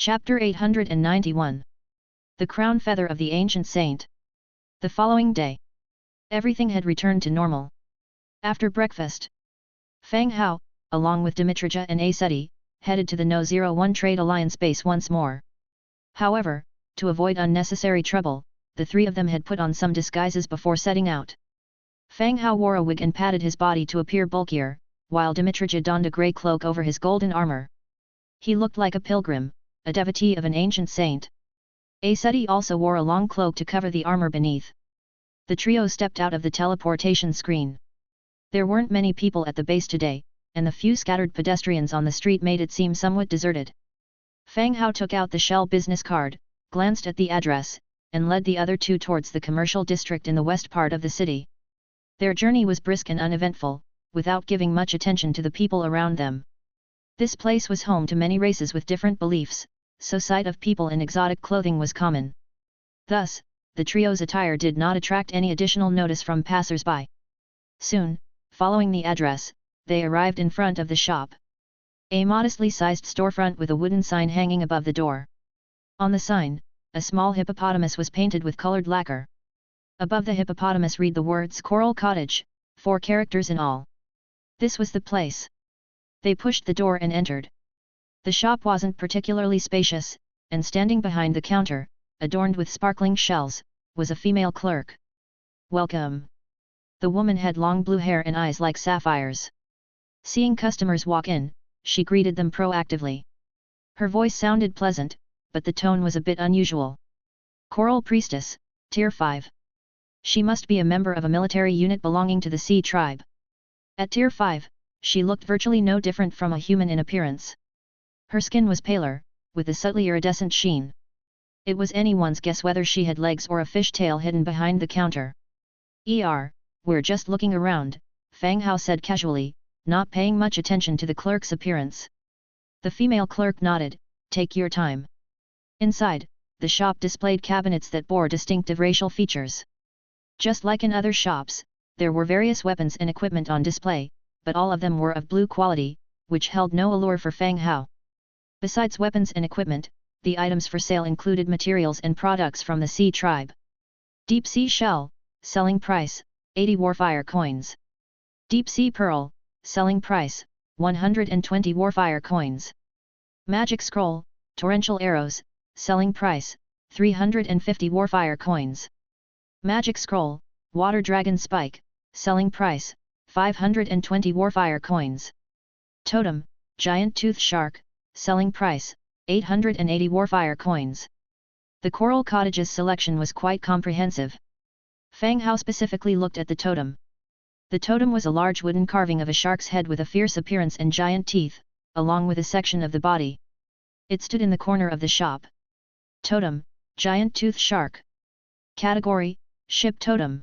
Chapter 891. The Crown Feather of the Ancient Saint. The following day, everything had returned to normal. After breakfast, Fang Hao, along with Dimitrija and Aseti, headed to the No-01 Trade Alliance base once more. However, to avoid unnecessary trouble, the three of them had put on some disguises before setting out. Fang Hao wore a wig and padded his body to appear bulkier, while Dimitrija donned a grey cloak over his golden armor. He looked like a pilgrim, a devotee of an ancient saint. Aseti also wore a long cloak to cover the armor beneath. The trio stepped out of the teleportation screen. There weren't many people at the base today, and the few scattered pedestrians on the street made it seem somewhat deserted. Fang Hao took out the shell business card, glanced at the address, and led the other two towards the commercial district in the west part of the city. Their journey was brisk and uneventful, without giving much attention to the people around them. This place was home to many races with different beliefs, so sight of people in exotic clothing was common. Thus, the trio's attire did not attract any additional notice from passers-by. Soon, following the address, they arrived in front of the shop. A modestly sized storefront with a wooden sign hanging above the door. On the sign, a small hippopotamus was painted with colored lacquer. Above the hippopotamus read the words Coral Cottage, 4 characters in all. This was the place. They pushed the door and entered. The shop wasn't particularly spacious, and standing behind the counter, adorned with sparkling shells, was a female clerk. "Welcome." The woman had long blue hair and eyes like sapphires. Seeing customers walk in, she greeted them proactively. Her voice sounded pleasant, but the tone was a bit unusual. "Coral Priestess, Tier 5. She must be a member of a military unit belonging to the Sea Tribe." At Tier 5, she looked virtually no different from a human in appearance. Her skin was paler, with a subtly iridescent sheen. It was anyone's guess whether she had legs or a fishtail hidden behind the counter. "We're just looking around," Fang Hao said casually, not paying much attention to the clerk's appearance. The female clerk nodded, "Take your time." Inside, the shop displayed cabinets that bore distinctive racial features. Just like in other shops, there were various weapons and equipment on display, but all of them were of blue quality, which held no allure for Fang Hao. Besides weapons and equipment, the items for sale included materials and products from the Sea Tribe. Deep Sea Shell, selling price, 80 Warfire coins. Deep Sea Pearl, selling price, 120 Warfire coins. Magic Scroll, Torrential Arrows, selling price, 350 Warfire coins. Magic Scroll, Water Dragon Spike, selling price, 520 Warfire coins. Totem, Giant Tooth Shark, selling price, 880 Warfire coins. The Coral Cottage's selection was quite comprehensive. Fang Hao specifically looked at the totem. The totem was a large wooden carving of a shark's head with a fierce appearance and giant teeth, along with a section of the body. It stood in the corner of the shop. Totem, Giant Tooth Shark. Category, Ship Totem.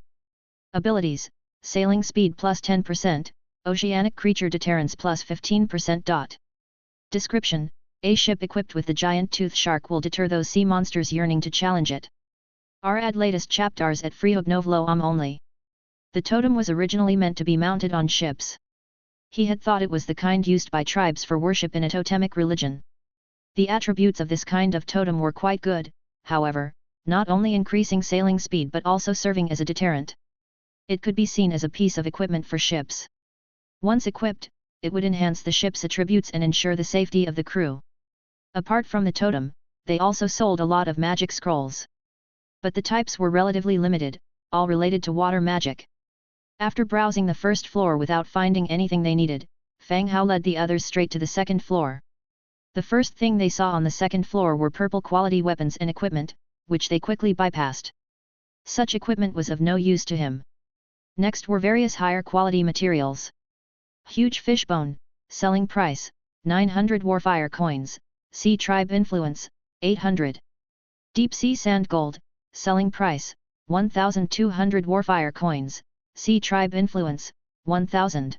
Abilities, Sailing Speed plus 10%, Oceanic Creature Deterrence plus 15%. Description, a ship equipped with the giant tooth shark will deter those sea monsters yearning to challenge it. Add latest chapters at free.novelo only. The totem was originally meant to be mounted on ships. He had thought it was the kind used by tribes for worship in a totemic religion. The attributes of this kind of totem were quite good, however, not only increasing sailing speed but also serving as a deterrent. It could be seen as a piece of equipment for ships. Once equipped, it would enhance the ship's attributes and ensure the safety of the crew. Apart from the totem, they also sold a lot of magic scrolls. But the types were relatively limited, all related to water magic. After browsing the first floor without finding anything they needed, Fang Hao led the others straight to the second floor. The first thing they saw on the second floor were purple quality weapons and equipment, which they quickly bypassed. Such equipment was of no use to him. Next were various higher quality materials. Huge fishbone, selling price, 900 Warfire coins, Sea Tribe Influence, 800. Deep Sea Sand Gold, selling price, 1,200 Warfire coins, Sea Tribe Influence, 1,000.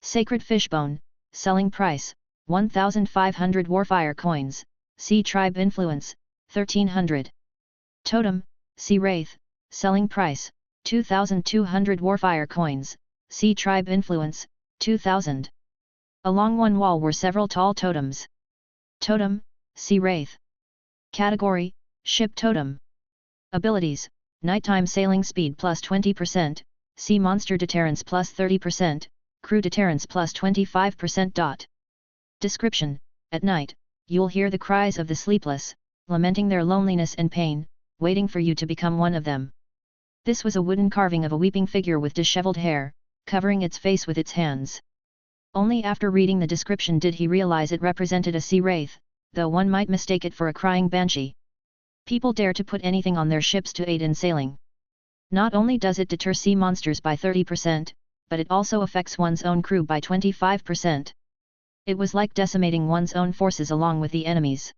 Sacred Fishbone, selling price, 1,500 Warfire coins, Sea Tribe Influence, 1,300. Totem, Sea Wraith, selling price, 2,200 Warfire coins, Sea Tribe Influence, 2,000. Along one wall were several tall totems. Totem, Sea Wraith. Category, Ship Totem. Abilities, Nighttime Sailing Speed plus 20%, Sea Monster Deterrence plus 30%, Crew Deterrence plus 25%. Description, at night, you'll hear the cries of the sleepless, lamenting their loneliness and pain, waiting for you to become one of them. This was a wooden carving of a weeping figure with disheveled hair, covering its face with its hands. Only after reading the description did he realize it represented a sea wraith, though one might mistake it for a crying banshee. People dare to put anything on their ships to aid in sailing. Not only does it deter sea monsters by 30%, but it also affects one's own crew by 25%. It was like decimating one's own forces along with the enemy's.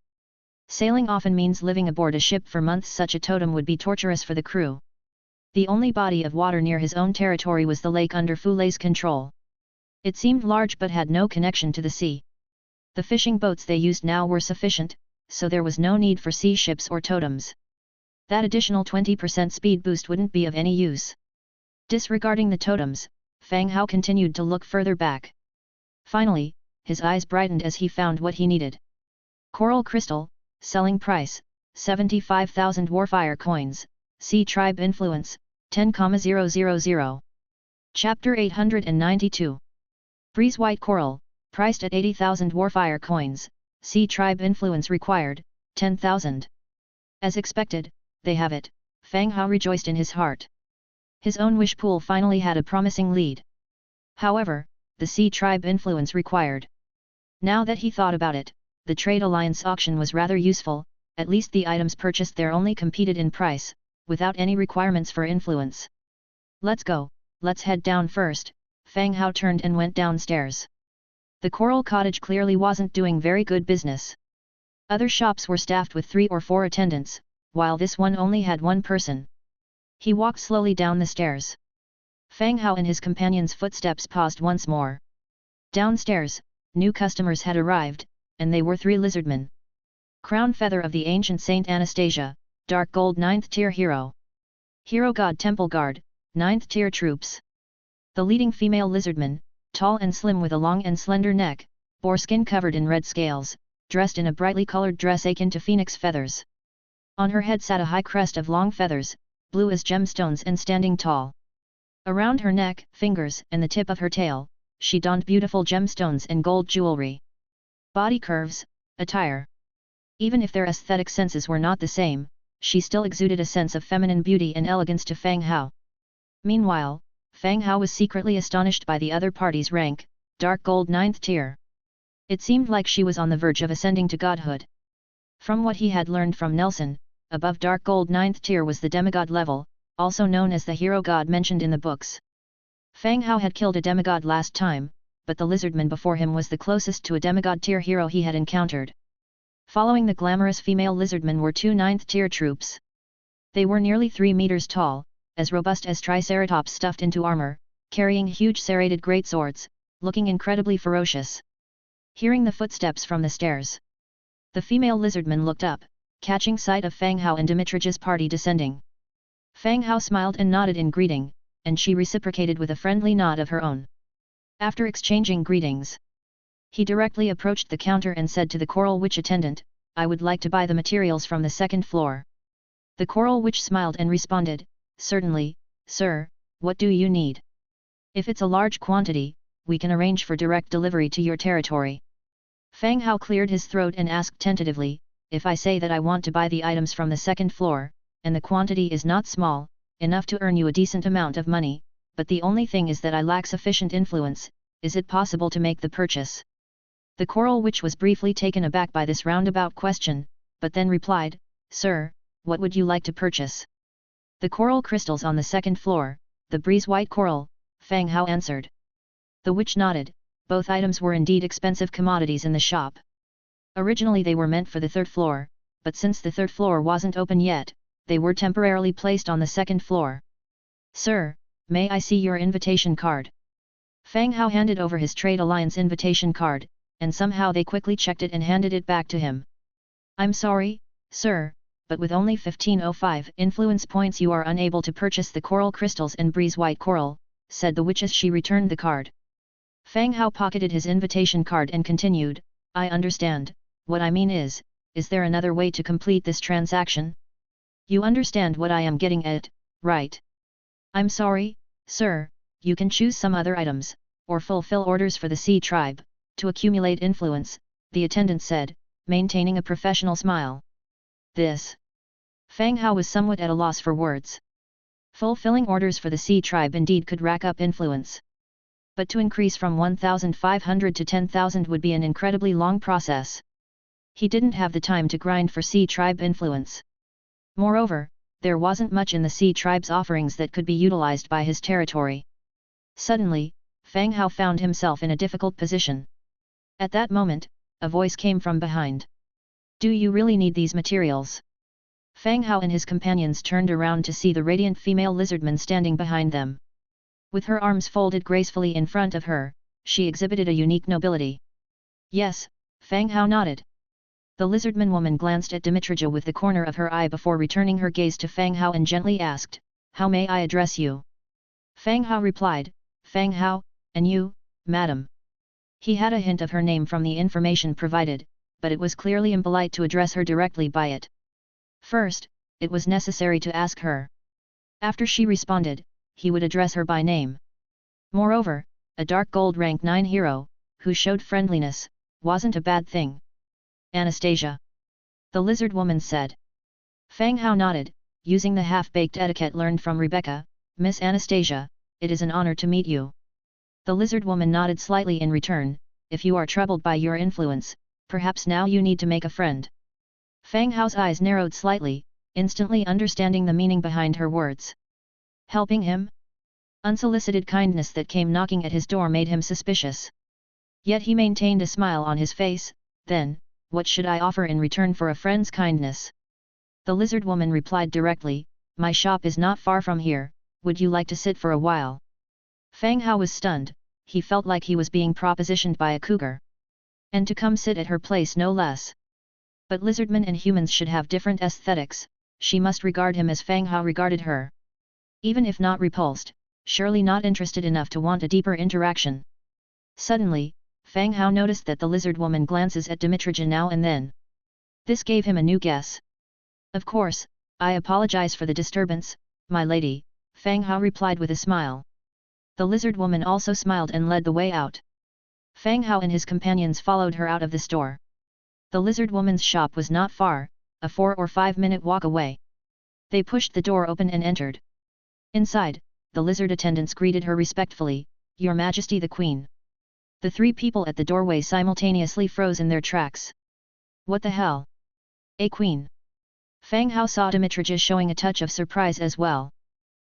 Sailing often means living aboard a ship for months. Such a totem would be torturous for the crew. The only body of water near his own territory was the lake under Fulei's control. It seemed large but had no connection to the sea. The fishing boats they used now were sufficient, so there was no need for sea ships or totems. That additional 20% speed boost wouldn't be of any use. Disregarding the totems, Fang Hao continued to look further back. Finally, his eyes brightened as he found what he needed. Coral Crystal, selling price, 75,000 Warfire coins, Sea Tribe Influence, 10,000. Chapter 892. Breeze White Coral, priced at 80,000 Warfire coins, Sea Tribe Influence required, 10,000. As expected, they have it, Fang Hao rejoiced in his heart. His own wish pool finally had a promising lead. However, the Sea Tribe Influence required. Now that he thought about it, the Trade Alliance auction was rather useful, at least the items purchased there only competed in price, without any requirements for influence. Let's go, let's head down first. Fang Hao turned and went downstairs. The Coral Cottage clearly wasn't doing very good business. Other shops were staffed with 3 or 4 attendants, while this one only had 1 person. He walked slowly down the stairs. Fang Hao and his companion's footsteps paused once more. Downstairs, new customers had arrived, and they were 3 lizardmen. Crown Feather of the Ancient Saint Anastasia, Dark Gold 9th Tier Hero. Hero God Temple Guard, 9th Tier Troops. The leading female lizardman, tall and slim with a long and slender neck, bore skin covered in red scales, dressed in a brightly colored dress akin to phoenix feathers. On her head sat a high crest of long feathers, blue as gemstones and standing tall. Around her neck, fingers, and the tip of her tail, she donned beautiful gemstones and gold jewelry. Body curves, attire. Even if their aesthetic senses were not the same, she still exuded a sense of feminine beauty and elegance to Fang Hao. Meanwhile, Fang Hao was secretly astonished by the other party's rank, Dark Gold 9th Tier. It seemed like she was on the verge of ascending to godhood. From what he had learned from Nelson, above Dark Gold 9th Tier was the demigod level, also known as the hero god mentioned in the books. Fang Hao had killed a demigod last time, but the lizardman before him was the closest to a demigod tier hero he had encountered. Following the glamorous female lizardmen were 2 9th Tier troops. They were nearly 3 meters tall, as robust as triceratops stuffed into armor, carrying huge serrated greatswords, looking incredibly ferocious. Hearing the footsteps from the stairs, the female lizardman looked up, catching sight of Fang Hao and Dimitrich's party descending. Fang Hao smiled and nodded in greeting, and she reciprocated with a friendly nod of her own. After exchanging greetings, he directly approached the counter and said to the Coral Witch attendant, "I would like to buy the materials from the 2nd floor." The Coral Witch smiled and responded, "Certainly, sir, what do you need? If it's a large quantity, we can arrange for direct delivery to your territory." Fang Hao cleared his throat and asked tentatively, "If I say that I want to buy the items from the 2nd floor, and the quantity is not small, enough to earn you a decent amount of money, but the only thing is that I lack sufficient influence, is it possible to make the purchase?" The Coral Witch was briefly taken aback by this roundabout question, but then replied, "Sir, what would you like to purchase?" "The coral crystals on the 2nd floor, the breeze white coral," Fang Hao answered. The witch nodded. Both items were indeed expensive commodities in the shop. Originally they were meant for the 3rd floor, but since the 3rd floor wasn't open yet, they were temporarily placed on the 2nd floor. "Sir, may I see your invitation card?" Fang Hao handed over his Trade Alliance invitation card, and somehow they quickly checked it and handed it back to him. "I'm sorry, sir, but with only 1505 influence points you are unable to purchase the coral crystals and breeze white coral," said the witch as she returned the card. Fang Hao pocketed his invitation card and continued, "I understand, what I mean is, is there another way to complete this transaction? You understand what I am getting at, right? I'm sorry, sir, you can choose some other items, or fulfill orders for the Sea Tribe, to accumulate influence, the attendant said, maintaining a professional smile. This. Fang Hao was somewhat at a loss for words. Fulfilling orders for the Sea Tribe indeed could rack up influence. But to increase from 1,500 to 10,000 would be an incredibly long process. He didn't have the time to grind for Sea Tribe influence. Moreover, there wasn't much in the Sea Tribe's offerings that could be utilized by his territory. Suddenly, Fang Hao found himself in a difficult position. At that moment, a voice came from behind. Do you really need these materials? Fang Hao and his companions turned around to see the radiant female lizardman standing behind them. With her arms folded gracefully in front of her, she exhibited a unique nobility. Yes, Fang Hao nodded. The lizardman woman glanced at Dimitrija with the corner of her eye before returning her gaze to Fang Hao and gently asked, How may I address you? Fang Hao replied, Fang Hao, and you, madam. He had a hint of her name from the information provided, but it was clearly impolite to address her directly by it. First, it was necessary to ask her. After she responded, he would address her by name. Moreover, a dark gold rank 9 hero, who showed friendliness, wasn't a bad thing. Anastasia. The lizard woman said. Fang Hao nodded, using the half-baked etiquette learned from Rebecca, Miss Anastasia, it is an honor to meet you. The lizard woman nodded slightly in return, if you are troubled by your influence, perhaps now you need to make a friend. Fang Hao's eyes narrowed slightly, instantly understanding the meaning behind her words. Helping him? Unsolicited kindness that came knocking at his door made him suspicious. Yet he maintained a smile on his face. Then, what should I offer in return for a friend's kindness? The lizard woman replied directly, my shop is not far from here, would you like to sit for a while? Fang Hao was stunned, he felt like he was being propositioned by a cougar. And to come sit at her place no less. But lizardmen and humans should have different aesthetics, she must regard him as Fang Hao regarded her. Even if not repulsed, surely not interested enough to want a deeper interaction. Suddenly, Fang Hao noticed that the lizard woman glances at Dimitrija now and then. This gave him a new guess. Of course, I apologize for the disturbance, my lady, Fang Hao replied with a smile. The lizard woman also smiled and led the way out. Fang Hao and his companions followed her out of the store. The lizard woman's shop was not far, a 4 or 5 minute walk away. They pushed the door open and entered. Inside, the lizard attendants greeted her respectfully, Your Majesty the Queen. The 3 people at the doorway simultaneously froze in their tracks. What the hell? A queen? Fang Hao saw Dimitrija showing a touch of surprise as well.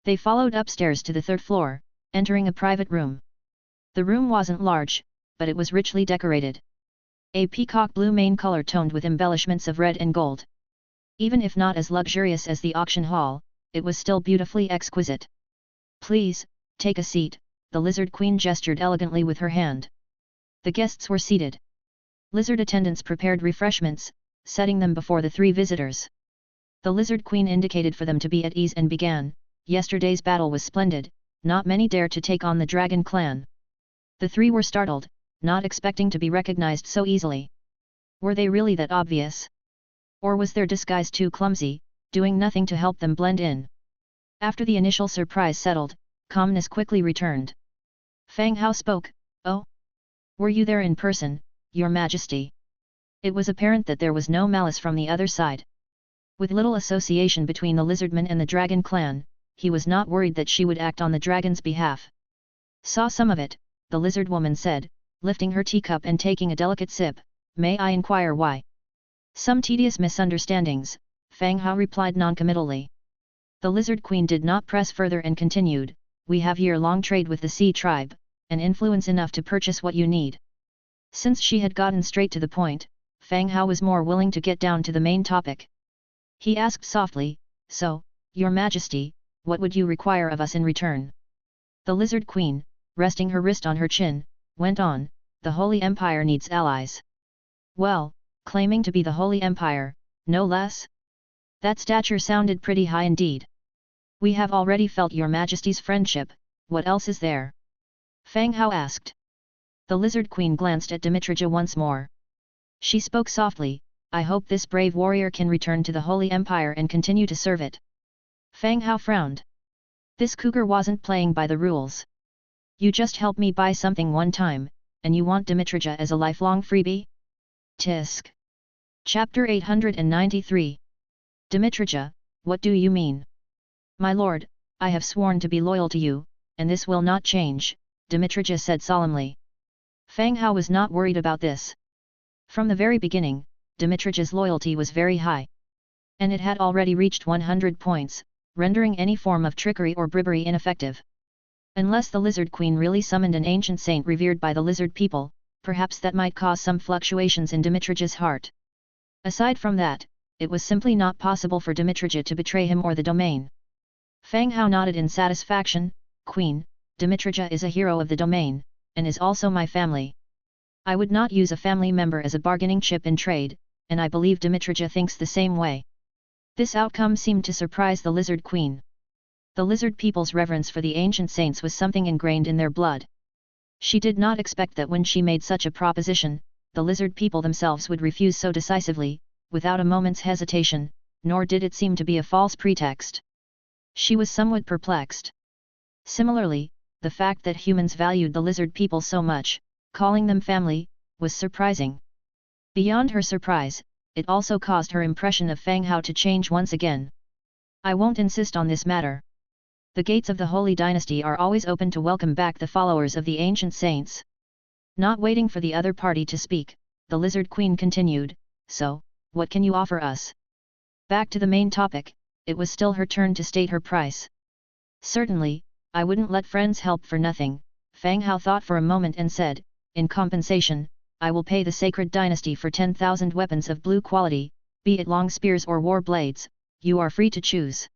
They followed upstairs to the 3rd floor, entering a private room. The room wasn't large, but it was richly decorated. A peacock blue main color toned with embellishments of red and gold. Even if not as luxurious as the auction hall, it was still beautifully exquisite. Please, take a seat, the lizard queen gestured elegantly with her hand. The guests were seated. Lizard attendants prepared refreshments, setting them before the 3 visitors. The lizard queen indicated for them to be at ease and began, Yesterday's battle was splendid, not many dare to take on the dragon clan. The 3 were startled, not expecting to be recognized so easily. Were they really that obvious? Or was their disguise too clumsy, doing nothing to help them blend in? After the initial surprise settled, calmness quickly returned. Fang Hao spoke, Oh? Were you there in person, Your Majesty? It was apparent that there was no malice from the other side. With little association between the lizardman and the dragon clan, he was not worried that she would act on the dragon's behalf. Saw some of it, the lizard woman said, lifting her teacup and taking a delicate sip, May I inquire why? Some tedious misunderstandings, Fang Hao replied noncommittally. The lizard queen did not press further and continued, We have year-long trade with the Sea Tribe, and influence enough to purchase what you need. Since she had gotten straight to the point, Fang Hao was more willing to get down to the main topic. He asked softly, So, Your Majesty, what would you require of us in return? The lizard queen, resting her wrist on her chin, went on, The Holy Empire needs allies. Well, claiming to be the Holy Empire, no less? That stature sounded pretty high indeed. We have already felt Your Majesty's friendship, what else is there? Fang Hao asked. The lizard queen glanced at Dimitrija once more. She spoke softly, I hope this brave warrior can return to the Holy Empire and continue to serve it. Fang Hao frowned. This cougar wasn't playing by the rules. You just helped me buy something one time, and you want Dmitrija as a lifelong freebie? Tisk. Chapter 893. Dmitrija, what do you mean? My lord, I have sworn to be loyal to you, and this will not change, Dmitrija said solemnly. Fang Hao was not worried about this. From the very beginning, Dmitrija's loyalty was very high. And it had already reached 100 points, rendering any form of trickery or bribery ineffective. Unless the Lizard Queen really summoned an ancient saint revered by the lizard people, perhaps that might cause some fluctuations in Dmitrija's heart. Aside from that, it was simply not possible for Dmitrija to betray him or the domain. Fang Hao nodded in satisfaction. Queen, Dmitrija is a hero of the domain, and is also my family. I would not use a family member as a bargaining chip in trade, and I believe Dmitrija thinks the same way. This outcome seemed to surprise the Lizard Queen. The lizard people's reverence for the ancient saints was something ingrained in their blood. She did not expect that when she made such a proposition, the lizard people themselves would refuse so decisively, without a moment's hesitation, nor did it seem to be a false pretext. She was somewhat perplexed. Similarly, the fact that humans valued the lizard people so much, calling them family, was surprising. Beyond her surprise, it also caused her impression of Fang Hao to change once again. I won't insist on this matter. The gates of the Holy Dynasty are always open to welcome back the followers of the ancient saints. Not waiting for the other party to speak, the Lizard Queen continued, so, what can you offer us? Back to the main topic, it was still her turn to state her price. Certainly, I wouldn't let friends help for nothing, Fang Hao thought for a moment and said, in compensation, I will pay the Sacred Dynasty for 10,000 weapons of blue quality, be it long spears or war blades, you are free to choose.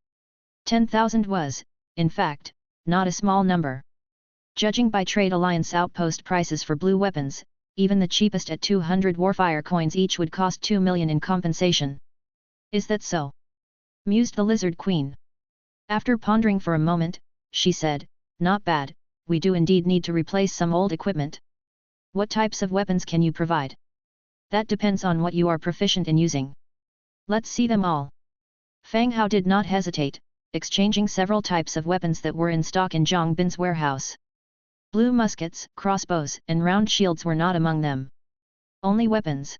10,000 was, in fact, not a small number. Judging by Trade Alliance outpost prices for blue weapons, even the cheapest at 200 warfire coins each would cost 2 million in compensation. Is that so? Mused the Lizard Queen. After pondering for a moment, she said, not bad, we do indeed need to replace some old equipment. What types of weapons can you provide? That depends on what you are proficient in using. Let's see them all. Fang Hao did not hesitate, exchanging several types of weapons that were in stock in Zhang Bin's warehouse. Blue muskets, crossbows, and round shields were not among them. Only weapons.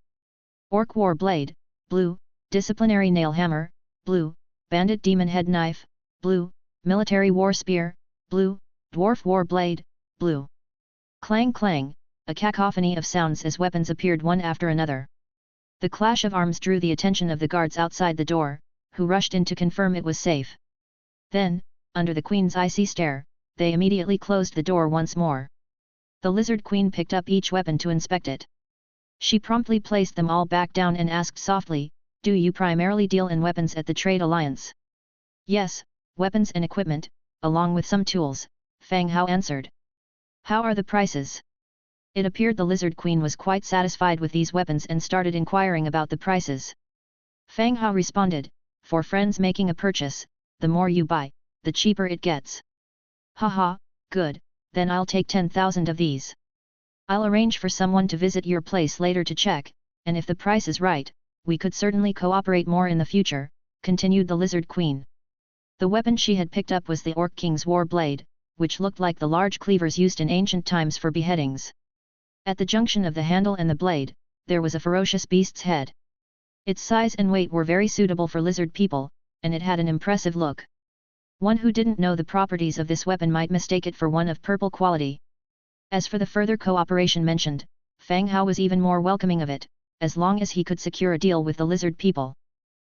Orc war blade, blue, disciplinary nail hammer, blue, bandit demon head knife, blue, military war spear, blue, dwarf war blade, blue. Clang clang, a cacophony of sounds as weapons appeared one after another. The clash of arms drew the attention of the guards outside the door, who rushed in to confirm it was safe. Then, under the Queen's icy stare, they immediately closed the door once more. The Lizard Queen picked up each weapon to inspect it. She promptly placed them all back down and asked softly, do you primarily deal in weapons at the Trade Alliance? Yes, weapons and equipment, along with some tools, Fang Hao answered. How are the prices? It appeared the Lizard Queen was quite satisfied with these weapons and started inquiring about the prices. Fang Hao responded, for friends making a purchase, the more you buy, the cheaper it gets. Haha, good, then I'll take 10,000 of these. I'll arrange for someone to visit your place later to check, and if the price is right, we could certainly cooperate more in the future, continued the Lizard Queen. The weapon she had picked up was the Orc King's war blade, which looked like the large cleavers used in ancient times for beheadings. At the junction of the handle and the blade, there was a ferocious beast's head. Its size and weight were very suitable for lizard people, and it had an impressive look. One who didn't know the properties of this weapon might mistake it for one of purple quality. As for the further cooperation mentioned, Fang Hao was even more welcoming of it, as long as he could secure a deal with the lizard people.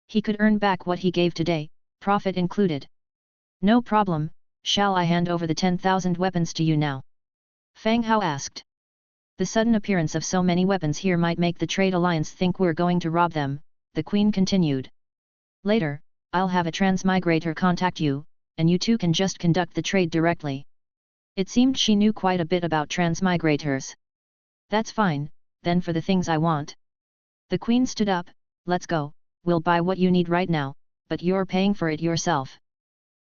He could earn back what he gave today, profit included. No problem, shall I hand over the 10,000 weapons to you now? Fang Hao asked. The sudden appearance of so many weapons here might make the Trade Alliance think we're going to rob them, the Queen continued. Later, I'll have a transmigrator contact you, and you two can just conduct the trade directly. It seemed she knew quite a bit about transmigrators. That's fine, then for the things I want. The Queen stood up, let's go, we'll buy what you need right now, but you're paying for it yourself.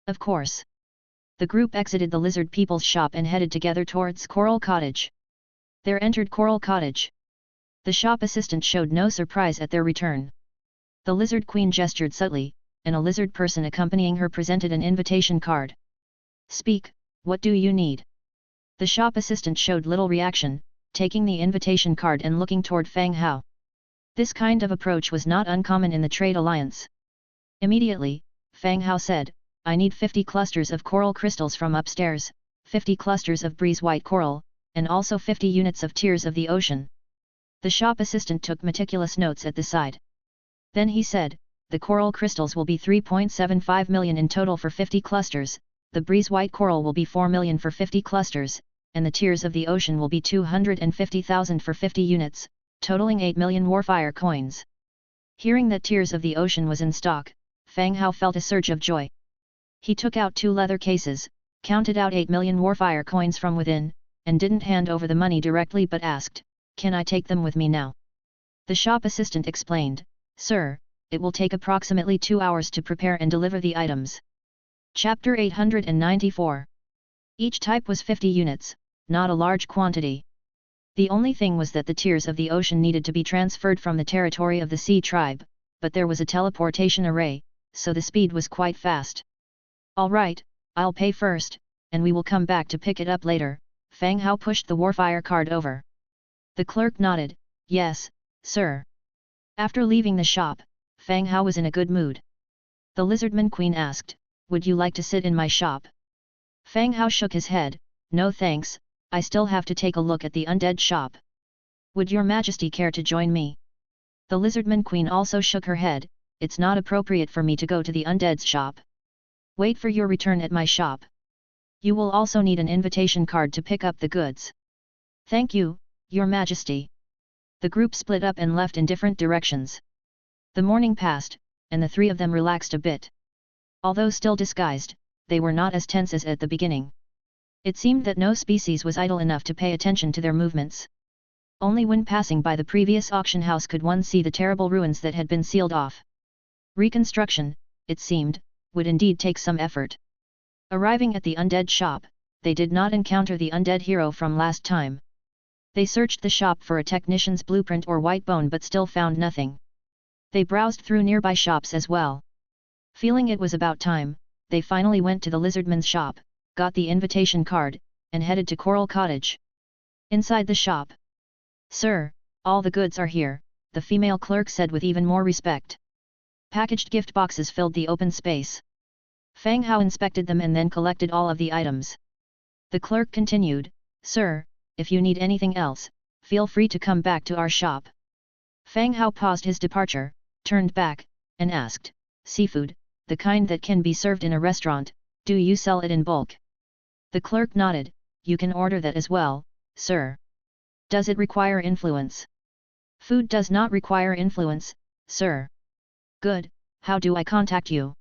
Of course. The group exited the lizard people's shop and headed together towards Coral Cottage. There entered Coral Cottage. The shop assistant showed no surprise at their return. The lizard queen gestured subtly, and a lizard person accompanying her presented an invitation card. "Speak, what do you need?" The shop assistant showed little reaction, taking the invitation card and looking toward Fang Hao. This kind of approach was not uncommon in the trade alliance. Immediately, Fang Hao said, "I need 50 clusters of coral crystals from upstairs, 50 clusters of breeze white coral, and also 50 units of tears of the ocean." The shop assistant took meticulous notes at the side. Then he said, "The coral crystals will be 3.75 million in total for 50 clusters, the breeze white coral will be 4 million for 50 clusters, and the tears of the ocean will be 250,000 for 50 units, totaling 8 million warfire coins." Hearing that tears of the ocean was in stock, Fang Hao felt a surge of joy. He took out 2 leather cases, counted out 8 million warfire coins from within, and didn't hand over the money directly but asked, "Can I take them with me now?" The shop assistant explained, "Sir, it will take approximately 2 hours to prepare and deliver the items." Chapter 894. Each type was 50 units, not a large quantity. The only thing was that the tears of the ocean needed to be transferred from the territory of the sea tribe, but there was a teleportation array, so the speed was quite fast. "All right, I'll pay first, and we will come back to pick it up later." Fang Hao pushed the warfire card over. The clerk nodded, "Yes, sir." After leaving the shop, Fang Hao was in a good mood. The lizardman queen asked, "Would you like to sit in my shop?" Fang Hao shook his head, "No thanks, I still have to take a look at the undead shop. Would your majesty care to join me?" The lizardman queen also shook her head, "It's not appropriate for me to go to the undead's shop. Wait for your return at my shop. You will also need an invitation card to pick up the goods." "Thank you, your majesty." The group split up and left in different directions. The morning passed, and the 3 of them relaxed a bit. Although still disguised, they were not as tense as at the beginning. It seemed that no species was idle enough to pay attention to their movements. Only when passing by the previous auction house could one see the terrible ruins that had been sealed off. Reconstruction, it seemed, would indeed take some effort. Arriving at the undead shop, they did not encounter the undead hero from last time. They searched the shop for a technician's blueprint or white bone but still found nothing. They browsed through nearby shops as well. Feeling it was about time, they finally went to the lizardman's shop, got the invitation card, and headed to Coral Cottage. Inside the shop, "Sir, all the goods are here," the female clerk said with even more respect. Packaged gift boxes filled the open space. Fang Hao inspected them and then collected all of the items. The clerk continued, "Sir, if you need anything else, feel free to come back to our shop." Fang Hao paused his departure, turned back, and asked, "Seafood, the kind that can be served in a restaurant, do you sell it in bulk?" The clerk nodded, "You can order that as well, sir." "Does it require influence?" "Food does not require influence, sir." "Good, how do I contact you?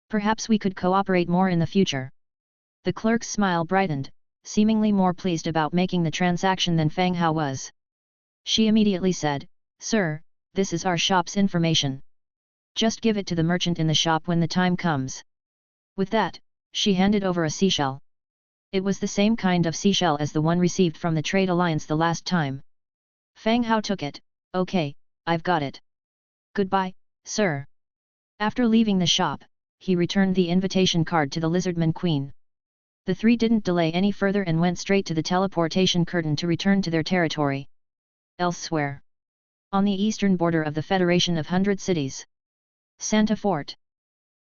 Perhaps we could cooperate more in the future." The clerk's smile brightened, seemingly more pleased about making the transaction than Fang Hao was. She immediately said, "Sir, this is our shop's information. Just give it to the merchant in the shop when the time comes." With that, she handed over a seashell. It was the same kind of seashell as the one received from the trade alliance the last time. Fang Hao took it. "Okay, I've got it. Goodbye, sir." After leaving the shop, he returned the invitation card to the lizardman queen. The 3 didn't delay any further and went straight to the teleportation curtain to return to their territory. Elsewhere, on the eastern border of the Federation of 100 Cities, Santa Fort.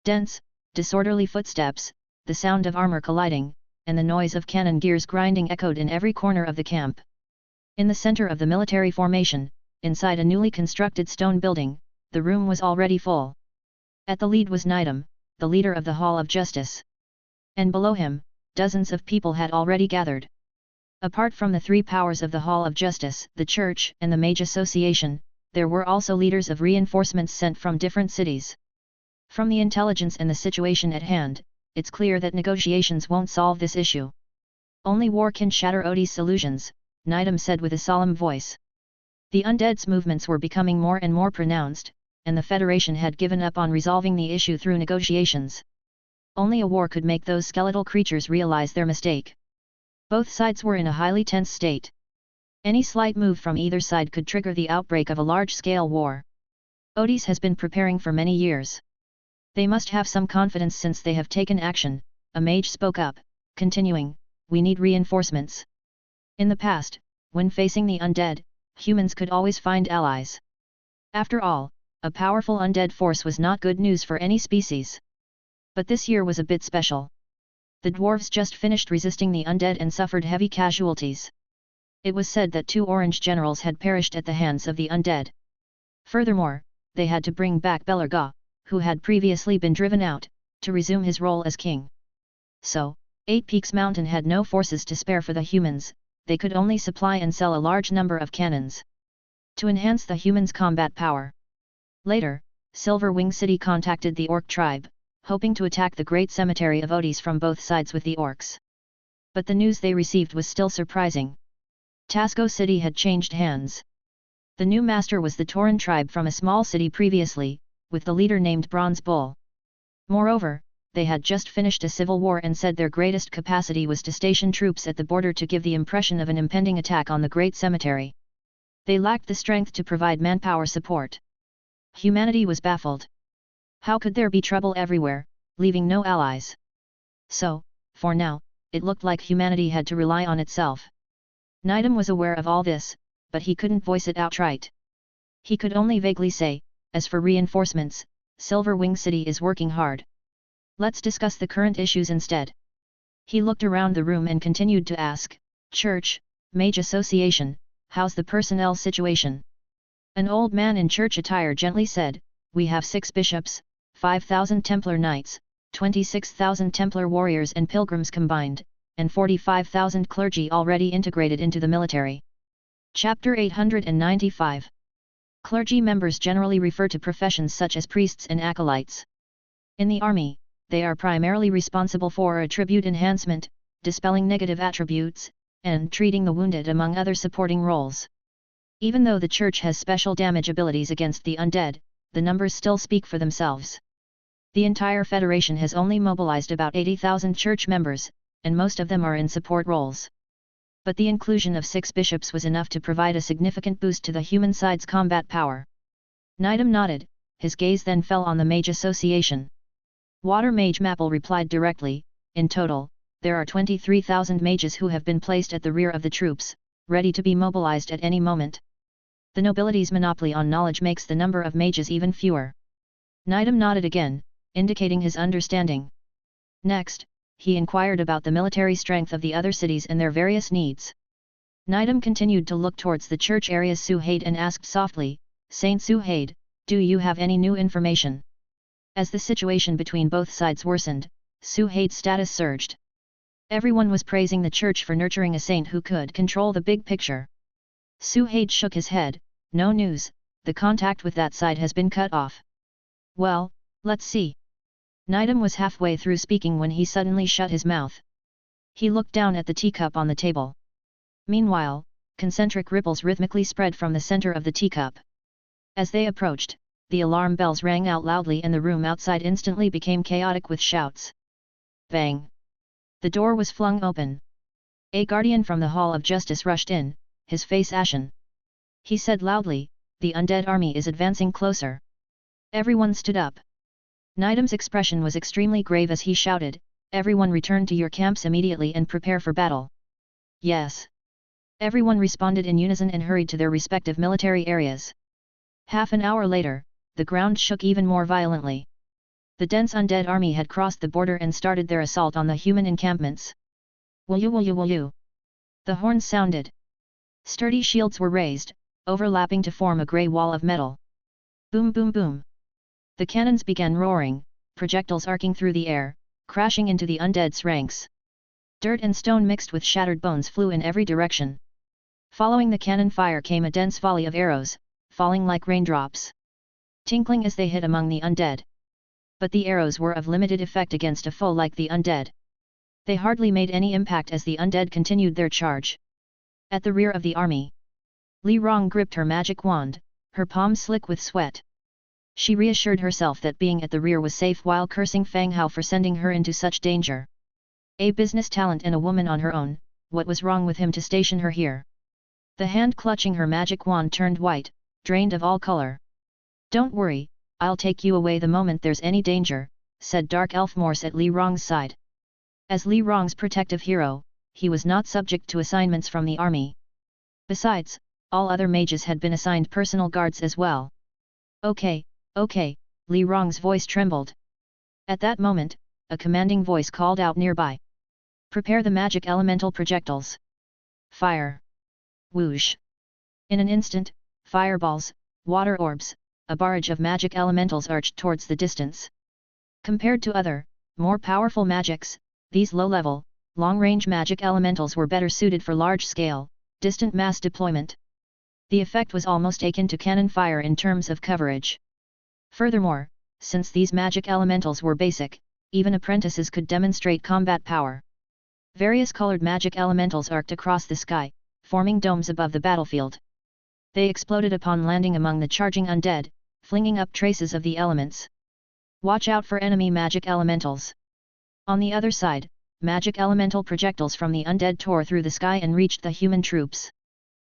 Dense, disorderly footsteps, the sound of armor colliding, and the noise of cannon gears grinding echoed in every corner of the camp. In the center of the military formation, inside a newly constructed stone building, the room was already full. At the lead was Nidam, the leader of the Hall of Justice. And below him, dozens of people had already gathered. Apart from the 3 powers of the Hall of Justice, the Church, and the Mage Association, there were also leaders of reinforcements sent from different cities. From the intelligence and the situation at hand, it's clear that negotiations won't solve this issue. Only war can shatter Odie's illusions, Nidam said with a solemn voice. The undead's movements were becoming more and more pronounced, and the Federation had given up on resolving the issue through negotiations. Only a war could make those skeletal creatures realize their mistake. Both sides were in a highly tense state. Any slight move from either side could trigger the outbreak of a large-scale war. Odis has been preparing for many years. They must have some confidence since they have taken action, a mage spoke up, continuing, we need reinforcements. In the past, when facing the undead, humans could always find allies. After all, a powerful undead force was not good news for any species. But this year was a bit special. The dwarves just finished resisting the undead and suffered heavy casualties. It was said that 2 orange generals had perished at the hands of the undead. Furthermore, they had to bring back Belarga, who had previously been driven out, to resume his role as king. So, 8 Peaks Mountain had no forces to spare for the humans, they could only supply and sell a large number of cannons to enhance the humans' combat power. Later, Silver Wing City contacted the Orc tribe, hoping to attack the great cemetery of Odis from both sides with the orcs. But the news they received was still surprising. Tasco City had changed hands. The new master was the Tauren tribe from a small city previously, with the leader named Bronze Bull. Moreover, they had just finished a civil war and said their greatest capacity was to station troops at the border to give the impression of an impending attack on the great cemetery. They lacked the strength to provide manpower support. Humanity was baffled. How could there be trouble everywhere, leaving no allies? So, for now, it looked like humanity had to rely on itself. Nidam was aware of all this, but he couldn't voice it outright. He could only vaguely say, as for reinforcements, Silver Wing City is working hard. Let's discuss the current issues instead. He looked around the room and continued to ask, Church, Mage Association, how's the personnel situation? An old man in church attire gently said, we have 6 bishops, 5,000 Templar knights, 26,000 Templar warriors and pilgrims combined, and 45,000 clergy already integrated into the military. Chapter 895. Clergy members generally refer to professions such as priests and acolytes. In the army, they are primarily responsible for attribute enhancement, dispelling negative attributes, and treating the wounded among other supporting roles. Even though the church has special damage abilities against the undead, the numbers still speak for themselves. The entire federation has only mobilized about 80,000 church members, and most of them are in support roles. But the inclusion of 6 bishops was enough to provide a significant boost to the human side's combat power. Nidam nodded, his gaze then fell on the Mage Association. Water Mage Maple replied directly, in total, there are 23,000 mages who have been placed at the rear of the troops, ready to be mobilized at any moment. The nobility's monopoly on knowledge makes the number of mages even fewer. Nidam nodded again, indicating his understanding. Next, he inquired about the military strength of the other cities and their various needs. Nidam continued to look towards the church area's Suhaid and asked softly, Saint Suhaid, do you have any new information? As the situation between both sides worsened, Suhaid's status surged. Everyone was praising the church for nurturing a saint who could control the big picture. Suhaid shook his head, no news, the contact with that side has been cut off. Well, let's see. Nidam was halfway through speaking when he suddenly shut his mouth. He looked down at the teacup on the table. Meanwhile, concentric ripples rhythmically spread from the center of the teacup. As they approached, the alarm bells rang out loudly and the room outside instantly became chaotic with shouts. Bang! The door was flung open. A guardian from the Hall of Justice rushed in, his face ashen. He said loudly, the undead army is advancing closer. Everyone stood up. Nidam's expression was extremely grave as he shouted, everyone return to your camps immediately and prepare for battle. Yes. Everyone responded in unison and hurried to their respective military areas. Half an hour later, the ground shook even more violently. The dense undead army had crossed the border and started their assault on the human encampments. Woo-yoo woo-yoo woo-yoo. The horns sounded. Sturdy shields were raised, overlapping to form a grey wall of metal. Boom boom boom. The cannons began roaring, projectiles arcing through the air, crashing into the undead's ranks. Dirt and stone mixed with shattered bones flew in every direction. Following the cannon fire came a dense volley of arrows, falling like raindrops, tinkling as they hit among the undead. But the arrows were of limited effect against a foe like the undead. They hardly made any impact as the undead continued their charge. At the rear of the army, Li Rong gripped her magic wand, her palms slick with sweat. She reassured herself that being at the rear was safe while cursing Fang Hao for sending her into such danger. A business talent and a woman on her own, what was wrong with him to station her here? The hand clutching her magic wand turned white, drained of all color. "Don't worry, I'll take you away the moment there's any danger," said Dark Elf Morse at Li Rong's side. As Li Rong's protective hero, he was not subject to assignments from the army. Besides, all other mages had been assigned personal guards as well. Okay, Li Rong's voice trembled. At that moment, a commanding voice called out nearby. "Prepare the magic elemental projectiles. Fire!" Whoosh! In an instant, fireballs, water orbs, a barrage of magic elementals arched towards the distance. Compared to other, more powerful magics, these low-level, long-range magic elementals were better suited for large-scale, distant mass deployment. The effect was almost akin to cannon fire in terms of coverage. Furthermore, since these magic elementals were basic, even apprentices could demonstrate combat power. Various colored magic elementals arced across the sky, forming domes above the battlefield. They exploded upon landing among the charging undead, flinging up traces of the elements. "Watch out for enemy magic elementals." On the other side, magic elemental projectiles from the undead tore through the sky and reached the human troops.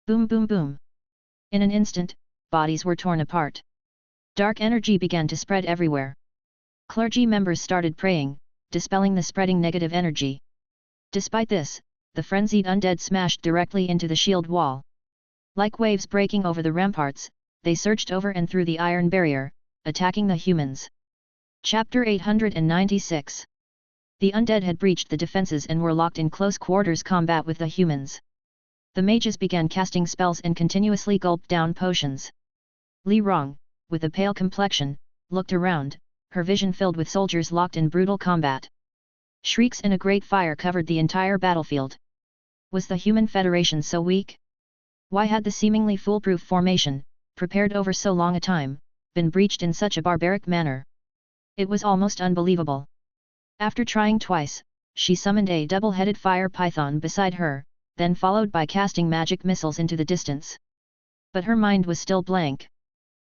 Boom boom boom. In an instant, bodies were torn apart. Dark energy began to spread everywhere. Clergy members started praying, dispelling the spreading negative energy. Despite this, the frenzied undead smashed directly into the shield wall. Like waves breaking over the ramparts, they surged over and through the iron barrier, attacking the humans. Chapter 896. The undead had breached the defenses and were locked in close quarters combat with the humans. The mages began casting spells and continuously gulped down potions. Li Rong, with a pale complexion, looked around, her vision filled with soldiers locked in brutal combat. Shrieks and a great fire covered the entire battlefield. Was the human federation so weak? Why had the seemingly foolproof formation, prepared over so long a time, been breached in such a barbaric manner? It was almost unbelievable. After trying twice, she summoned a double-headed fire python beside her, then followed by casting magic missiles into the distance. But her mind was still blank.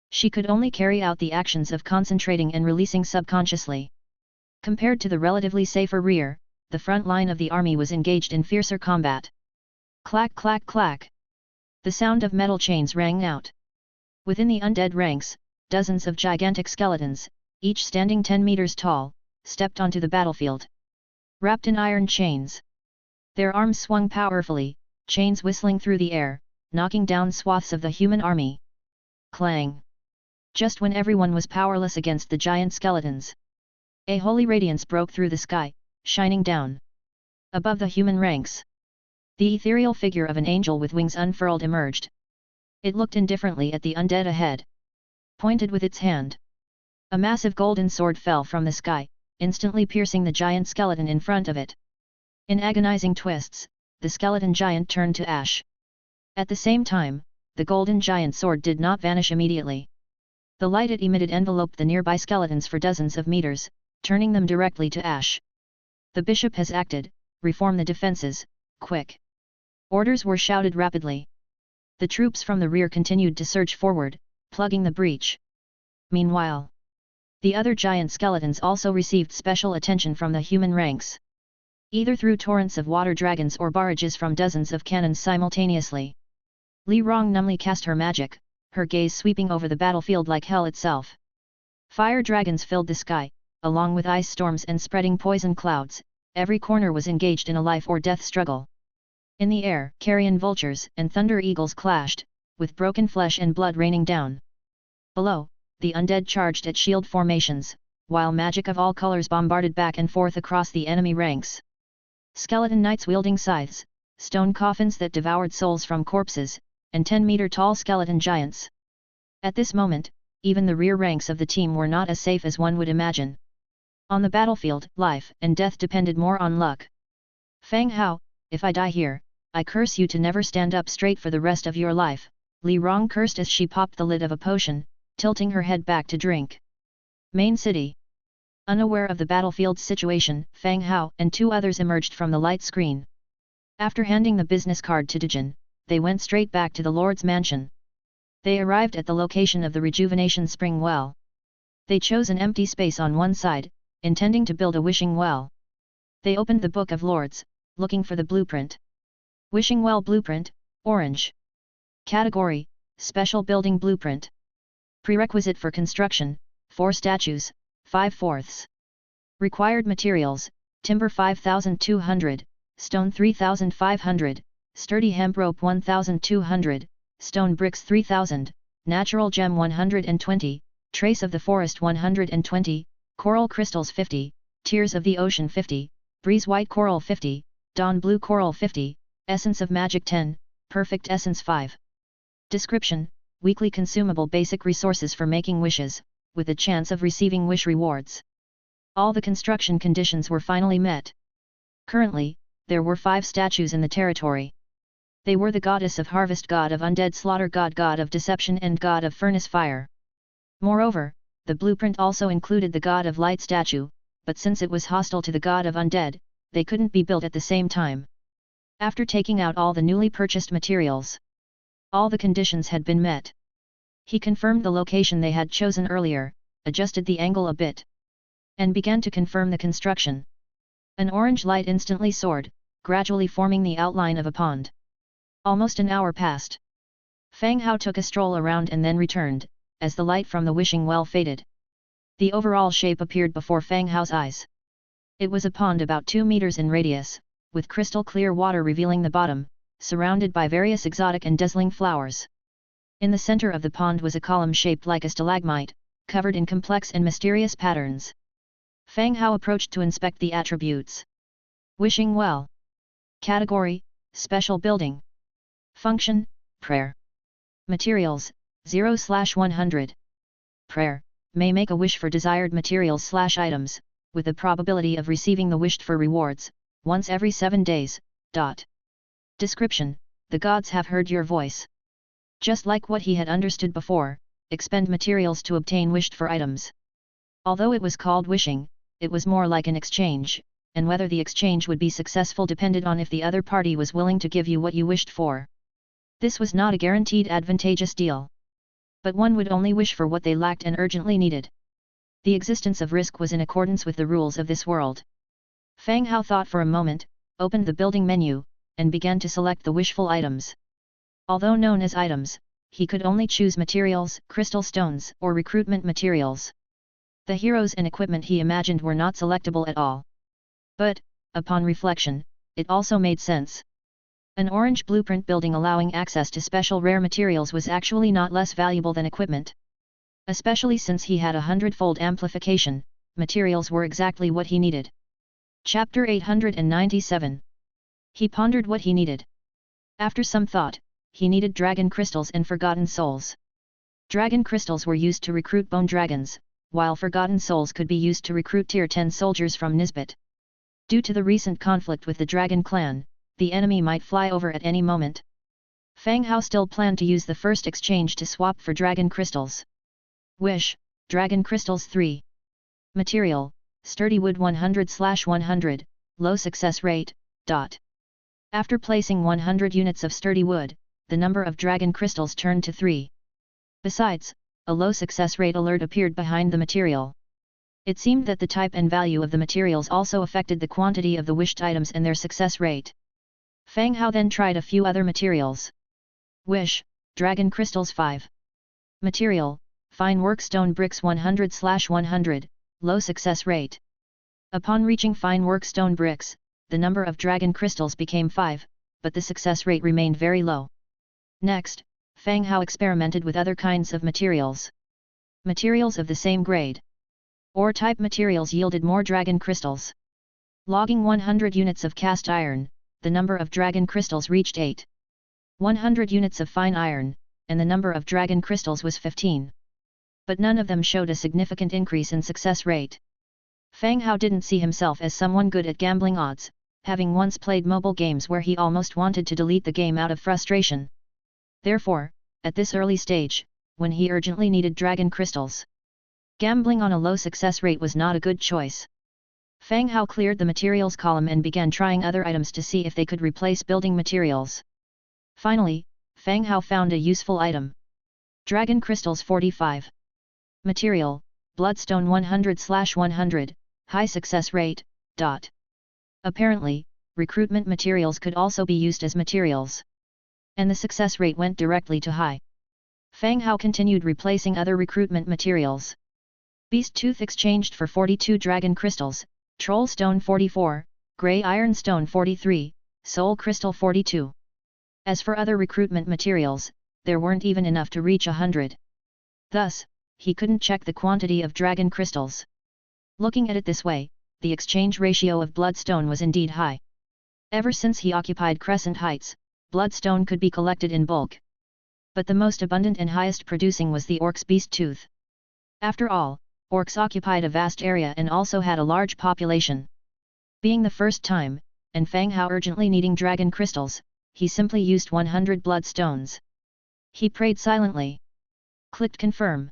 She could only carry out the actions of concentrating and releasing subconsciously. Compared to the relatively safer rear, the front line of the army was engaged in fiercer combat. Clack clack clack. The sound of metal chains rang out. Within the undead ranks, dozens of gigantic skeletons, each standing 10 meters tall, stepped onto the battlefield. Wrapped in iron chains. Their arms swung powerfully, chains whistling through the air, knocking down swaths of the human army. Clang! Just when everyone was powerless against the giant skeletons, a holy radiance broke through the sky, shining down. Above the human ranks, the ethereal figure of an angel with wings unfurled emerged. It looked indifferently at the undead ahead. Pointed with its hand. A massive golden sword fell from the sky, instantly piercing the giant skeleton in front of it. In agonizing twists, the skeleton giant turned to ash. At the same time, the golden giant sword did not vanish immediately. The light it emitted enveloped the nearby skeletons for dozens of meters, turning them directly to ash. "The bishop has acted, reform the defenses, quick!" Orders were shouted rapidly. The troops from the rear continued to surge forward, plugging the breach. Meanwhile, the other giant skeletons also received special attention from the human ranks. Either through torrents of water dragons or barrages from dozens of cannons simultaneously. Li Rong numbly cast her magic, her gaze sweeping over the battlefield like hell itself. Fire dragons filled the sky, along with ice storms and spreading poison clouds. Every corner was engaged in a life or death struggle. In the air, carrion vultures and thunder eagles clashed, with broken flesh and blood raining down. Below, the undead charged at shield formations, while magic of all colors bombarded back and forth across the enemy ranks. Skeleton knights wielding scythes, stone coffins that devoured souls from corpses, and 10-meter-tall skeleton giants. At this moment, even the rear ranks of the team were not as safe as one would imagine. On the battlefield, life and death depended more on luck. "Fang Hao, if I die here, I curse you to never stand up straight for the rest of your life," Li Rong cursed as she popped the lid of a potion, tilting her head back to drink. Main city. Unaware of the battlefield's situation, Fang Hao and two others emerged from the light screen. After handing the business card to Dejin, they went straight back to the Lord's mansion. They arrived at the location of the rejuvenation spring well. They chose an empty space on one side, intending to build a wishing well. They opened the Book of Lords, looking for the blueprint. Wishing well blueprint, orange. Category: Special Building Blueprint. Prerequisite for construction: 4 statues, 5/4. Required materials: timber 5,200, stone 3,500, sturdy hemp rope 1,200, stone bricks 3,000, natural gem 120, trace of the forest 120, coral crystals 50, tears of the ocean 50, breeze white coral 50, dawn blue coral 50, essence of magic 10, perfect essence 5. Description: weekly consumable basic resources for making wishes, with a chance of receiving wish rewards. All the construction conditions were finally met. Currently, there were 5 statues in the territory. They were the goddess of harvest, god of undead slaughter, god of deception, and god of furnace fire. Moreover, the blueprint also included the god of light statue, but since it was hostile to the god of undead, they couldn't be built at the same time. After taking out all the newly purchased materials, all the conditions had been met. He confirmed the location they had chosen earlier, adjusted the angle a bit, and began to confirm the construction. An orange light instantly soared, gradually forming the outline of a pond. Almost an hour passed. Fang Hao took a stroll around and then returned, as the light from the wishing well faded. The overall shape appeared before Fang Hao's eyes. It was a pond about 2 meters in radius, with crystal clear water revealing the bottom, surrounded by various exotic and dazzling flowers. In the center of the pond was a column shaped like a stalagmite, covered in complex and mysterious patterns. Fang Hao approached to inspect the attributes. Wishing well. Category: Special Building. Function: Prayer. Materials: 0/100. Prayer may make a wish for desired materials/items, with the probability of receiving the wished for rewards, once every 7 days. Description: the gods have heard your voice. Just like what he had understood before, expend materials to obtain wished for items. Although it was called wishing, it was more like an exchange, and whether the exchange would be successful depended on if the other party was willing to give you what you wished for. This was not a guaranteed advantageous deal. But one would only wish for what they lacked and urgently needed. The existence of risk was in accordance with the rules of this world. Fang Hao thought for a moment, opened the building menu, and began to select the wishful items. Although known as items, he could only choose materials, crystal stones, or recruitment materials. The heroes and equipment he imagined were not selectable at all. But, upon reflection, it also made sense. An orange blueprint building allowing access to special rare materials was actually not less valuable than equipment. Especially since he had a hundredfold amplification, materials were exactly what he needed. Chapter 897. He pondered what he needed. After some thought, he needed dragon crystals and forgotten souls. Dragon crystals were used to recruit bone dragons, while forgotten souls could be used to recruit tier 10 soldiers from Nisbet. Due to the recent conflict with the dragon clan, the enemy might fly over at any moment. Fang Hao still planned to use the first exchange to swap for dragon crystals. Wish: Dragon crystals 3. Material: sturdy wood 100/100, low success rate. After placing 100 units of sturdy wood, the number of dragon crystals turned to 3. Besides, a low success rate alert appeared behind the material. It seemed that the type and value of the materials also affected the quantity of the wished items and their success rate. Fang Hao then tried a few other materials. Wish: Dragon crystals 5. Material: fine work stone bricks 100/100, low success rate. Upon reaching fine work stone bricks, the number of dragon crystals became 5, but the success rate remained very low. Next, Fang Hao experimented with other kinds of materials. Materials of the same grade. Ore-type materials yielded more dragon crystals. Logging 100 units of cast iron, the number of dragon crystals reached 8. 100 units of fine iron, and the number of dragon crystals was 15. But none of them showed a significant increase in success rate. Fang Hao didn't see himself as someone good at gambling odds, having once played mobile games where he almost wanted to delete the game out of frustration. Therefore, at this early stage, when he urgently needed dragon crystals, gambling on a low success rate was not a good choice. Fang Hao cleared the materials column and began trying other items to see if they could replace building materials. Finally, Fang Hao found a useful item. Dragon crystals 45. Material: bloodstone 100/100, high success rate. Apparently, recruitment materials could also be used as materials. and the success rate went directly to high. Fang Hao continued replacing other recruitment materials. Beast Tooth exchanged for 42 Dragon Crystals, Troll Stone 44, Grey Iron Stone 43, Soul Crystal 42. As for other recruitment materials, there weren't even enough to reach 100. Thus, he couldn't check the quantity of Dragon Crystals. Looking at it this way, the exchange ratio of Bloodstone was indeed high. Ever since he occupied Crescent Heights, Bloodstone could be collected in bulk. But the most abundant and highest producing was the Orc's Beast Tooth. After all, Orcs occupied a vast area and also had a large population. Being the first time, and Fang Hao urgently needing Dragon Crystals, he simply used 100 Bloodstones. He prayed silently. Clicked confirm.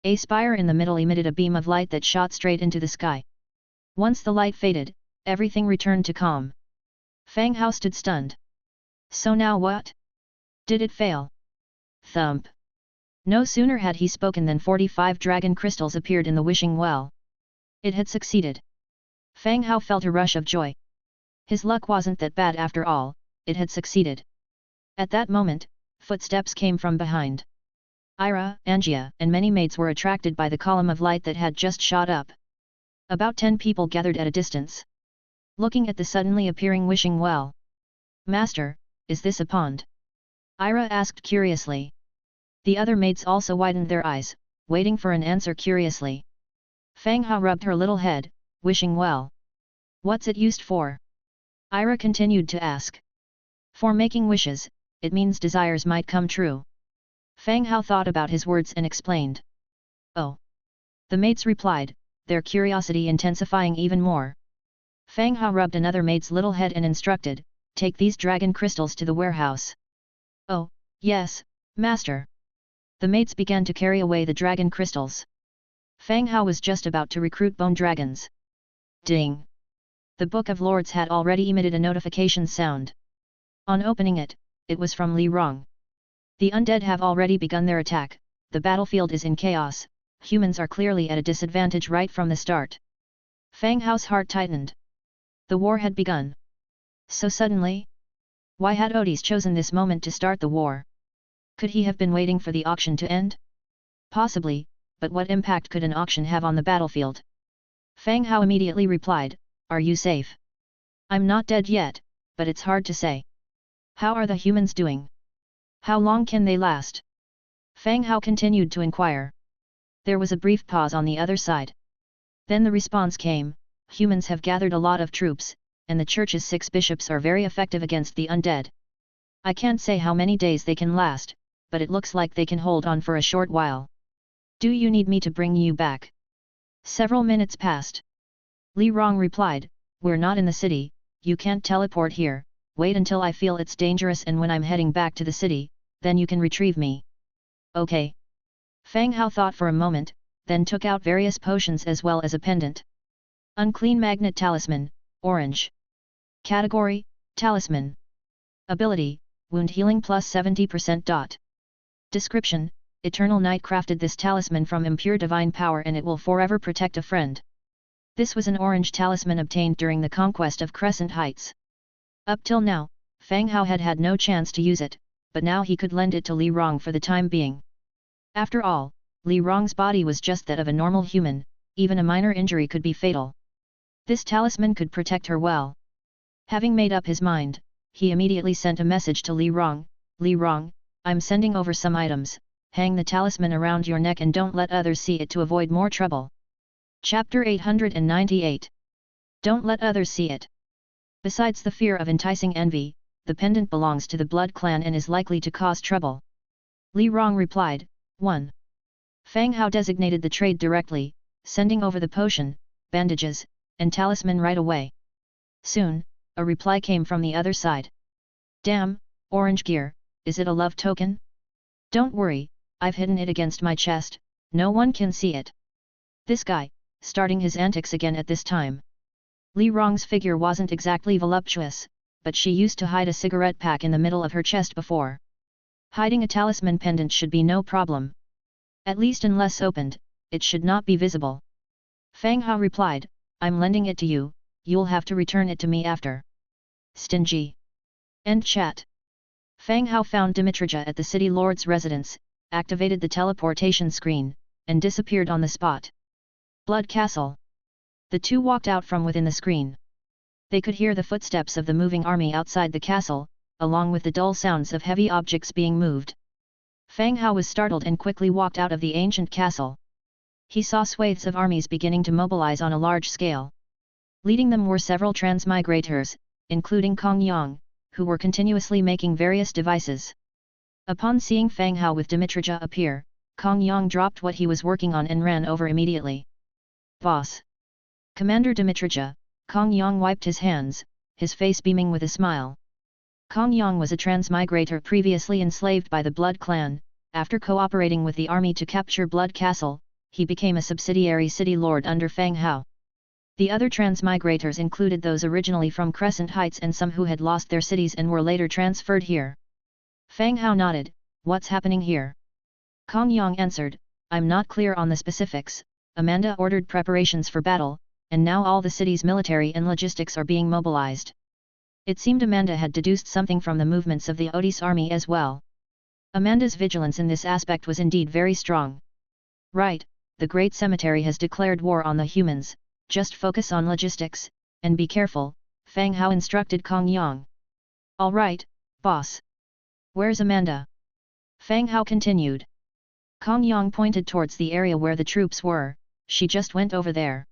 A spire in the middle emitted a beam of light that shot straight into the sky. Once the light faded, everything returned to calm. Fang Hao stood stunned. So now what? Did it fail? Thump. No sooner had he spoken than 45 Dragon Crystals appeared in the wishing well. It had succeeded. Fang Hao felt a rush of joy. His luck wasn't that bad after all, it had succeeded. At that moment, footsteps came from behind. Ira, Angia, and many maids were attracted by the column of light that had just shot up. About 10 people gathered at a distance. Looking at the suddenly appearing wishing well. Master, is this a pond? Ira asked curiously. The other maids also widened their eyes, waiting for an answer curiously. Fang Hao rubbed her little head, wishing well. What's it used for? Ira continued to ask. For making wishes, it means desires might come true. Fang Hao thought about his words and explained. Oh. The maids replied, their curiosity intensifying even more. Fang Hao rubbed another maid's little head and instructed, take these Dragon Crystals to the warehouse. Oh, yes, Master. The maids began to carry away the Dragon Crystals. Fang Hao was just about to recruit Bone Dragons. Ding! The Book of Lords had already emitted a notification sound. On opening it, it was from Li Rong. The undead have already begun their attack, the battlefield is in chaos, humans are clearly at a disadvantage right from the start. Fang Hao's heart tightened. The war had begun. So suddenly? Why had Odis chosen this moment to start the war? Could he have been waiting for the auction to end? Possibly, but what impact could an auction have on the battlefield? Fang Hao immediately replied, are you safe? I'm not dead yet, but it's hard to say. How are the humans doing? How long can they last? Fang Hao continued to inquire. There was a brief pause on the other side. Then the response came, humans have gathered a lot of troops, and the church's 6 bishops are very effective against the undead. I can't say how many days they can last, but it looks like they can hold on for a short while. Do you need me to bring you back? Several minutes passed. Li Rong replied, we're not in the city, you can't teleport here, wait until I feel it's dangerous and when I'm heading back to the city, then you can retrieve me. Okay. Fang Hao thought for a moment, then took out various potions as well as a pendant. Unclean Magnet Talisman, Orange. Category, Talisman. Ability, Wound Healing plus 70%. Description, Eternal Knight crafted this talisman from impure divine power and it will forever protect a friend. This was an orange talisman obtained during the conquest of Crescent Heights. Up till now, Fang Hao had had no chance to use it, but now he could lend it to Li Rong for the time being. After all, Li Rong's body was just that of a normal human, even a minor injury could be fatal. This talisman could protect her well. Having made up his mind, he immediately sent a message to Li Rong, Li Rong, I'm sending over some items, hang the talisman around your neck and don't let others see it to avoid more trouble. Chapter 898. Don't let others see it. Besides the fear of enticing envy, the pendant belongs to the Blood Clan and is likely to cause trouble. Li Rong replied, 1. Fang Hao designated the trade directly, sending over the potion, bandages, and talisman right away. Soon, a reply came from the other side. Damn, orange gear, is it a love token? Don't worry, I've hidden it against my chest, no one can see it. This guy, starting his antics again at this time. Li Rong's figure wasn't exactly voluptuous, but she used to hide a cigarette pack in the middle of her chest before. Hiding a talisman pendant should be no problem. At least unless opened, it should not be visible. Fang Hao replied, I'm lending it to you, you'll have to return it to me after. Stingy. End chat. Fang Hao found Dimitrija at the city lord's residence, activated the teleportation screen, and disappeared on the spot. Blood Castle. The two walked out from within the screen. They could hear the footsteps of the moving army outside the castle, along with the dull sounds of heavy objects being moved. Fang Hao was startled and quickly walked out of the ancient castle. He saw swathes of armies beginning to mobilize on a large scale. Leading them were several transmigrators, including Kong Yang, who were continuously making various devices. Upon seeing Fang Hao with Dimitrija appear, Kong Yang dropped what he was working on and ran over immediately. Boss! Commander Dimitrija, Kong Yang wiped his hands, his face beaming with a smile. Kong Yang was a transmigrator previously enslaved by the Blood Clan. After cooperating with the army to capture Blood Castle, he became a subsidiary city lord under Fang Hao. The other transmigrators included those originally from Crescent Heights and some who had lost their cities and were later transferred here. Fang Hao nodded, "What's happening here?" Kong Yang answered, "I'm not clear on the specifics. Amanda ordered preparations for battle, and now all the city's military and logistics are being mobilized." It seemed Amanda had deduced something from the movements of the Odis army as well. Amanda's vigilance in this aspect was indeed very strong. "Right, the Great Cemetery has declared war on the humans, just focus on logistics, and be careful," Fang Hao instructed Kong Yang. "All right, boss. Where's Amanda?" Fang Hao continued. Kong Yang pointed towards the area where the troops were. "She just went over there.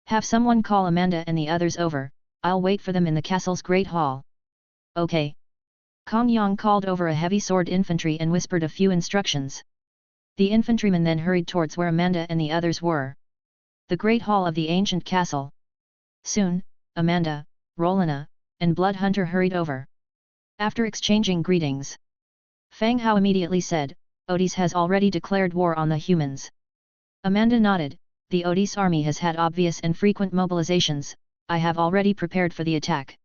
Have someone call Amanda and the others over, I'll wait for them in the castle's great hall." "Okay." Kong Yang called over a heavy sword infantry and whispered a few instructions. The infantryman then hurried towards where Amanda and the others were. The great hall of the ancient castle. Soon, Amanda, Rolina, and Blood Hunter hurried over. After exchanging greetings, Fang Hao immediately said, "Odis has already declared war on the humans." Amanda nodded, "The Odis army has had obvious and frequent mobilizations. I have already prepared for the attack."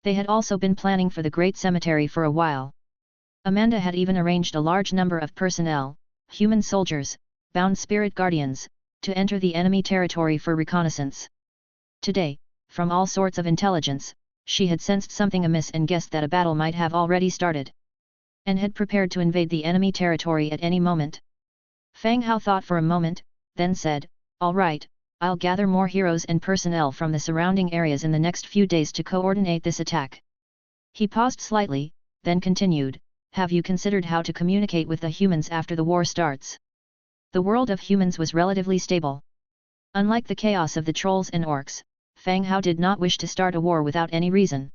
They had also been planning for the Great Cemetery for a while. Amanda had even arranged a large number of personnel, human soldiers, bound spirit guardians, to enter the enemy territory for reconnaissance. Today, from all sorts of intelligence, she had sensed something amiss and guessed that a battle might have already started, and had prepared to invade the enemy territory at any moment. Fang Hao thought for a moment, then said, "All right, I'll gather more heroes and personnel from the surrounding areas in the next few days to coordinate this attack." He paused slightly, then continued, "Have you considered how to communicate with the humans after the war starts?" The world of humans was relatively stable. Unlike the chaos of the trolls and orcs, Fang Hao did not wish to start a war without any reason.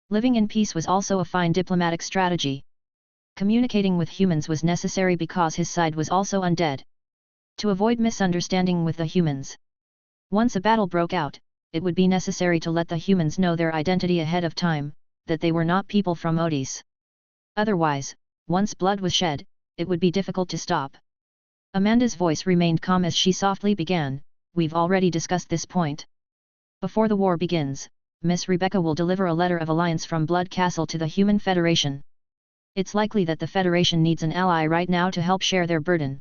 Living in peace was also a fine diplomatic strategy. Communicating with humans was necessary because his side was also undead. To avoid misunderstanding with the humans. Once a battle broke out, it would be necessary to let the humans know their identity ahead of time, that they were not people from Odis. Otherwise, once blood was shed, it would be difficult to stop. Amanda's voice remained calm as she softly began, "We've already discussed this point. Before the war begins, Miss Rebecca will deliver a letter of alliance from Blood Castle to the Human Federation. It's likely that the Federation needs an ally right now to help share their burden."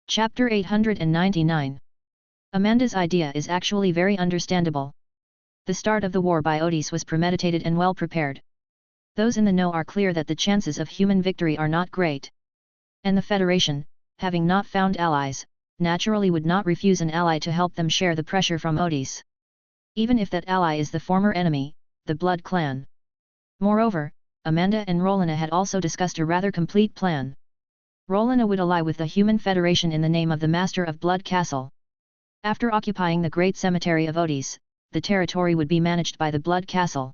Chapter 899. Amanda's idea is actually very understandable. The start of the war by Odis was premeditated and well prepared. Those in the know are clear that the chances of human victory are not great. And the Federation, having not found allies, naturally would not refuse an ally to help them share the pressure from Odis. Even if that ally is the former enemy, the Blood Clan. Moreover, Amanda and Rolina had also discussed a rather complete plan. Rolina would ally with the Human Federation in the name of the Master of Blood Castle. After occupying the Great Cemetery of Odis, the territory would be managed by the Blood Castle.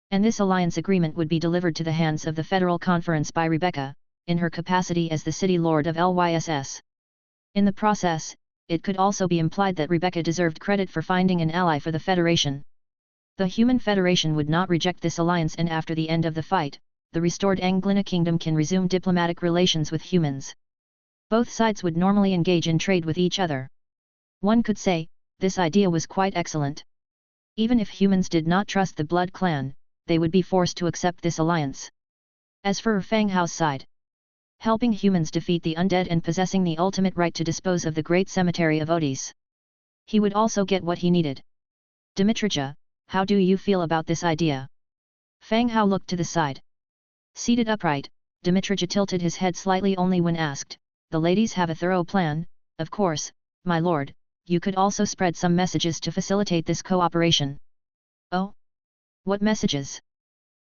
And this alliance agreement would be delivered to the hands of the Federal Conference by Rebecca, in her capacity as the City Lord of Lyss. In the process, it could also be implied that Rebecca deserved credit for finding an ally for the Federation. The Human Federation would not reject this alliance, and after the end of the fight, the restored Anglina Kingdom can resume diplomatic relations with humans. Both sides would normally engage in trade with each other. One could say, this idea was quite excellent. Even if humans did not trust the Blood Clan, they would be forced to accept this alliance. As for Fang Hao's side, helping humans defeat the undead and possessing the ultimate right to dispose of the Great Cemetery of Odis, he would also get what he needed. "Dimitrija, how do you feel about this idea?" Fang Hao looked to the side. Seated upright, Dmitrij tilted his head slightly only when asked, "The ladies have a thorough plan, of course, my lord, you could also spread some messages to facilitate this cooperation." "Oh? What messages?"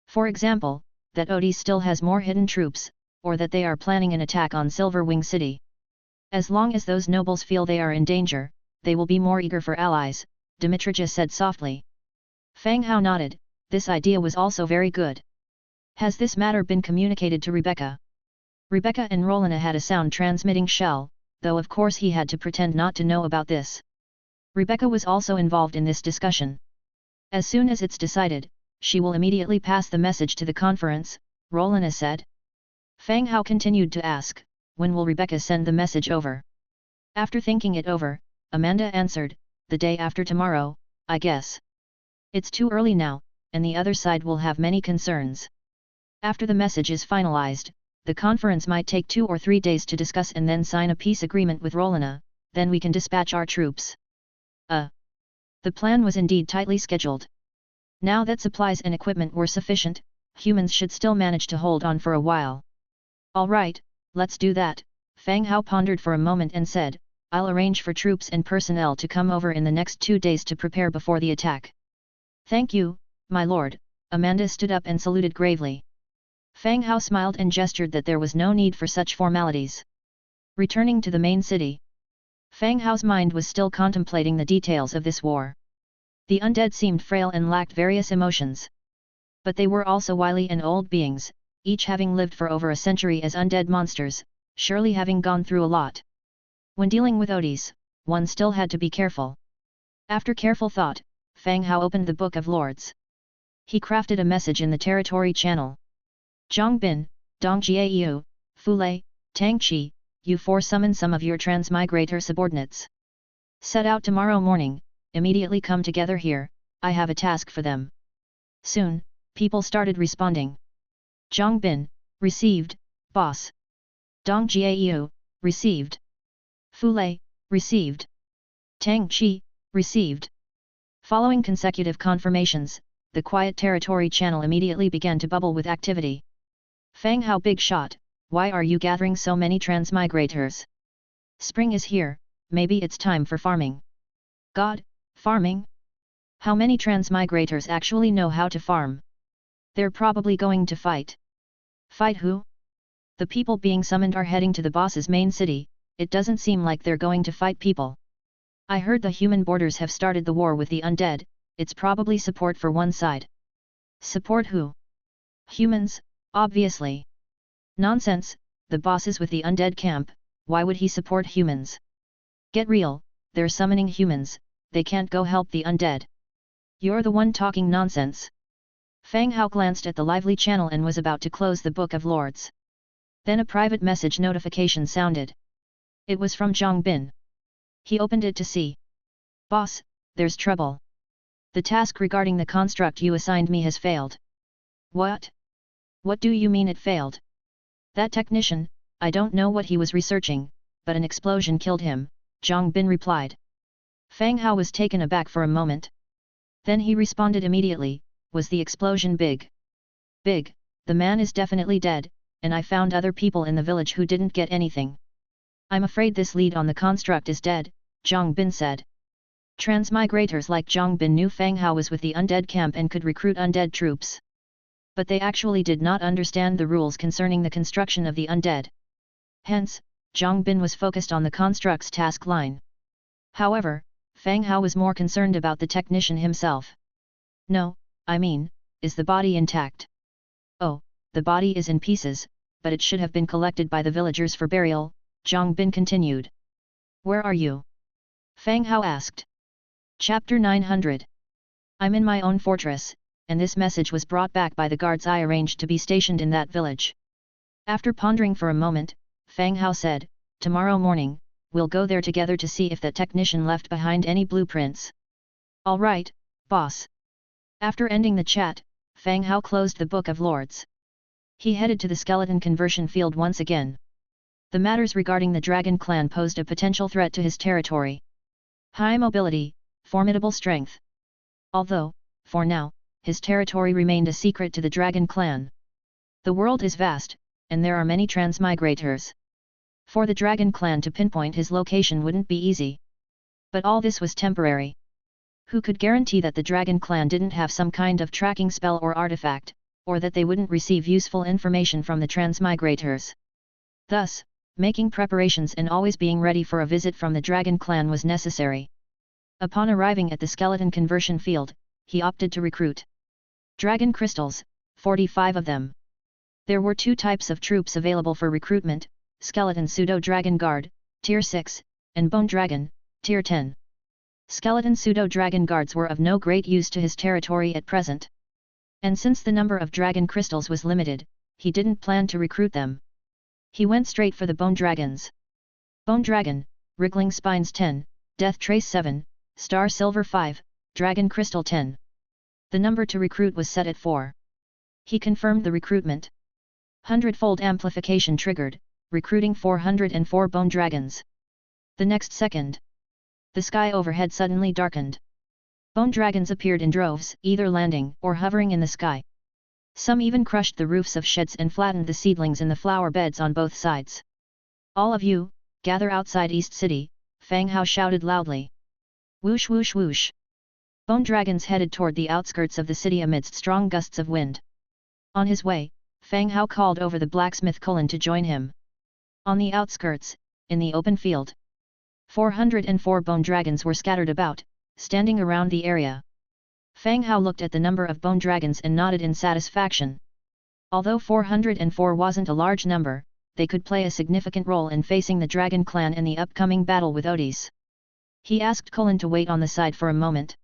"For example, that Odie still has more hidden troops, or that they are planning an attack on Silverwing City. As long as those nobles feel they are in danger, they will be more eager for allies," Dmitrij said softly. Fang Hao nodded. This idea was also very good. "Has this matter been communicated to Rebecca?" Rebecca and Rolina had a sound transmitting shell, though of course he had to pretend not to know about this. Rebecca was also involved in this discussion. "As soon as it's decided, she will immediately pass the message to the conference," Rolina said. Fang Hao continued to ask, "When will Rebecca send the message over?" After thinking it over, Amanda answered, "The day after tomorrow, I guess. It's too early now, and the other side will have many concerns. After the message is finalized, the conference might take 2 or 3 days to discuss and then sign a peace agreement with Rolina, then we can dispatch our troops." The plan was indeed tightly scheduled. Now that supplies and equipment were sufficient, humans should still manage to hold on for a while. "All right, let's do that," Fang Hao pondered for a moment and said, "I'll arrange for troops and personnel to come over in the next 2 days to prepare before the attack." "Thank you, my lord," Amanda stood up and saluted gravely. Fang Hao smiled and gestured that there was no need for such formalities. Returning to the main city, Fang Hao's mind was still contemplating the details of this war. The undead seemed frail and lacked various emotions. But they were also wily and old beings, each having lived for over a century as undead monsters, surely having gone through a lot. When dealing with Odies, one still had to be careful. After careful thought, Fang Hao opened the Book of Lords. He crafted a message in the territory channel. "Zhongbin, Dongjiayu, Fulei, Tangqi, you 4 summon some of your transmigrator subordinates. Set out tomorrow morning, immediately come together here, I have a task for them." Soon, people started responding. "Zhongbin, received, boss." "Dongjiayu, received." "Fulei, received." "Tangqi, received." Following consecutive confirmations, the quiet territory channel immediately began to bubble with activity. "Fang Hao, big shot, why are you gathering so many transmigrators? Spring is here, maybe it's time for farming." "God, farming? How many transmigrators actually know how to farm? They're probably going to fight." "Fight who?" "The people being summoned are heading to the boss's main city, it doesn't seem like they're going to fight people. I heard the human borders have started the war with the undead, it's probably support for one side." "Support who?" "Humans, obviously." "Nonsense, the boss is with the undead camp, why would he support humans?" "Get real, they're summoning humans, they can't go help the undead." "You're the one talking nonsense." Fang Hao glanced at the lively channel and was about to close the Book of Lords. Then a private message notification sounded. It was from Zhongbin. He opened it to see. "Boss, there's trouble. The task regarding the construct you assigned me has failed." "What? What do you mean it failed?" "That technician, I don't know what he was researching, but an explosion killed him," Zhongbin replied. Fang Hao was taken aback for a moment. Then he responded immediately, "Was the explosion big?" "Big, the man is definitely dead, and I found other people in the village who didn't get anything." "I'm afraid this lead on the construct is dead," Zhongbin said. Transmigrators like Zhongbin knew Fang Hao was with the undead camp and could recruit undead troops. But they actually did not understand the rules concerning the construction of the undead. Hence, Zhongbin was focused on the construct's task line. However, Fang Hao was more concerned about the technician himself. "No, I mean, is the body intact?" "Oh, the body is in pieces, but it should have been collected by the villagers for burial," Zhongbin continued. "Where are you?" Fang Hao asked. Chapter 900. "I'm in my own fortress, and this message was brought back by the guards I arranged to be stationed in that village." After pondering for a moment, Fang Hao said, "Tomorrow morning, we'll go there together to see if that technician left behind any blueprints." "All right, boss." After ending the chat, Fang Hao closed the Book of Lords. He headed to the skeleton conversion field once again. The matters regarding the Dragon Clan posed a potential threat to his territory. High mobility, formidable strength. Although, for now, his territory remained a secret to the Dragon Clan. The world is vast, and there are many transmigrators. For the dragon clan to pinpoint his location wouldn't be easy. But all this was temporary. Who could guarantee that the dragon clan didn't have some kind of tracking spell or artifact, or that they wouldn't receive useful information from the transmigrators? Thus, making preparations and always being ready for a visit from the dragon clan was necessary. Upon arriving at the skeleton conversion field, he opted to recruit dragon crystals, 45 of them. There were two types of troops available for recruitment: skeleton pseudo-dragon guard, tier 6, and bone dragon, tier 10. Skeleton pseudo-dragon guards were of no great use to his territory at present. And since the number of dragon crystals was limited, he didn't plan to recruit them. He went straight for the bone dragons. Bone dragon, wriggling spines 10, death trace 7, star silver 5, dragon crystal 10. The number to recruit was set at 4. He confirmed the recruitment. Hundredfold amplification triggered, recruiting 404 bone dragons. The next second, the sky overhead suddenly darkened. Bone dragons appeared in droves, either landing or hovering in the sky. Some even crushed the roofs of sheds and flattened the seedlings in the flower beds on both sides. "All of you, gather outside East City," Fang Hao shouted loudly. Whoosh whoosh whoosh. Bone dragons headed toward the outskirts of the city amidst strong gusts of wind. On his way, Fang Hao called over the blacksmith Colin to join him. On the outskirts, in the open field, 404 bone dragons were scattered about, standing around the area. Fang Hao looked at the number of bone dragons and nodded in satisfaction. Although 404 wasn't a large number, they could play a significant role in facing the dragon clan in the upcoming battle with Odis. He asked Colin to wait on the side for a moment.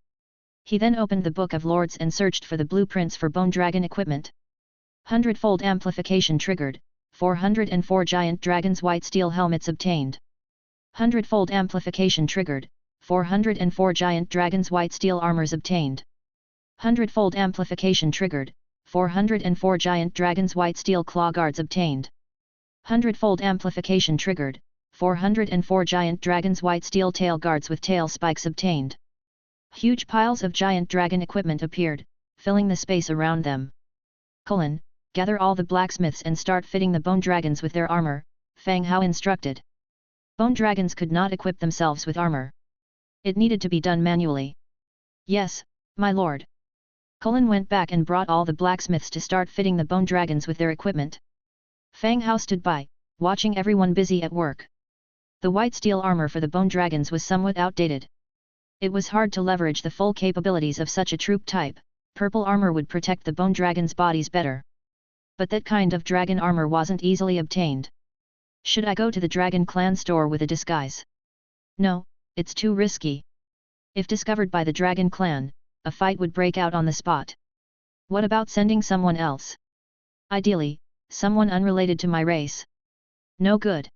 He then opened the Book of Lords and searched for the blueprints for bone dragon equipment. Hundredfold amplification triggered, 404 giant dragons white steel helmets obtained. Hundredfold amplification triggered, 404 giant dragons white steel armors obtained. Hundredfold amplification triggered, 404 giant dragons white steel claw guards obtained. Hundredfold amplification triggered, 404 giant dragons white steel tail guards with tail spikes obtained. Huge piles of giant dragon equipment appeared, filling the space around them. Colin, gather all the blacksmiths and start fitting the bone dragons with their armor, Fang Hao instructed. Bone dragons could not equip themselves with armor. It needed to be done manually. Yes, my lord. Colin went back and brought all the blacksmiths to start fitting the bone dragons with their equipment. Fang Hao stood by, watching everyone busy at work. The white steel armor for the bone dragons was somewhat outdated. It was hard to leverage the full capabilities of such a troop type. Purple armor would protect the bone dragons' bodies better. But that kind of dragon armor wasn't easily obtained. Should I go to the dragon clan store with a disguise? No, it's too risky. If discovered by the dragon clan, a fight would break out on the spot. What about sending someone else? Ideally, someone unrelated to my race. No good.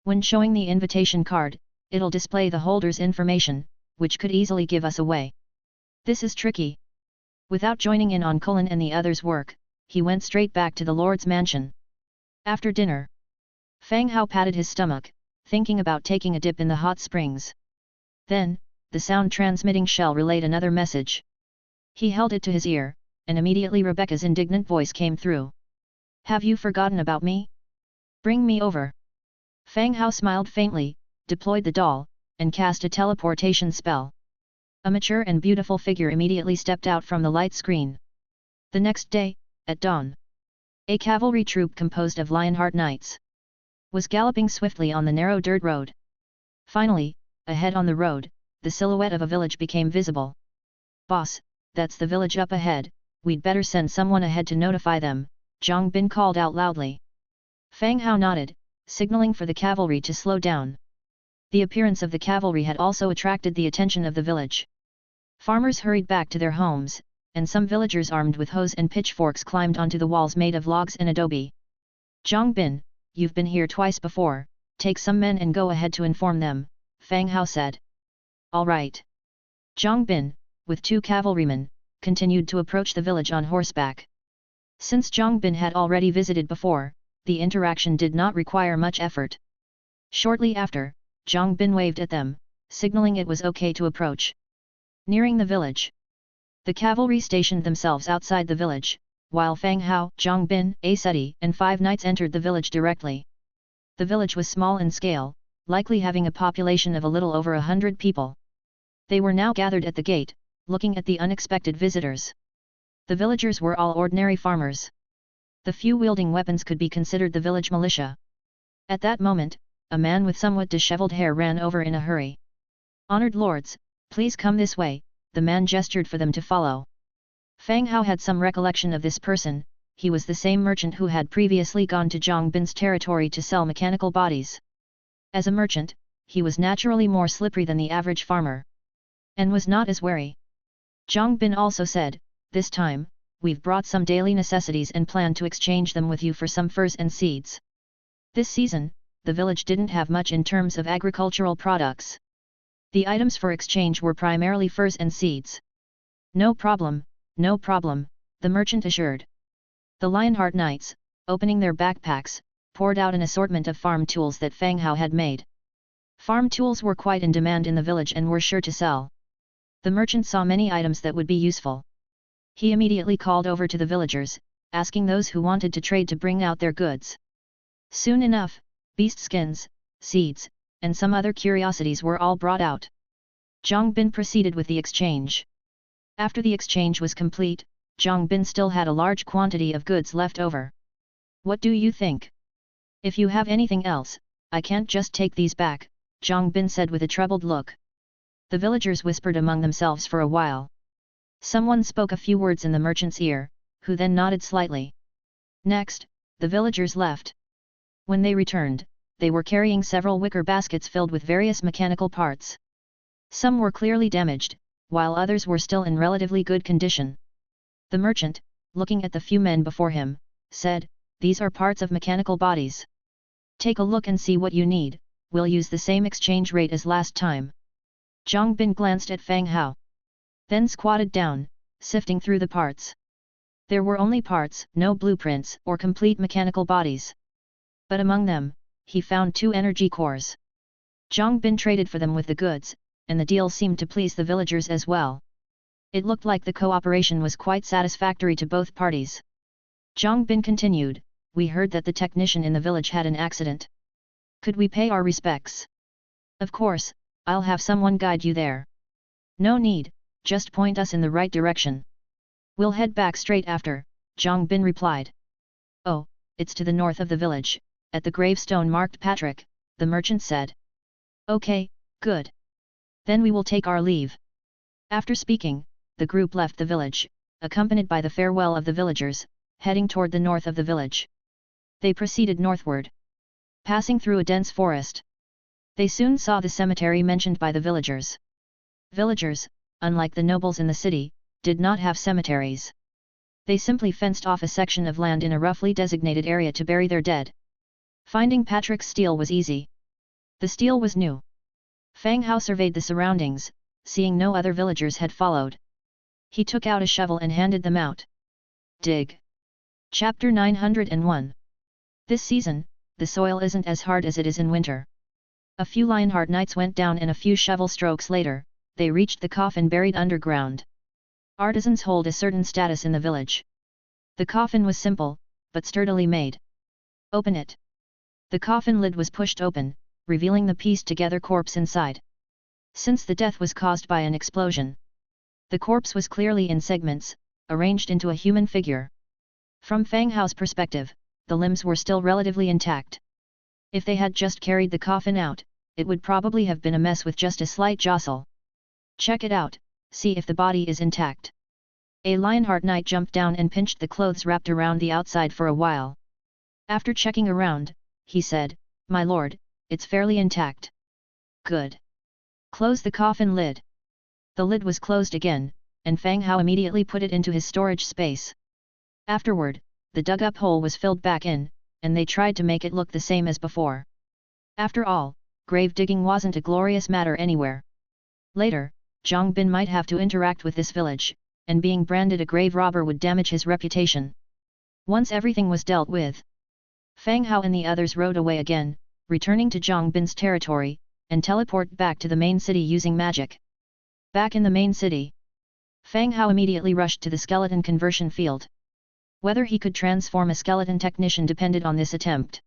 When showing the invitation card, it'll display the holder's information, which could easily give us away. This is tricky. Without joining in on Colin and the others' work, he went straight back to the Lord's mansion. After dinner, Fang Hao patted his stomach, thinking about taking a dip in the hot springs. Then, the sound-transmitting shell relayed another message. He held it to his ear, and immediately Rebecca's indignant voice came through. "Have you forgotten about me? Bring me over." Fang Hao smiled faintly, deployed the doll, and cast a teleportation spell. A mature and beautiful figure immediately stepped out from the light screen. The next day, at dawn, a cavalry troop composed of Lionheart Knights was galloping swiftly on the narrow dirt road. Finally, ahead on the road, the silhouette of a village became visible. "Boss, that's the village up ahead, we'd better send someone ahead to notify them," Zhang Bin called out loudly. Fang Hao nodded, signaling for the cavalry to slow down. The appearance of the cavalry had also attracted the attention of the village. Farmers hurried back to their homes, and some villagers armed with hoes and pitchforks climbed onto the walls made of logs and adobe. "Zhang Bin, you've been here twice before, take some men and go ahead to inform them," Fang Hao said. "All right." Zhang Bin, with 2 cavalrymen, continued to approach the village on horseback. Since Zhang Bin had already visited before, the interaction did not require much effort. Shortly after, Zhang Bin waved at them, signaling it was okay to approach. Nearing the village, the cavalry stationed themselves outside the village, while Fang Hao, Zhang Bin, A Seti, and 5 knights entered the village directly. The village was small in scale, likely having a population of a little over 100 people. They were now gathered at the gate, looking at the unexpected visitors. The villagers were all ordinary farmers. The few wielding weapons could be considered the village militia. At that moment, a man with somewhat disheveled hair ran over in a hurry. "Honored lords, please come this way," the man gestured for them to follow. Fang Hao had some recollection of this person. He was the same merchant who had previously gone to Zhang Bin's territory to sell mechanical bodies. As a merchant, he was naturally more slippery than the average farmer, and was not as wary. Zhang Bin also said, "This time, we've brought some daily necessities and plan to exchange them with you for some furs and seeds." This season, the village didn't have much in terms of agricultural products. The items for exchange were primarily furs and seeds. No problem, the merchant assured. The Lionheart Knights, opening their backpacks, poured out an assortment of farm tools that Fang Hao had made. Farm tools were quite in demand in the village and were sure to sell. The merchant saw many items that would be useful. He immediately called over to the villagers, asking those who wanted to trade to bring out their goods. Soon enough, beast skins, seeds, and some other curiosities were all brought out. Zhang Bin proceeded with the exchange. After the exchange was complete, Zhang Bin still had a large quantity of goods left over. "What do you think? If you have anything else, I can't just take these back," Zhang Bin said with a troubled look. The villagers whispered among themselves for a while. Someone spoke a few words in the merchant's ear, who then nodded slightly. Next, the villagers left. When they returned, they were carrying several wicker baskets filled with various mechanical parts. Some were clearly damaged, while others were still in relatively good condition. The merchant, looking at the few men before him, said, "These are parts of mechanical bodies. Take a look and see what you need, we'll use the same exchange rate as last time." Zhang Bin glanced at Fang Hao, then squatted down, sifting through the parts. There were only parts, no blueprints or complete mechanical bodies. But among them, he found 2 energy cores. Zhang Bin traded for them with the goods, and the deal seemed to please the villagers as well. It looked like the cooperation was quite satisfactory to both parties. Zhang Bin continued, "We heard that the technician in the village had an accident. Could we pay our respects?" "Of course, I'll have someone guide you there." "No need, just point us in the right direction. We'll head back straight after," Zhang Bin replied. "Oh, it's to the north of the village, at the gravestone marked Patrick," the merchant said. "Okay, good. Then we will take our leave." After speaking, the group left the village, accompanied by the farewell of the villagers, heading toward the north of the village. They proceeded northward, passing through a dense forest. They soon saw the cemetery mentioned by the villagers. Villagers, unlike the nobles in the city, did not have cemeteries. They simply fenced off a section of land in a roughly designated area to bury their dead. Finding Patrick's stele was easy. The stele was new. Fang Hao surveyed the surroundings, seeing no other villagers had followed. He took out a shovel and handed them out. Dig. Chapter 901. This season, the soil isn't as hard as it is in winter. A few Lionheart Knights went down and a few shovel strokes later, they reached the coffin buried underground. Artisans hold a certain status in the village. The coffin was simple, but sturdily made. "Open it." The coffin lid was pushed open, revealing the pieced-together corpse inside. Since the death was caused by an explosion, the corpse was clearly in segments, arranged into a human figure. From Fang Hao's perspective, the limbs were still relatively intact. If they had just carried the coffin out, it would probably have been a mess with just a slight jostle. "Check it out, see if the body is intact." A Lionheart Knight jumped down and pinched the clothes wrapped around the outside for a while. After checking around, he said, "My lord, it's fairly intact." "Good. Close the coffin lid." The lid was closed again, and Fang Hao immediately put it into his storage space. Afterward, the dug-up hole was filled back in, and they tried to make it look the same as before. After all, grave digging wasn't a glorious matter anywhere. Later, Zhang Bin might have to interact with this village, and being branded a grave robber would damage his reputation. Once everything was dealt with, Fang Hao and the others rode away again, returning to Zhang Bin's territory, and teleport back to the main city using magic. Back in the main city, Fang Hao immediately rushed to the skeleton conversion field. Whether he could transform a skeleton technician depended on this attempt.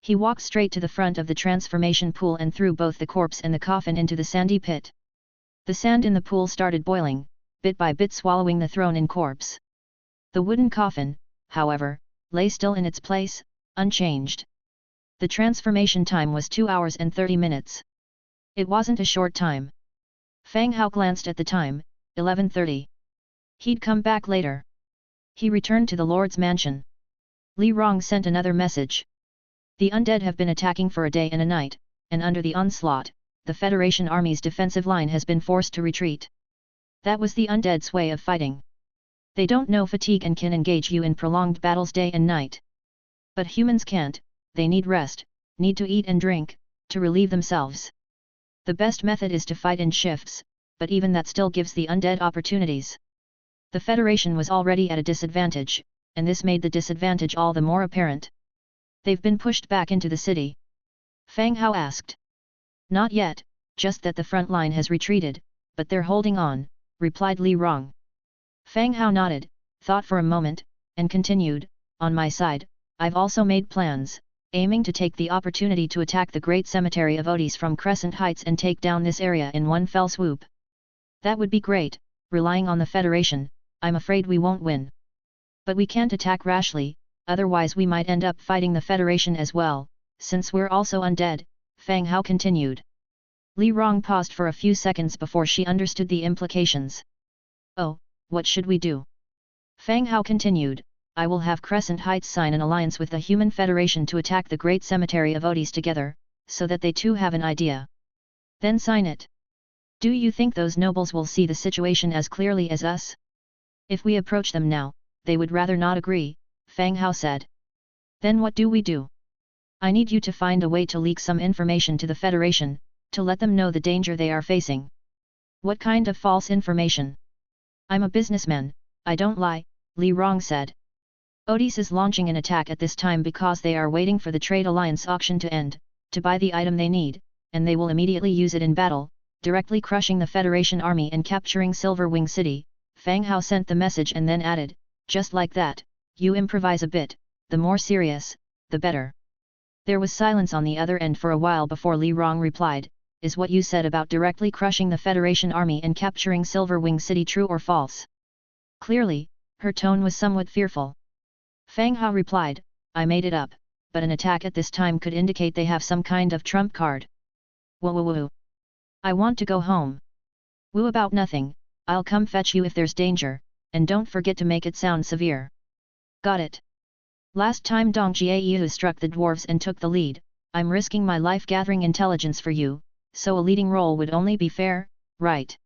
He walked straight to the front of the transformation pool and threw both the corpse and the coffin into the sandy pit. The sand in the pool started boiling, bit by bit swallowing the thrown-in corpse. The wooden coffin, however, lay still in its place, unchanged. The transformation time was 2 hours and 30 minutes. It wasn't a short time. Fang Hao glanced at the time, 11:30. He'd come back later. He returned to the Lord's mansion. Li Rong sent another message. The undead have been attacking for a day and a night, and under the onslaught, the Federation Army's defensive line has been forced to retreat. That was the undead's way of fighting. They don't know fatigue and can engage you in prolonged battles day and night. But humans can't, they need rest, need to eat and drink, to relieve themselves. The best method is to fight in shifts, but even that still gives the undead opportunities. The Federation was already at a disadvantage, and this made the disadvantage all the more apparent. They've been pushed back into the city? Fang Hao asked. Not yet, just that the front line has retreated, but they're holding on, replied Li Rong. Fang Hao nodded, thought for a moment, and continued, on my side, I've also made plans, aiming to take the opportunity to attack the Great Cemetery of Odis from Crescent Heights and take down this area in one fell swoop. That would be great, relying on the Federation, I'm afraid we won't win. But we can't attack rashly, otherwise we might end up fighting the Federation as well, since we're also undead, Fang Hao continued. Li Rong paused for a few seconds before she understood the implications. Oh, what should we do? Fang Hao continued, I will have Crescent Heights sign an alliance with the Human Federation to attack the Great Cemetery of Odis together, so that they too have an idea. Then sign it. Do you think those nobles will see the situation as clearly as us? If we approach them now, they would rather not agree, Fang Hao said. Then what do we do? I need you to find a way to leak some information to the Federation, to let them know the danger they are facing. What kind of false information? I'm a businessman, I don't lie, Li Rong said. Odis is launching an attack at this time because they are waiting for the Trade Alliance auction to end, to buy the item they need, and they will immediately use it in battle, directly crushing the Federation army and capturing Silver Wing City. Fang Hao sent the message and then added, just like that, you improvise a bit, the more serious, the better. There was silence on the other end for a while before Li Rong replied, is what you said about directly crushing the Federation army and capturing Silver Wing City true or false? Clearly, her tone was somewhat fearful. Fang Hao replied, I made it up, but an attack at this time could indicate they have some kind of trump card. Woo woo woo. I want to go home. Woo about nothing, I'll come fetch you if there's danger, and don't forget to make it sound severe. Got it. Last time Dong Jiayu struck the dwarves and took the lead, I'm risking my life gathering intelligence for you, so a leading role would only be fair, right?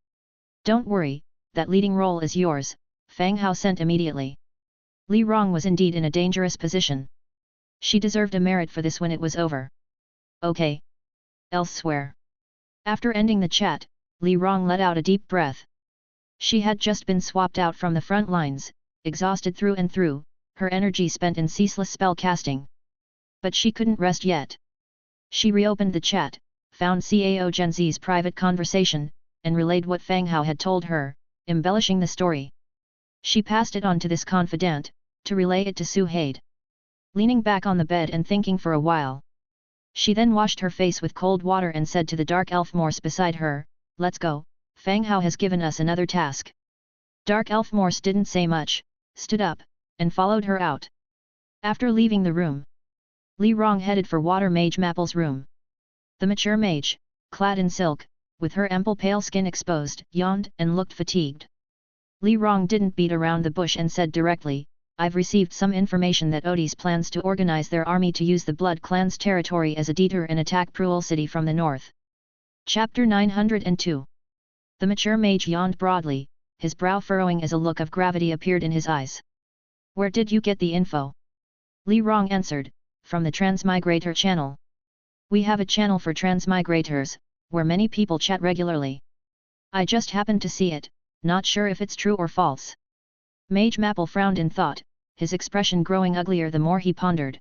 Don't worry, that leading role is yours, Fang Hao sent immediately. Li Rong was indeed in a dangerous position. She deserved a merit for this when it was over. Okay. Elsewhere. After ending the chat, Li Rong let out a deep breath. She had just been swapped out from the front lines, exhausted through and through, her energy spent in ceaseless spell casting. But she couldn't rest yet. She reopened the chat, found Cao Genzi's private conversation, and relayed what Fang Hao had told her, embellishing the story. She passed it on to this confidant, to relay it to Su Haid. Leaning back on the bed and thinking for a while. She then washed her face with cold water and said to the dark elf Morse beside her, let's go, Fang Hao has given us another task. Dark elf Morse didn't say much, stood up, and followed her out. After leaving the room, Li Rong headed for Water Mage Mapple's room. The mature mage, clad in silk, with her ample pale skin exposed, yawned and looked fatigued. Li Rong didn't beat around the bush and said directly, I've received some information that Odis plans to organize their army to use the Blood Clan's territory as a detour and attack Pruel City from the north. Chapter 902. The mature mage yawned broadly, his brow furrowing as a look of gravity appeared in his eyes. Where did you get the info? Li Rong answered, from the Transmigrator channel. We have a channel for transmigrators, where many people chat regularly. I just happened to see it, not sure if it's true or false. Mage Mapple frowned in thought, his expression growing uglier the more he pondered.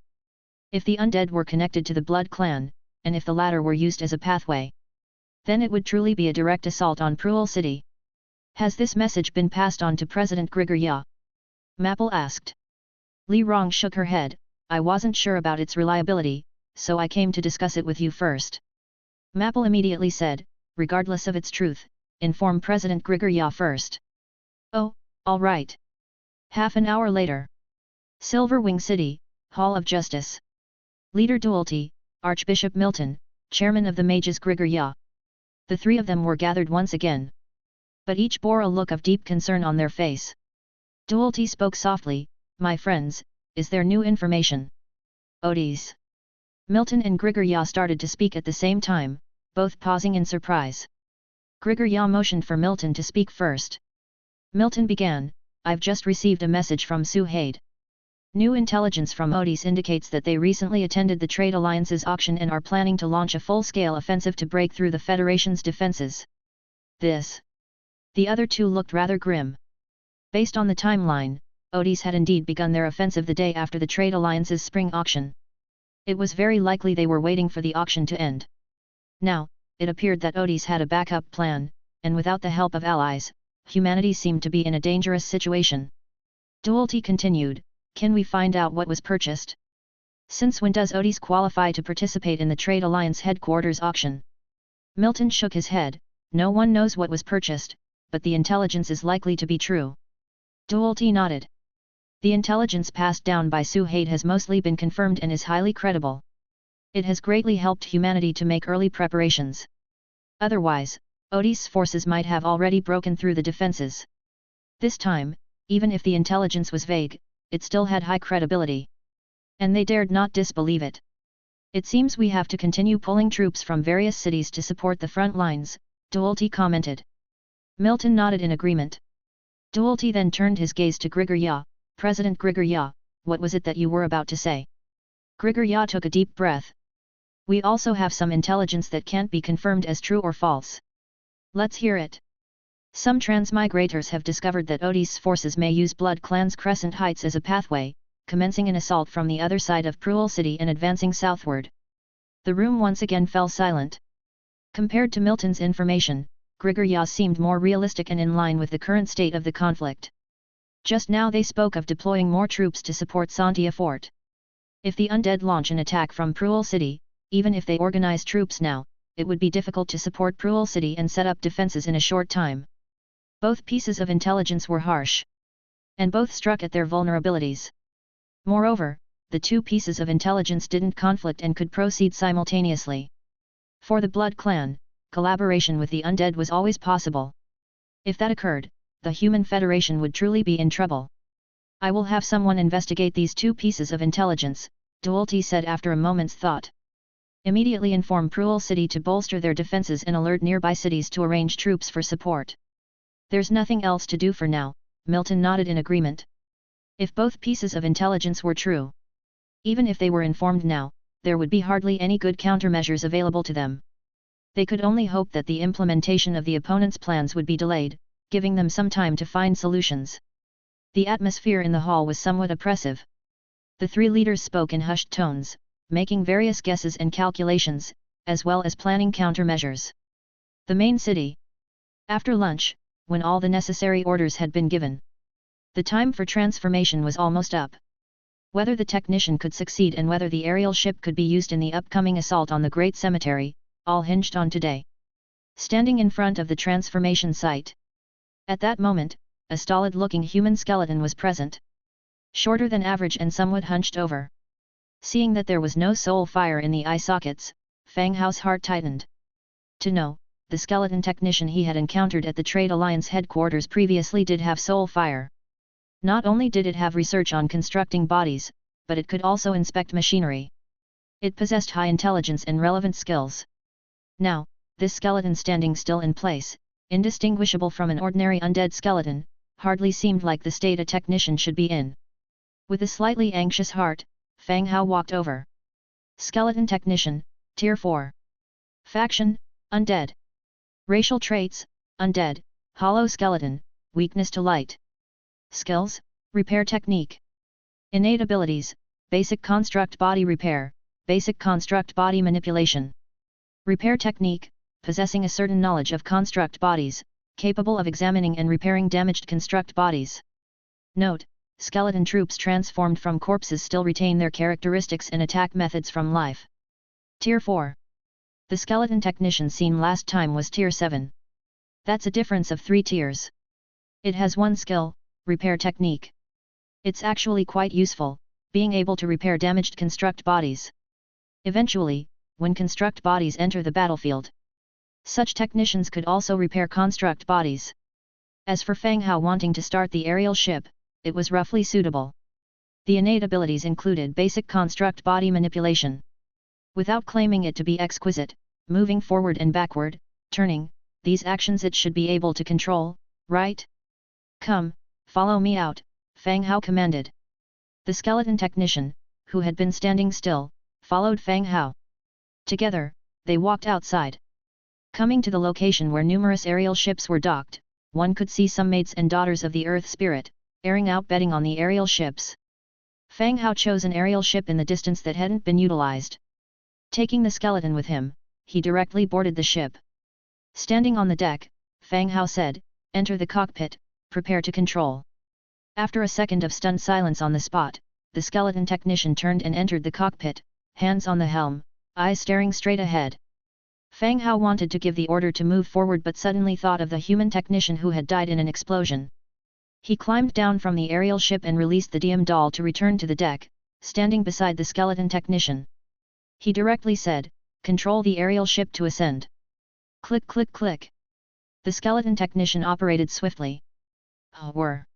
If the undead were connected to the Blood Clan, and if the latter were used as a pathway, then it would truly be a direct assault on Pruel City. Has this message been passed on to President Grigor Ya? Mapple asked. Li Rong shook her head. I wasn't sure about its reliability, so I came to discuss it with you first. Maple immediately said, regardless of its truth, inform President Grigor Ya first. Oh, all right. Half an hour later. Silverwing City, Hall of Justice. Leader Dualty, Archbishop Milton, Chairman of the Mages Grigor Ya. The three of them were gathered once again. But each bore a look of deep concern on their face. Dualty spoke softly, my friends, is there new information? Odis. Milton and Grigor Ya started to speak at the same time, both pausing in surprise. Grigor Ya motioned for Milton to speak first. Milton began, I've just received a message from Su Haid. New intelligence from Odis indicates that they recently attended the Trade Alliance's auction and are planning to launch a full-scale offensive to break through the Federation's defenses. This. The other two looked rather grim. Based on the timeline, Odis had indeed begun their offensive the day after the Trade Alliance's spring auction. It was very likely they were waiting for the auction to end. Now, it appeared that Odis had a backup plan, and without the help of allies, humanity seemed to be in a dangerous situation. Dualty continued, can we find out what was purchased? Since when does Odis qualify to participate in the Trade Alliance headquarters auction? Milton shook his head, no one knows what was purchased, but the intelligence is likely to be true. Dualty nodded. The intelligence passed down by Su Haid has mostly been confirmed and is highly credible. It has greatly helped humanity to make early preparations. Otherwise, Odis' forces might have already broken through the defenses. This time, even if the intelligence was vague, it still had high credibility. And they dared not disbelieve it. It seems we have to continue pulling troops from various cities to support the front lines, Dualty commented. Milton nodded in agreement. Dualty then turned his gaze to Grigor Ya, President Grigor Ya, what was it that you were about to say? Grigor Ya took a deep breath. We also have some intelligence that can't be confirmed as true or false. Let's hear it. Some transmigrators have discovered that Odis' forces may use Blood Clan's Crescent Heights as a pathway, commencing an assault from the other side of Pruel City and advancing southward. The room once again fell silent. Compared to Milton's information, Grigor Ya seemed more realistic and in line with the current state of the conflict. Just now they spoke of deploying more troops to support Santia Fort. If the undead launch an attack from Pruel City, even if they organize troops now, it would be difficult to support Pruel City and set up defenses in a short time. Both pieces of intelligence were harsh. And both struck at their vulnerabilities. Moreover, the two pieces of intelligence didn't conflict and could proceed simultaneously. For the Blood Clan, collaboration with the undead was always possible. If that occurred, the Human Federation would truly be in trouble. I will have someone investigate these two pieces of intelligence, Dualty said after a moment's thought. Immediately inform Pruel City to bolster their defenses and alert nearby cities to arrange troops for support. There's nothing else to do for now, Milton nodded in agreement. If both pieces of intelligence were true, even if they were informed now, there would be hardly any good countermeasures available to them. They could only hope that the implementation of the opponent's plans would be delayed, giving them some time to find solutions. The atmosphere in the hall was somewhat oppressive. The three leaders spoke in hushed tones, making various guesses and calculations, as well as planning countermeasures. The main city. After lunch, when all the necessary orders had been given, the time for transformation was almost up. Whether the technician could succeed and whether the aerial ship could be used in the upcoming assault on the Great Cemetery, all hinged on today. Standing in front of the transformation site. At that moment, a stolid-looking human skeleton was present. Shorter than average and somewhat hunched over. Seeing that there was no soul fire in the eye sockets, Fang Hao's heart tightened. To know, the skeleton technician he had encountered at the Trade Alliance headquarters previously did have soul fire. Not only did it have research on constructing bodies, but it could also inspect machinery. It possessed high intelligence and relevant skills. Now, this skeleton standing still in place, indistinguishable from an ordinary undead skeleton, hardly seemed like the state a technician should be in. With a slightly anxious heart, Fang Hao walked over. Skeleton technician, Tier 4. Faction, Undead. Racial traits, Undead, Hollow skeleton, weakness to light. Skills, Repair technique. Innate abilities, Basic construct body repair, Basic construct body manipulation. Repair technique, possessing a certain knowledge of construct bodies, capable of examining and repairing damaged construct bodies. Note, skeleton troops transformed from corpses still retain their characteristics and attack methods from life. Tier 4. The skeleton technician seen last time was Tier 7. That's a difference of 3 tiers. It has one skill, repair technique. It's actually quite useful, being able to repair damaged construct bodies. Eventually, when construct bodies enter the battlefield, such technicians could also repair construct bodies. As for Fang Hao wanting to start the aerial ship, it was roughly suitable. The innate abilities included basic construct body manipulation. Without claiming it to be exquisite, moving forward and backward, turning, these actions it should be able to control, right? Come, follow me out, Fang Hao commanded. The skeleton technician, who had been standing still, followed Fang Hao. Together, they walked outside. Coming to the location where numerous aerial ships were docked, one could see some mates and daughters of the Earth Spirit, airing out betting on the aerial ships. Fang Hao chose an aerial ship in the distance that hadn't been utilized. Taking the skeleton with him, he directly boarded the ship. Standing on the deck, Fang Hao said, "Enter the cockpit, prepare to control." After a second of stunned silence on the spot, the skeleton technician turned and entered the cockpit, hands on the helm, eyes staring straight ahead. Fang Hao wanted to give the order to move forward but suddenly thought of the human technician who had died in an explosion. He climbed down from the aerial ship and released the DM doll to return to the deck, standing beside the skeleton technician. He directly said, "Control the aerial ship to ascend." Click click click. The skeleton technician operated swiftly. Whir.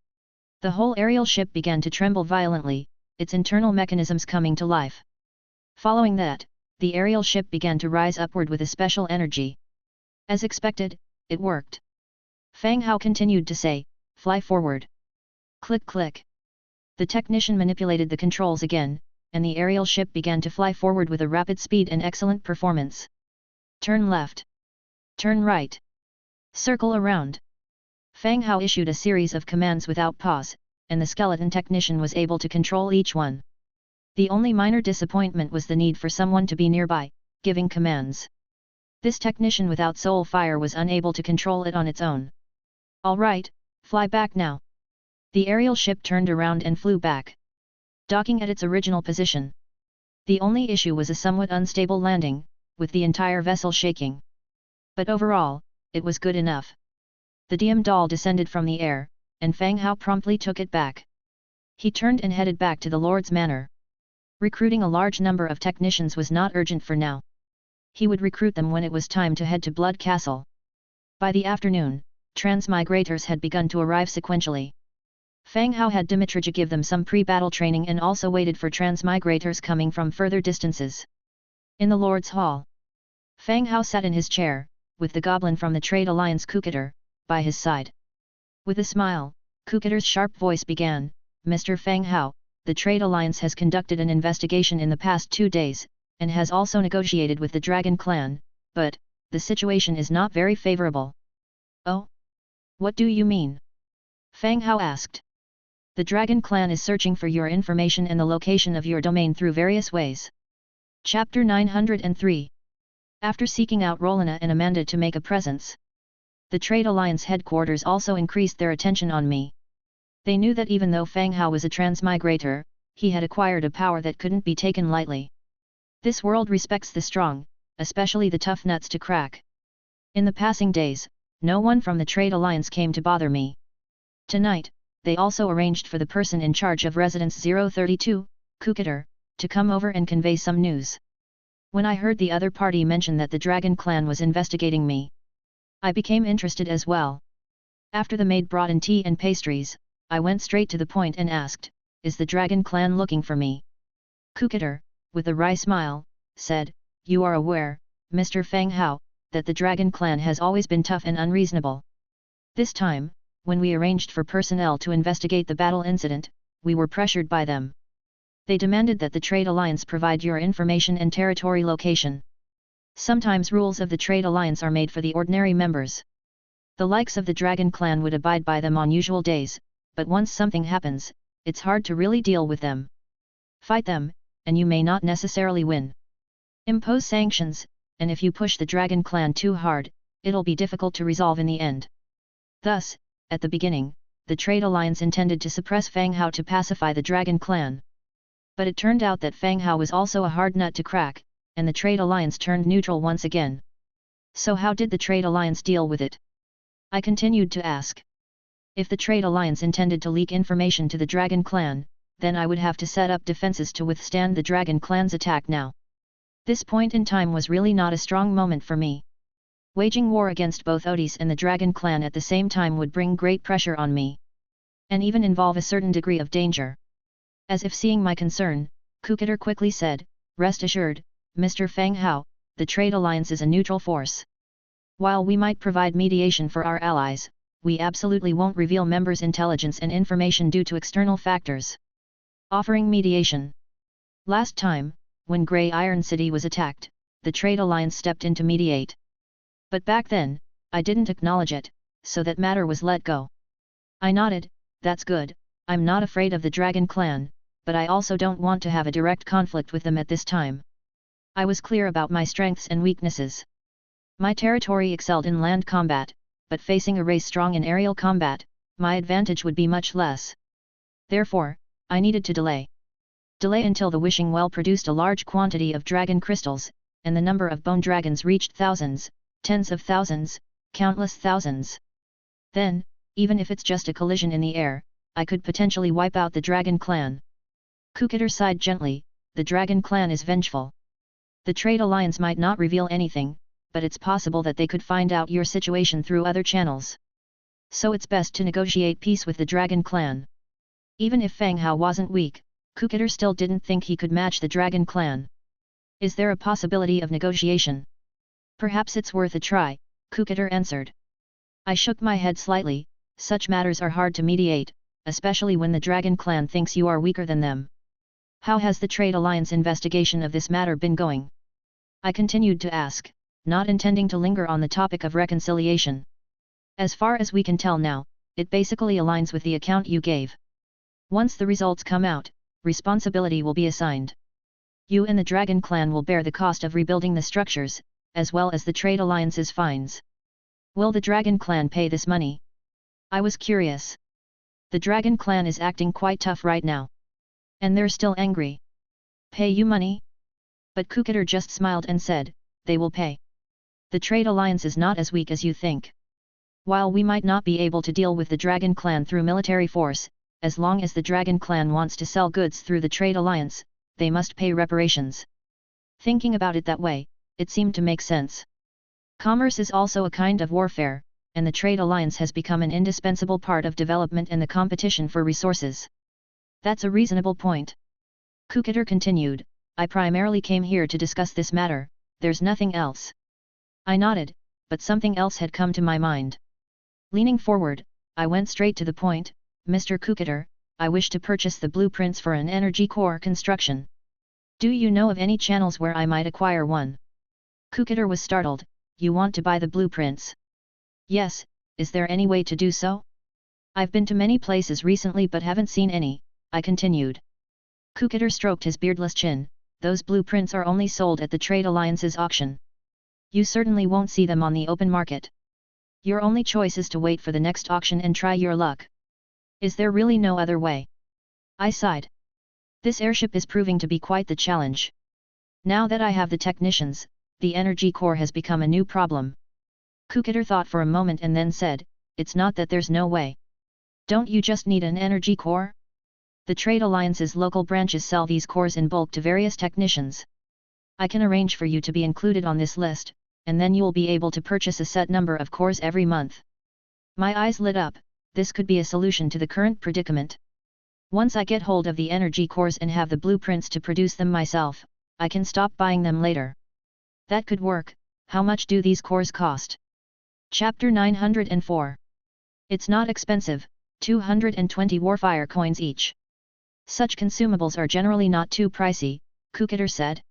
The whole aerial ship began to tremble violently, its internal mechanisms coming to life. Following that, the aerial ship began to rise upward with a special energy. As expected, it worked. Fang Hao continued to say, "Fly forward." Click click. The technician manipulated the controls again, and the aerial ship began to fly forward with a rapid speed and excellent performance. Turn left. Turn right. Circle around. Fang Hao issued a series of commands without pause, and the skeleton technician was able to control each one. The only minor disappointment was the need for someone to be nearby, giving commands. This technician without soul fire was unable to control it on its own. "All right, fly back now." The aerial ship turned around and flew back, docking at its original position. The only issue was a somewhat unstable landing, with the entire vessel shaking. But overall, it was good enough. The DM doll descended from the air, and Fang Hao promptly took it back. He turned and headed back to the Lord's Manor. Recruiting a large number of technicians was not urgent for now. He would recruit them when it was time to head to Blood Castle. By the afternoon, transmigrators had begun to arrive sequentially. Fang Hao had Dimitrija give them some pre-battle training and also waited for transmigrators coming from further distances. In the Lord's Hall, Fang Hao sat in his chair, with the goblin from the Trade Alliance Kukator by his side. With a smile, Kukator's sharp voice began, "Mr. Fang Hao, the Trade Alliance has conducted an investigation in the past 2 days, and has also negotiated with the Dragon Clan, but the situation is not very favorable." "Oh? What do you mean?" Fang Hao asked. "The Dragon Clan is searching for your information and the location of your domain through various ways." Chapter 903. After seeking out Rolina and Amanda to make a presence, the Trade Alliance headquarters also increased their attention on me. They knew that even though Fang Hao was a transmigrator, he had acquired a power that couldn't be taken lightly. This world respects the strong, especially the tough nuts to crack. In the passing days, no one from the Trade Alliance came to bother me. Tonight, they also arranged for the person in charge of Residence 032, Kukator, to come over and convey some news. When I heard the other party mention that the Dragon Clan was investigating me, I became interested as well. After the maid brought in tea and pastries, I went straight to the point and asked, "Is the Dragon Clan looking for me?" Kukator, with a wry smile, said, "You are aware, Mr. Fang Hao, that the Dragon Clan has always been tough and unreasonable. This time, when we arranged for personnel to investigate the battle incident, we were pressured by them. They demanded that the Trade Alliance provide your information and territory location. Sometimes rules of the Trade Alliance are made for the ordinary members. The likes of the Dragon Clan would abide by them on usual days, but once something happens, it's hard to really deal with them. Fight them, and you may not necessarily win. Impose sanctions, and if you push the Dragon Clan too hard, it'll be difficult to resolve in the end. Thus, at the beginning, the trade alliance intended to suppress Fang Hao to pacify the Dragon Clan. But it turned out that Fang Hao was also a hard nut to crack, and the trade alliance turned neutral once again. So how did the trade alliance deal with it? I continued to ask. If the trade alliance intended to leak information to the Dragon Clan, then I would have to set up defenses to withstand the Dragon Clan's attack now. This point in time was really not a strong moment for me. Waging war against both Odis and the Dragon Clan at the same time would bring great pressure on me. And even involve a certain degree of danger. As if seeing my concern, Kukater quickly said, "Rest assured, Mr. Fang Hao, the trade alliance is a neutral force. While we might provide mediation for our allies, we absolutely won't reveal members' intelligence and information due to external factors." Offering mediation. Last time, when Grey Iron City was attacked, the trade alliance stepped in to mediate. But back then, I didn't acknowledge it, so that matter was let go. I nodded. That's good. I'm not afraid of the Dragon Clan, but I also don't want to have a direct conflict with them at this time. I was clear about my strengths and weaknesses. My territory excelled in land combat, but facing a race strong in aerial combat, my advantage would be much less. Therefore, I needed to delay. Delay until the wishing well produced a large quantity of dragon crystals, and the number of bone dragons reached thousands, tens of thousands, countless thousands. Then, even if it's just a collision in the air, I could potentially wipe out the Dragon Clan. Kukater sighed gently. The Dragon Clan is vengeful. The trade alliance might not reveal anything, but it's possible that they could find out your situation through other channels. So it's best to negotiate peace with the Dragon Clan. Even if Fang Hao wasn't weak, Kukater still didn't think he could match the Dragon Clan. Is there a possibility of negotiation? Perhaps it's worth a try, Kukater answered. I shook my head slightly. Such matters are hard to mediate, especially when the Dragon Clan thinks you are weaker than them. How has the Trade Alliance investigation of this matter been going? I continued to ask, not intending to linger on the topic of reconciliation. As far as we can tell now, it basically aligns with the account you gave. Once the results come out, responsibility will be assigned. You and the Dragon Clan will bear the cost of rebuilding the structures, as well as the Trade Alliance's fines. Will the Dragon Clan pay this money? I was curious. The Dragon Clan is acting quite tough right now. And they're still angry. Pay you money? But Kukater just smiled and said, they will pay. The Trade Alliance is not as weak as you think. While we might not be able to deal with the Dragon Clan through military force, as long as the Dragon Clan wants to sell goods through the Trade Alliance, they must pay reparations. Thinking about it that way, it seemed to make sense. Commerce is also a kind of warfare, and the Trade Alliance has become an indispensable part of development and the competition for resources. That's a reasonable point. Kukater continued, I primarily came here to discuss this matter, there's nothing else. I nodded, but something else had come to my mind. Leaning forward, I went straight to the point, Mr. Kukater, I wish to purchase the blueprints for an energy core construction. Do you know of any channels where I might acquire one? Kukater was startled, you want to buy the blueprints? Yes, is there any way to do so? I've been to many places recently but haven't seen any, I continued. Kukater stroked his beardless chin, those blueprints are only sold at the Trade Alliance's auction. You certainly won't see them on the open market. Your only choice is to wait for the next auction and try your luck. Is there really no other way? I sighed. This airship is proving to be quite the challenge. Now that I have the technicians, the energy core has become a new problem. Kukater thought for a moment and then said, it's not that there's no way. Don't you just need an energy core? The Trade Alliance's local branches sell these cores in bulk to various technicians. I can arrange for you to be included on this list, and then you'll be able to purchase a set number of cores every month. My eyes lit up, this could be a solution to the current predicament. Once I get hold of the energy cores and have the blueprints to produce them myself, I can stop buying them later. That could work. How much do these cores cost? Chapter 904. It's not expensive, 220 warfire coins each. Such consumables are generally not too pricey, Kukater said.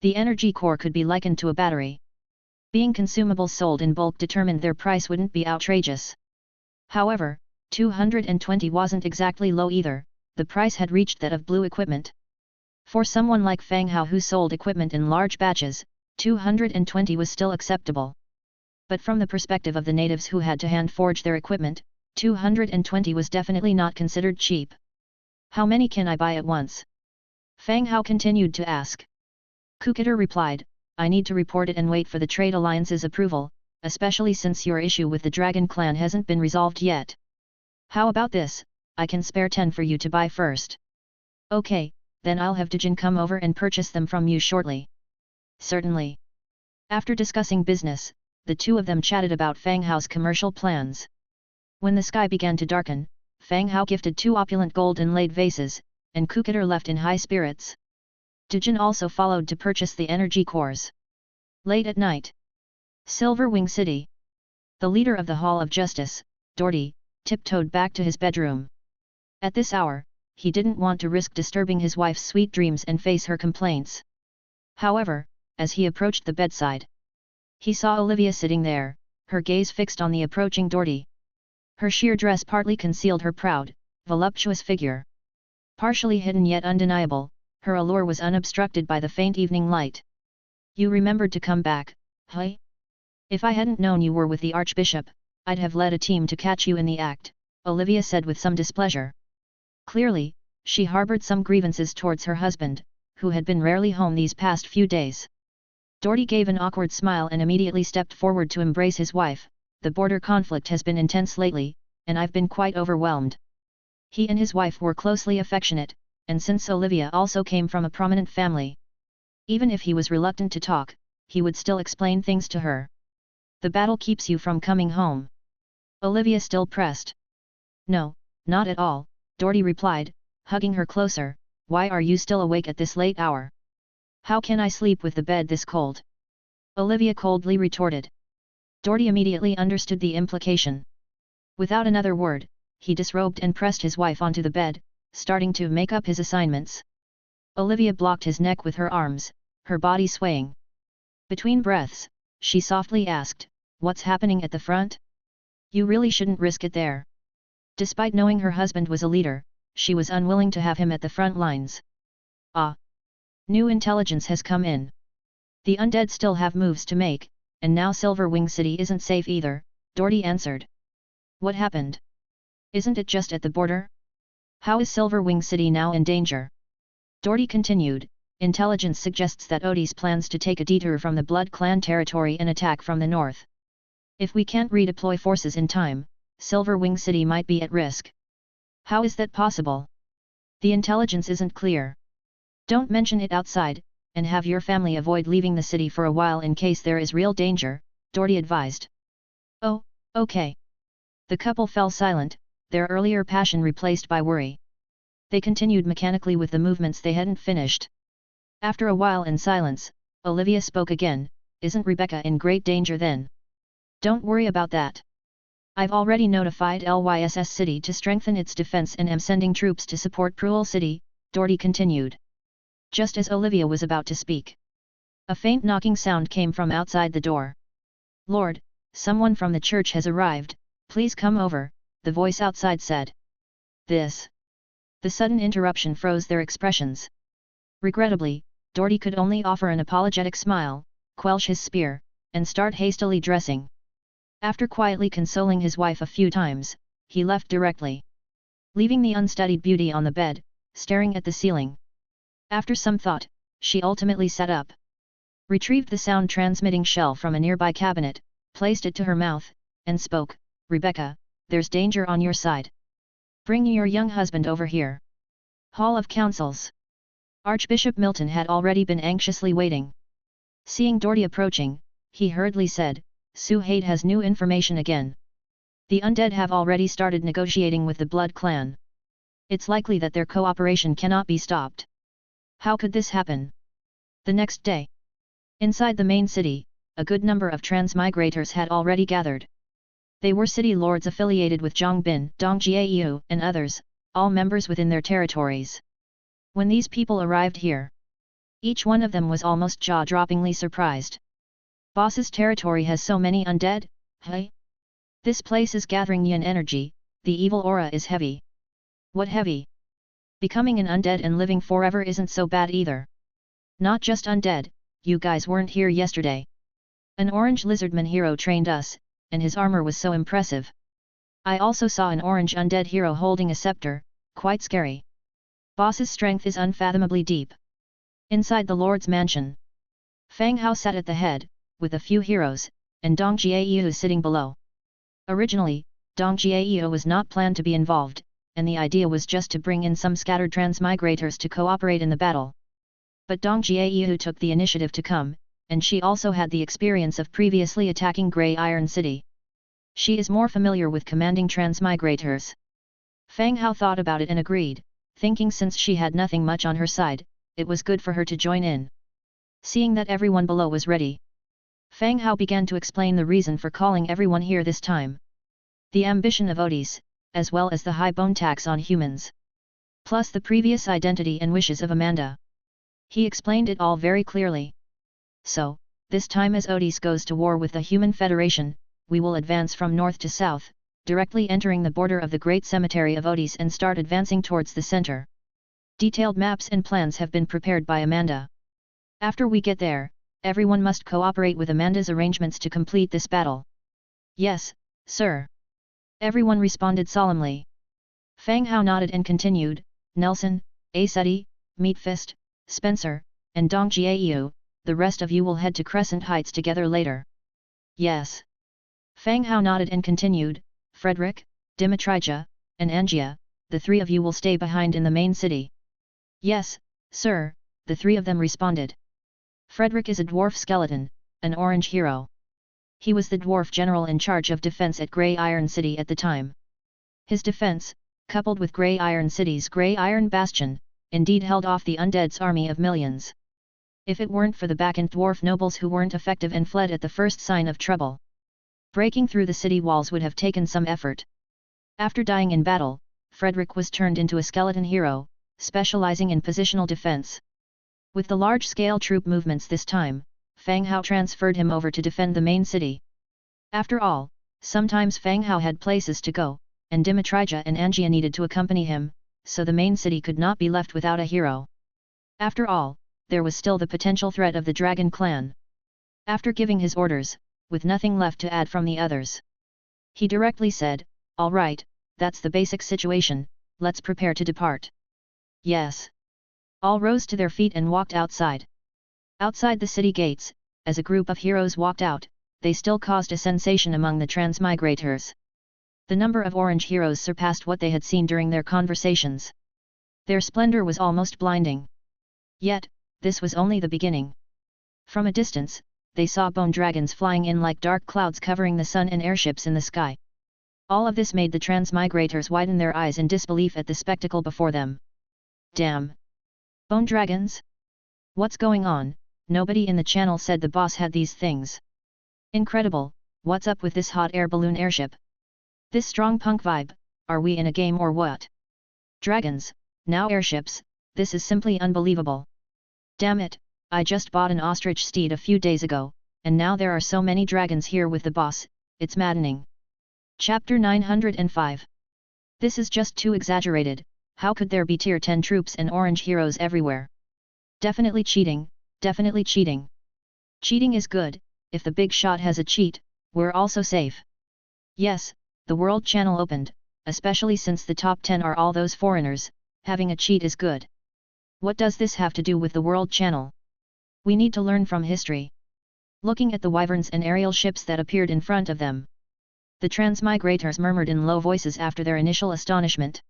The energy core could be likened to a battery. Being consumables sold in bulk determined their price wouldn't be outrageous. However, 220 wasn't exactly low either, the price had reached that of blue equipment. For someone like Fang Hao who sold equipment in large batches, 220 was still acceptable. But from the perspective of the natives who had to hand forge their equipment, 220 was definitely not considered cheap. How many can I buy at once? Fang Hao continued to ask. Cricketer replied, I need to report it and wait for the trade alliance's approval, especially since your issue with the Dragon Clan hasn't been resolved yet. How about this, I can spare 10 for you to buy first. Okay, then I'll have Djin come over and purchase them from you shortly. Certainly. After discussing business, the two of them chatted about Fang Hao's commercial plans. When the sky began to darken, Fang Hao gifted 2 opulent gold-inlaid vases, and Cricketer left in high spirits. Djin also followed to purchase the energy cores. Late at night. Silverwing City. The leader of the Hall of Justice, Doherty, tiptoed back to his bedroom. At this hour, he didn't want to risk disturbing his wife's sweet dreams and face her complaints. However, as he approached the bedside, he saw Olivia sitting there, her gaze fixed on the approaching Doherty. Her sheer dress partly concealed her proud, voluptuous figure. Partially hidden yet undeniable, her allure was unobstructed by the faint evening light. You remembered to come back, huh? If I hadn't known you were with the Archbishop, I'd have led a team to catch you in the act, Olivia said with some displeasure. Clearly, she harbored some grievances towards her husband, who had been rarely home these past few days. Doherty gave an awkward smile and immediately stepped forward to embrace his wife. The border conflict has been intense lately, and I've been quite overwhelmed. He and his wife were closely affectionate, and since Olivia also came from a prominent family, even if he was reluctant to talk, he would still explain things to her. The battle keeps you from coming home? Olivia still pressed. No, not at all, Doherty replied, hugging her closer. Why are you still awake at this late hour? How can I sleep with the bed this cold? Olivia coldly retorted. Doherty immediately understood the implication. Without another word, he disrobed and pressed his wife onto the bed, starting to make up his assignments. Olivia blocked his neck with her arms, her body swaying. Between breaths, she softly asked, What's happening at the front? You really shouldn't risk it there. Despite knowing her husband was a leader, she was unwilling to have him at the front lines. Ah! New intelligence has come in. The undead still have moves to make, and now Silverwing City isn't safe either, Doherty answered. What happened? Isn't it just at the border? How is Silverwing City now in danger? Doherty continued, intelligence suggests that Odie's plans to take a detour from the Blood Clan territory and attack from the north. If we can't redeploy forces in time, Silverwing City might be at risk. How is that possible? The intelligence isn't clear. Don't mention it outside, and have your family avoid leaving the city for a while in case there is real danger, Doherty advised. Oh, okay. The couple fell silent, their earlier passion replaced by worry. They continued mechanically with the movements they hadn't finished. After a while in silence, Olivia spoke again, Isn't Rebecca in great danger then? Don't worry about that. I've already notified LYSS City to strengthen its defense and am sending troops to support Pruel City, Doherty continued. Just as Olivia was about to speak, a faint knocking sound came from outside the door. Lord, someone from the church has arrived, please come over, the voice outside said. This. The sudden interruption froze their expressions. Regrettably, Doherty could only offer an apologetic smile, quelch his spear, and start hastily dressing. After quietly consoling his wife a few times, he left directly, leaving the unstudied beauty on the bed, staring at the ceiling. After some thought, she ultimately sat up, retrieved the sound-transmitting shell from a nearby cabinet, placed it to her mouth, and spoke, Rebecca, there's danger on your side. Bring your young husband over here. Hall of Councils. Archbishop Milton had already been anxiously waiting. Seeing Doherty approaching, he hurriedly said, Suhaid has new information again. The undead have already started negotiating with the Blood Clan. It's likely that their cooperation cannot be stopped. How could this happen? The next day, inside the main city, a good number of transmigrators had already gathered. They were city lords affiliated with Zhongbin, Dongjiayu, and others, all members within their territories. When these people arrived here, each one of them was almost jaw-droppingly surprised. Boss's territory has so many undead? Hey? This place is gathering yin energy, the evil aura is heavy. What heavy? Becoming an undead and living forever isn't so bad either. Not just undead, you guys weren't here yesterday. An orange lizardman hero trained us, and his armor was so impressive. I also saw an orange undead hero holding a scepter, quite scary. Boss's strength is unfathomably deep. Inside the Lord's mansion, Fang Hao sat at the head, with a few heroes, and Dong Jiayu sitting below. Originally, Dong Jiayu was not planned to be involved, and the idea was just to bring in some scattered transmigrators to cooperate in the battle. But Dong Jiayu took the initiative to come, and she also had the experience of previously attacking Grey Iron City. She is more familiar with commanding transmigrators. Fang Hao thought about it and agreed, thinking since she had nothing much on her side, it was good for her to join in. Seeing that everyone below was ready, Fang Hao began to explain the reason for calling everyone here this time. The ambition of Odis, as well as the high bone tax on humans. Plus the previous identity and wishes of Amanda. He explained it all very clearly. So, this time as Odis goes to war with the Human Federation, we will advance from north to south, directly entering the border of the Great Cemetery of Odis and start advancing towards the center. Detailed maps and plans have been prepared by Amanda. After we get there, everyone must cooperate with Amanda's arrangements to complete this battle. Yes, sir. Everyone responded solemnly. Fang Hao nodded and continued, Nelson, Aseti, Meatfist, Spencer, and Dong Jiayu, the rest of you will head to Crescent Heights together later. Yes. Fang Hao nodded and continued, Frederick, Dimitrija, and Angia, the three of you will stay behind in the main city. Yes, sir, the three of them responded. Frederick is a dwarf skeleton, an orange hero. He was the dwarf general in charge of defense at Grey Iron City at the time. His defense, coupled with Grey Iron City's Grey Iron Bastion, indeed held off the undead's army of millions. If it weren't for the back-end dwarf nobles who weren't effective and fled at the first sign of trouble, breaking through the city walls would have taken some effort. After dying in battle, Frederick was turned into a skeleton hero, specializing in positional defense. With the large-scale troop movements this time, Fang Hao transferred him over to defend the main city. After all, sometimes Fang Hao had places to go, and Dimitrija and Angia needed to accompany him, so the main city could not be left without a hero. After all, there was still the potential threat of the Dragon Clan. After giving his orders, with nothing left to add from the others, he directly said, "All right, that's the basic situation, let's prepare to depart." Yes. All rose to their feet and walked outside. Outside the city gates, as a group of heroes walked out, they still caused a sensation among the transmigrators. The number of orange heroes surpassed what they had seen during their conversations. Their splendor was almost blinding. Yet, this was only the beginning. From a distance, they saw bone dragons flying in like dark clouds covering the sun and airships in the sky. All of this made the transmigrators widen their eyes in disbelief at the spectacle before them. Damn! Bone dragons? What's going on? Nobody in the channel said the boss had these things. Incredible, what's up with this hot air balloon airship? This strong punk vibe, are we in a game or what? Dragons, now airships, this is simply unbelievable. Damn it, I just bought an ostrich steed a few days ago, and now there are so many dragons here with the boss, it's maddening. Chapter 905. This is just too exaggerated, how could there be tier 10 troops and orange heroes everywhere? Definitely cheating, definitely cheating. Cheating is good, if the big shot has a cheat, we're also safe. Yes, the world channel opened, especially since the top 10 are all those foreigners, having a cheat is good. What does this have to do with the world channel? We need to learn from history. Looking at the wyverns and aerial ships that appeared in front of them, the transmigrators murmured in low voices after their initial astonishment.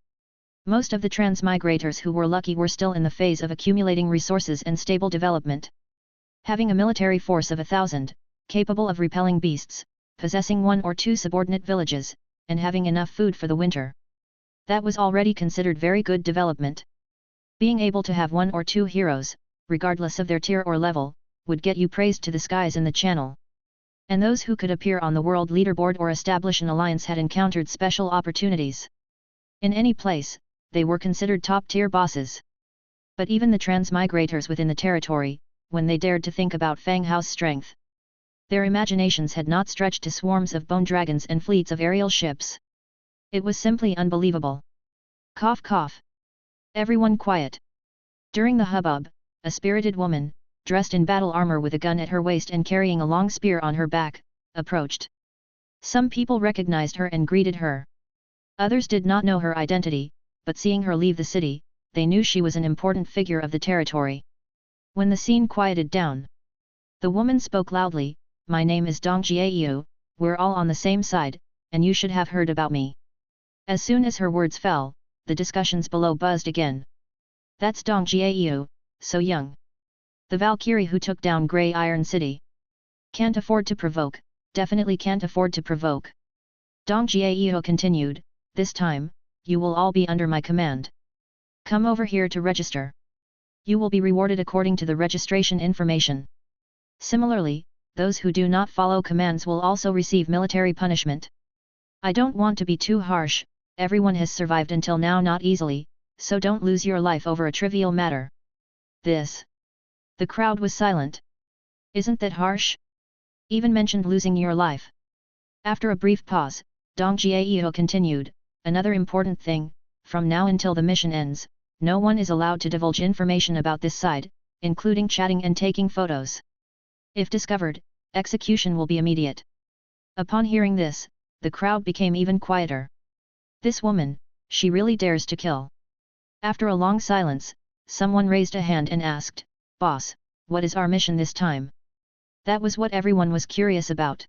Most of the transmigrators who were lucky were still in the phase of accumulating resources and stable development. Having a military force of 1,000, capable of repelling beasts, possessing 1 or 2 subordinate villages, and having enough food for the winter. That was already considered very good development. Being able to have 1 or 2 heroes, regardless of their tier or level, would get you praised to the skies in the channel. And those who could appear on the world leaderboard or establish an alliance had encountered special opportunities. In any place, they were considered top-tier bosses. But even the transmigrators within the territory, when they dared to think about Fang Hao's strength, their imaginations had not stretched to swarms of bone dragons and fleets of aerial ships. It was simply unbelievable. Cough cough. Everyone quiet. During the hubbub, a spirited woman, dressed in battle armor with a gun at her waist and carrying a long spear on her back, approached. Some people recognized her and greeted her. Others did not know her identity, but seeing her leave the city, they knew she was an important figure of the territory. When the scene quieted down, the woman spoke loudly, "My name is Dong Jiayu, we're all on the same side, and you should have heard about me." As soon as her words fell, the discussions below buzzed again. "That's Dong Jiayu, so young. The Valkyrie who took down Grey Iron City. Can't afford to provoke, definitely can't afford to provoke." Dong Jiayu continued, "This time, you will all be under my command. Come over here to register. You will be rewarded according to the registration information. Similarly, those who do not follow commands will also receive military punishment. I don't want to be too harsh, everyone has survived until now not easily, so don't lose your life over a trivial matter." This. The crowd was silent. "Isn't that harsh? Even mentioned losing your life." After a brief pause, Dong Jiayu continued, "Another important thing, from now until the mission ends, no one is allowed to divulge information about this side, including chatting and taking photos. If discovered, execution will be immediate." Upon hearing this, the crowd became even quieter. This woman, she really dares to kill. After a long silence, someone raised a hand and asked, "Boss, what is our mission this time?" That was what everyone was curious about.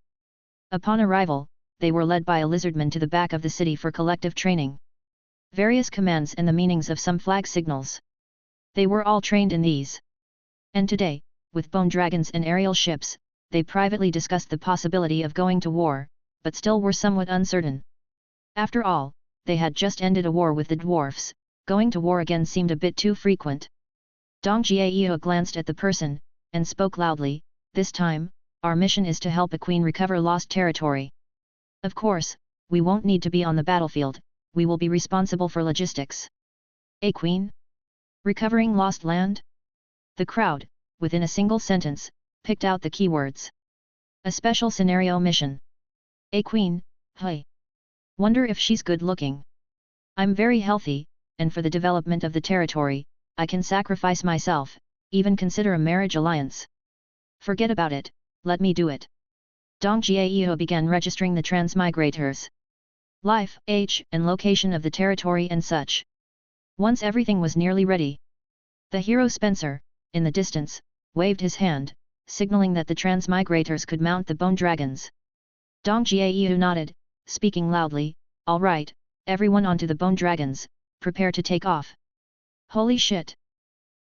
Upon arrival, they were led by a lizardman to the back of the city for collective training. Various commands and the meanings of some flag signals. They were all trained in these. And today, with bone dragons and aerial ships, they privately discussed the possibility of going to war, but still were somewhat uncertain. After all, they had just ended a war with the dwarfs, going to war again seemed a bit too frequent. Dong Jiayu glanced at the person, and spoke loudly, "This time, our mission is to help a queen recover lost territory. Of course, we won't need to be on the battlefield, we will be responsible for logistics." "A queen? Recovering lost land?" The crowd, within a single sentence, picked out the keywords. "A special scenario mission. A queen, hey. Wonder if she's good looking. I'm very healthy, and for the development of the territory, I can sacrifice myself, even consider a marriage alliance. Forget about it, let me do it." Dong Jiayu began registering the transmigrators. Life, age, and location of the territory and such. Once everything was nearly ready, the hero Spencer, in the distance, waved his hand, signaling that the transmigrators could mount the bone dragons. Dong Jiayu nodded, speaking loudly, "All right, everyone onto the bone dragons, prepare to take off." Holy shit!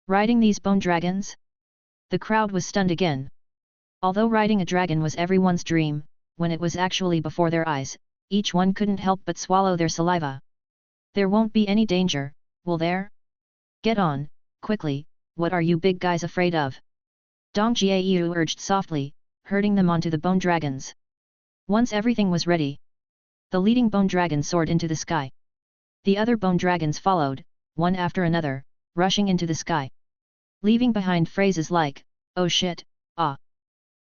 Riding these bone dragons? The crowd was stunned again. Although riding a dragon was everyone's dream, when it was actually before their eyes, each one couldn't help but swallow their saliva. "There won't be any danger, will there? Get on, quickly, what are you big guys afraid of?" Dong Jiayu urged softly, herding them onto the bone dragons. Once everything was ready, the leading bone dragon soared into the sky. The other bone dragons followed, one after another, rushing into the sky. Leaving behind phrases like, "Oh shit, ah,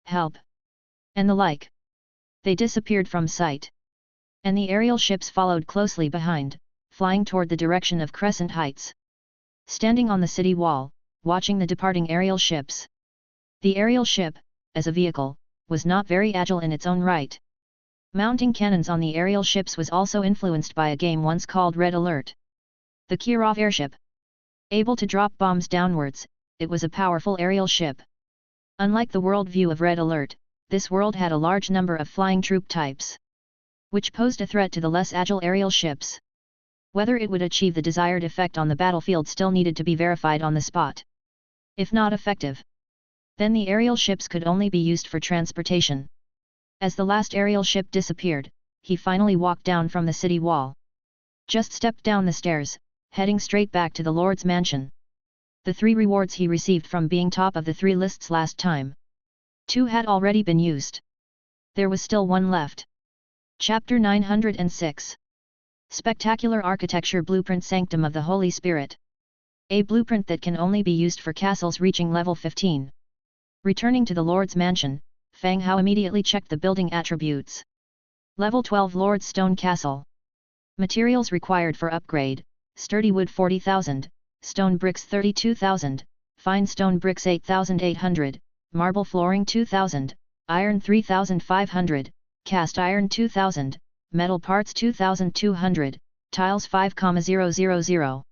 help," and the like. They disappeared from sight. And the aerial ships followed closely behind, flying toward the direction of Crescent Heights. Standing on the city wall, watching the departing aerial ships. The aerial ship, as a vehicle, was not very agile in its own right. Mounting cannons on the aerial ships was also influenced by a game once called Red Alert. The Kirov airship. Able to drop bombs downwards, it was a powerful aerial ship. Unlike the world view of Red Alert, this world had a large number of flying troop types, which posed a threat to the less agile aerial ships. Whether it would achieve the desired effect on the battlefield still needed to be verified on the spot. If not effective, then the aerial ships could only be used for transportation. As the last aerial ship disappeared, he finally walked down from the city wall. Just stepped down the stairs, heading straight back to the Lord's mansion. The 3 rewards he received from being top of the 3 lists last time. 2 had already been used. There was still 1 left. Chapter 906. Spectacular Architecture Blueprint Sanctum of the Holy Spirit. A blueprint that can only be used for castles reaching level 15. Returning to the Lord's mansion, Fang Hao immediately checked the building attributes. Level 12 Lord's Stone Castle. Materials required for upgrade: sturdy wood 40,000, stone bricks 32,000, fine stone bricks 8,800, marble flooring 2,000, iron 3,500, cast iron 2,000, metal parts 2,200, tiles 5,000.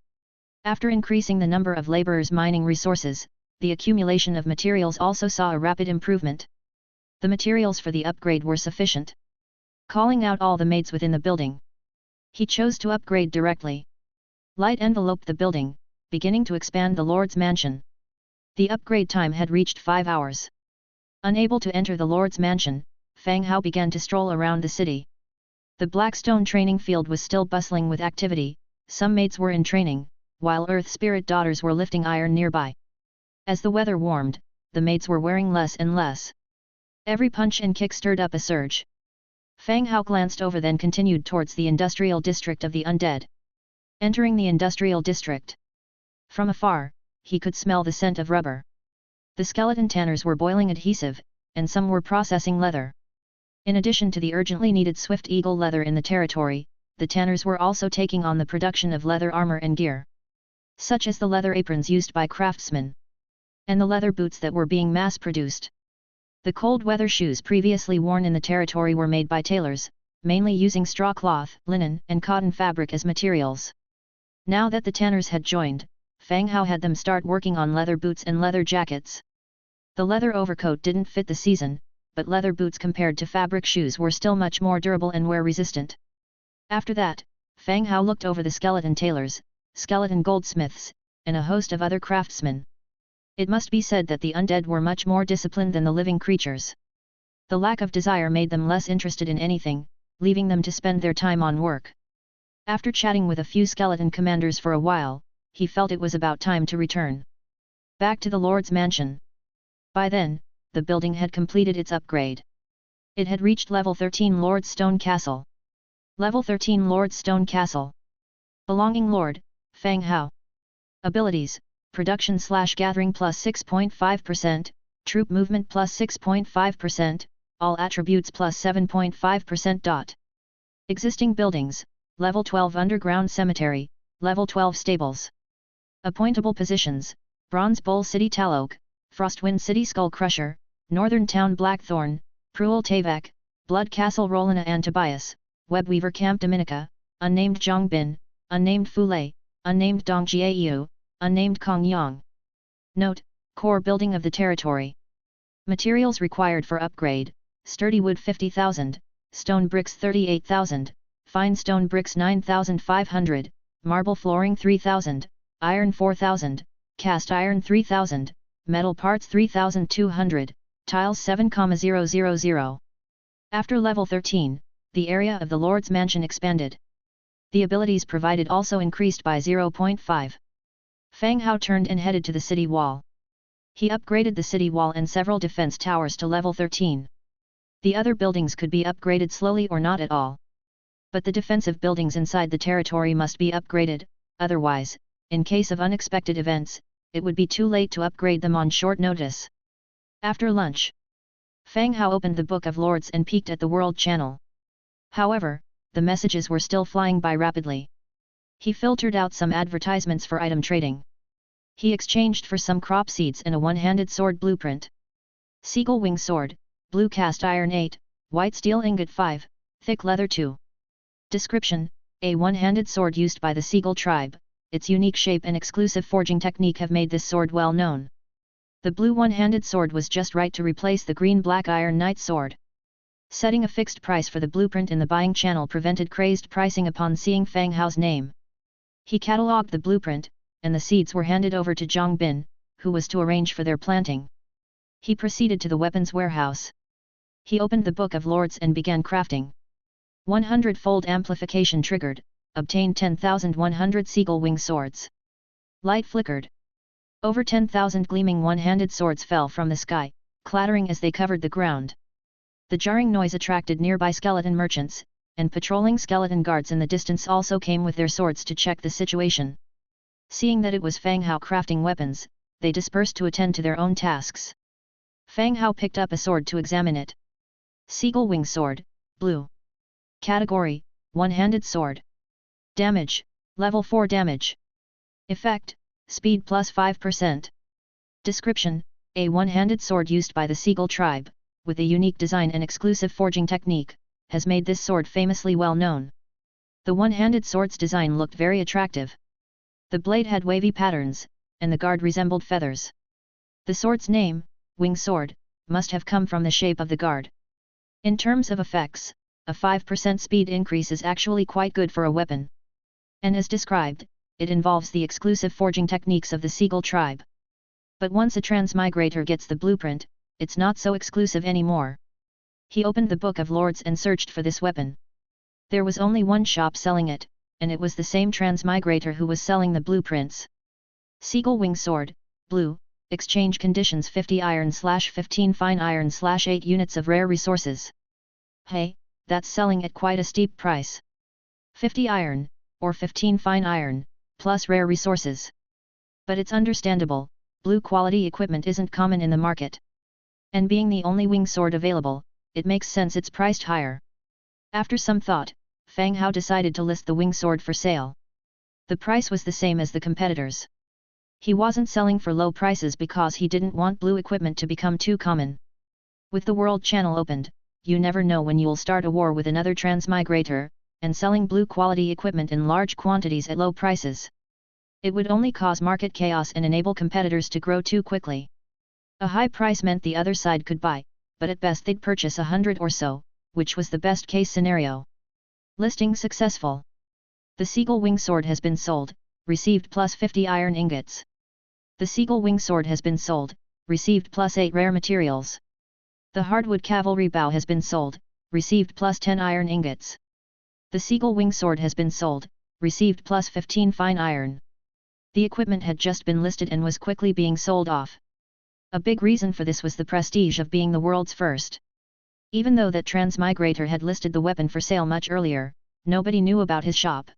After increasing the number of laborers mining resources, the accumulation of materials also saw a rapid improvement. The materials for the upgrade were sufficient. Calling out all the maids within the building, he chose to upgrade directly. Light enveloped the building, beginning to expand the Lord's mansion. The upgrade time had reached 5 hours. Unable to enter the Lord's mansion, Fang Hao began to stroll around the city. The Blackstone training field was still bustling with activity, some maids were in training, while Earth Spirit daughters were lifting iron nearby. As the weather warmed, the maids were wearing less and less. Every punch and kick stirred up a surge. Fang Hao glanced over then continued towards the industrial district of the undead. Entering the industrial district. From afar, he could smell the scent of rubber. The skeleton tanners were boiling adhesive, and some were processing leather. In addition to the urgently needed Swift Eagle leather in the territory, the tanners were also taking on the production of leather armor and gear, such as the leather aprons used by craftsmen, and the leather boots that were being mass-produced. The cold weather shoes previously worn in the territory were made by tailors, mainly using straw cloth, linen, and cotton fabric as materials. Now that the tanners had joined, Fang Hao had them start working on leather boots and leather jackets. The leather overcoat didn't fit the season, but leather boots compared to fabric shoes were still much more durable and wear-resistant. After that, Fang Hao looked over the skeleton tailors, skeleton goldsmiths, and a host of other craftsmen. It must be said that the undead were much more disciplined than the living creatures. The lack of desire made them less interested in anything, leaving them to spend their time on work. After chatting with a few skeleton commanders for a while, he felt it was about time to return back to the Lord's mansion. By then, the building had completed its upgrade. It had reached level 13 Lord's Stone Castle. Level 13 Lord's Stone Castle. Belonging Lord, Fang Hao. Abilities, Production/Gathering plus 6.5%, Troop Movement plus 6.5%, All Attributes plus 7.5%. Existing buildings, Level 12 Underground Cemetery, Level 12 Stables. Appointable positions, Bronze Bowl City Talok, Frostwind City Skull Crusher, Northern Town Blackthorn, Pruel Tavak, Blood Castle Rolina and Tobias, Webweaver Camp Dominica, Unnamed Zhongbin, Unnamed Fulei, Unnamed Dongjiayu, Unnamed Kongyang. Note, Core Building of the Territory. Materials required for upgrade, Sturdy Wood 50,000, Stone Bricks 38,000, Fine Stone Bricks 9,500, Marble Flooring 3,000, Iron 4,000, Cast Iron 3,000, Metal Parts 3,200, Tiles 7,000. After level 13, the area of the Lord's Mansion expanded. The abilities provided also increased by 0.5. Fang Hao turned and headed to the city wall. He upgraded the city wall and several defense towers to level 13. The other buildings could be upgraded slowly or not at all. But the defensive buildings inside the territory must be upgraded, otherwise, in case of unexpected events, it would be too late to upgrade them on short notice. After lunch, Fang Hao opened the Book of Lords and peeked at the World Channel. However, the messages were still flying by rapidly. He filtered out some advertisements for item trading. He exchanged for some crop seeds and a one-handed sword blueprint. Seagull wing sword, blue cast iron 8, white steel ingot 5, thick leather 2. Description: a one-handed sword used by the Seagull tribe. Its unique shape and exclusive forging technique have made this sword well known. The blue one-handed sword was just right to replace the green-black iron knight sword. Setting a fixed price for the blueprint in the buying channel prevented crazed pricing upon seeing Fang Hao's name. He catalogued the blueprint, and the seeds were handed over to Zhang Bin, who was to arrange for their planting. He proceeded to the weapons warehouse. He opened the Book of Lords and began crafting. 100-fold amplification triggered, obtained 10,100 seagull wing swords. Light flickered. Over 10,000 gleaming one-handed swords fell from the sky, clattering as they covered the ground. The jarring noise attracted nearby skeleton merchants, and patrolling skeleton guards in the distance also came with their swords to check the situation. Seeing that it was Fang Hao crafting weapons, they dispersed to attend to their own tasks. Fang Hao picked up a sword to examine it. Seagull wing sword, blue. Category: one-handed sword. Damage: level 4 damage. Effect: speed plus 5%. Description: a one-handed sword used by the Seagull tribe, with a unique design and exclusive forging technique, has made this sword famously well known. The one-handed sword's design looked very attractive. The blade had wavy patterns, and the guard resembled feathers. The sword's name, Wing Sword, must have come from the shape of the guard. In terms of effects, a 5% speed increase is actually quite good for a weapon. And as described, it involves the exclusive forging techniques of the Seagull tribe. But once a transmigrator gets the blueprint, it's not so exclusive anymore. He opened the Book of Lords and searched for this weapon. There was only one shop selling it, and it was the same transmigrator who was selling the blueprints. Seagull Wing Sword, Blue, exchange conditions 50 iron/15 fine iron/8 units of rare resources. Hey, that's selling at quite a steep price. 50 iron, or 15 fine iron, plus rare resources. But it's understandable, blue quality equipment isn't common in the market. And being the only wing sword available, it makes sense it's priced higher. After some thought, Fang Hao decided to list the wing sword for sale. The price was the same as the competitors. He wasn't selling for low prices because he didn't want blue equipment to become too common. With the world channel opened, you never know when you'll start a war with another transmigrator, and selling blue quality equipment in large quantities at low prices. It would only cause market chaos and enable competitors to grow too quickly. A high price meant the other side could buy, but at best they'd purchase 100 or so, which was the best case scenario. Listing successful. The Seagull Wing Sword has been sold, received plus 50 iron ingots. The Seagull Wing Sword has been sold, received plus 8 rare materials. The Hardwood Cavalry Bow has been sold, received plus 10 iron ingots. The Seagull Wing Sword has been sold, received plus 15 fine iron. The equipment had just been listed and was quickly being sold off. A big reason for this was the prestige of being the world's first. Even though that transmigrator had listed the weapon for sale much earlier, nobody knew about his shop.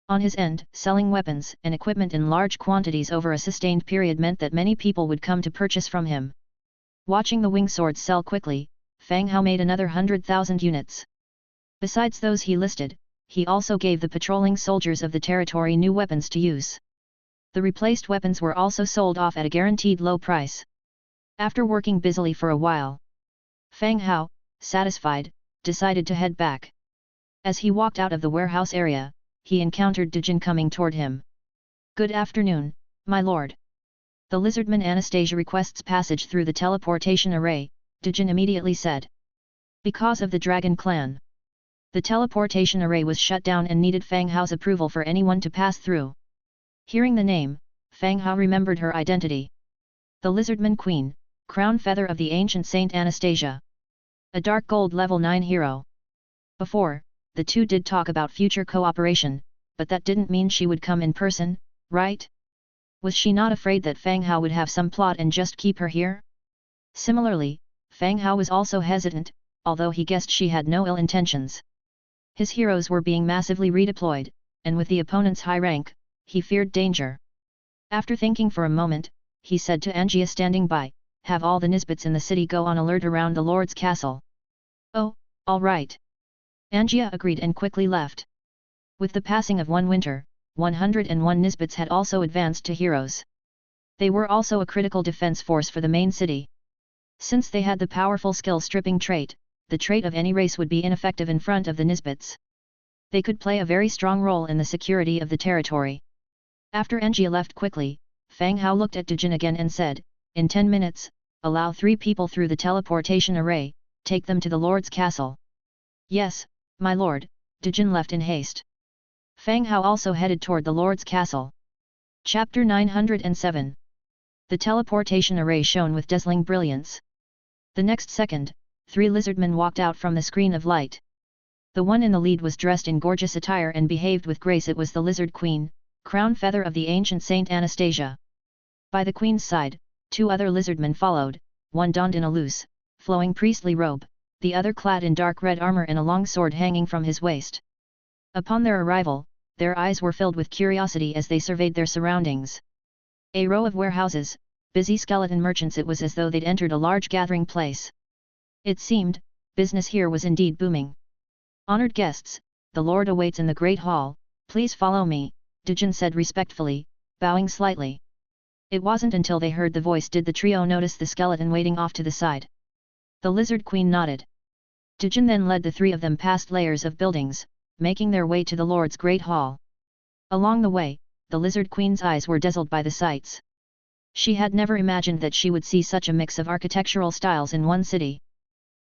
On his end, selling weapons and equipment in large quantities over a sustained period meant that many people would come to purchase from him. Watching the wing swords sell quickly, Fang Hao made another 100,000 units. Besides those he listed, he also gave the patrolling soldiers of the territory new weapons to use. The replaced weapons were also sold off at a guaranteed low price. After working busily for a while, Fang Hao, satisfied, decided to head back. As he walked out of the warehouse area, he encountered Dijin coming toward him. "Good afternoon, my lord." "The lizardman Anastasia requests passage through the teleportation array," Dijin immediately said. "Because of the Dragon Clan. The teleportation array was shut down and needed Fang Hao's approval for anyone to pass through." Hearing the name, Fang Hao remembered her identity. The Lizardman Queen, crown feather of the ancient Saint Anastasia. A dark gold level 9 hero. Before, the two did talk about future cooperation, but that didn't mean she would come in person, right? Was she not afraid that Fang Hao would have some plot and just keep her here? Similarly, Fang Hao was also hesitant, although he guessed she had no ill intentions. His heroes were being massively redeployed, and with the opponent's high rank, he feared danger. After thinking for a moment, he said to Angia standing by, "Have all the Nisbets in the city go on alert around the Lord's castle." "Oh, all right." Angia agreed and quickly left. With the passing of one winter, 101 Nisbets had also advanced to heroes. They were also a critical defense force for the main city. Since they had the powerful skill-stripping trait, the trait of any race would be ineffective in front of the Nisbets. They could play a very strong role in the security of the territory. After Angia left quickly, Fang Hao looked at Dijin again and said, "In 10 minutes, allow 3 people through the teleportation array, take them to the Lord's castle." "Yes, my lord," Dijin left in haste. Fang Hao also headed toward the Lord's castle. Chapter 907. The teleportation array shone with dazzling brilliance. The next second, 3 lizardmen walked out from the screen of light. The one in the lead was dressed in gorgeous attire and behaved with grace. It was the Lizard Queen, crown feather of the ancient Saint Anastasia. By the queen's side, 2 other lizardmen followed, one donned in a loose, flowing priestly robe, the other clad in dark red armor and a long sword hanging from his waist. Upon their arrival, their eyes were filled with curiosity as they surveyed their surroundings. A row of warehouses, busy skeleton merchants. It was as though they'd entered a large gathering place. It seemed, business here was indeed booming. "Honored guests, the Lord awaits in the Great Hall, please follow me," Dijin said respectfully, bowing slightly. It wasn't until they heard the voice did the trio notice the skeleton waiting off to the side. The Lizard Queen nodded. Dijin then led the 3 of them past layers of buildings, making their way to the Lord's Great Hall. Along the way, the Lizard Queen's eyes were dazzled by the sights. She had never imagined that she would see such a mix of architectural styles in one city.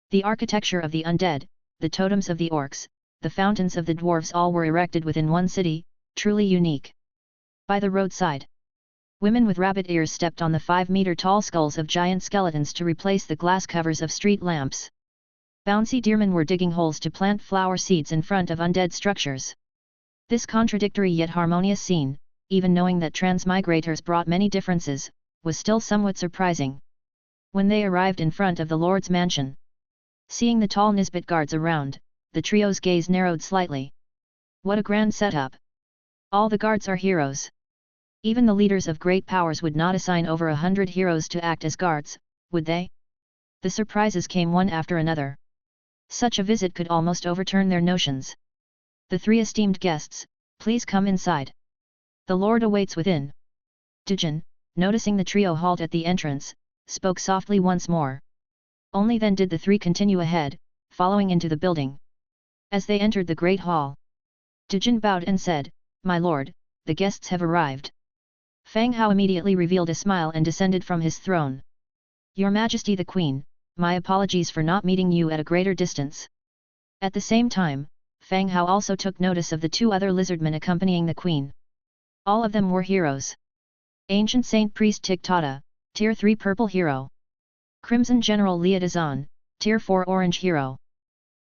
The architecture of the undead, the totems of the orcs, the fountains of the dwarves all were erected within one city, truly unique. By the roadside, women with rabbit ears stepped on the 5-meter-tall skulls of giant skeletons to replace the glass covers of street lamps. Bouncy deermen were digging holes to plant flower seeds in front of undead structures. This contradictory yet harmonious scene, even knowing that transmigrators brought many differences, was still somewhat surprising. When they arrived in front of the Lord's mansion, seeing the tall Nisbet guards around, the trio's gaze narrowed slightly. What a grand setup! All the guards are heroes. Even the leaders of great powers would not assign over 100 heroes to act as guards, would they? The surprises came one after another. Such a visit could almost overturn their notions. The 3 esteemed guests, please come inside. The Lord awaits within. Dijin, noticing the trio halt at the entrance, spoke softly once more. Only then did the 3 continue ahead, following into the building. As they entered the great hall, Dijin bowed and said, "My lord, the guests have arrived." Fang Hao immediately revealed a smile and descended from his throne. "Your Majesty the Queen, my apologies for not meeting you at a greater distance." At the same time, Fang Hao also took notice of the 2 other lizardmen accompanying the Queen. All of them were heroes. Ancient Saint Priest Tiktata, Tier 3 Purple Hero. Crimson General Liatazan, Tier 4 Orange Hero.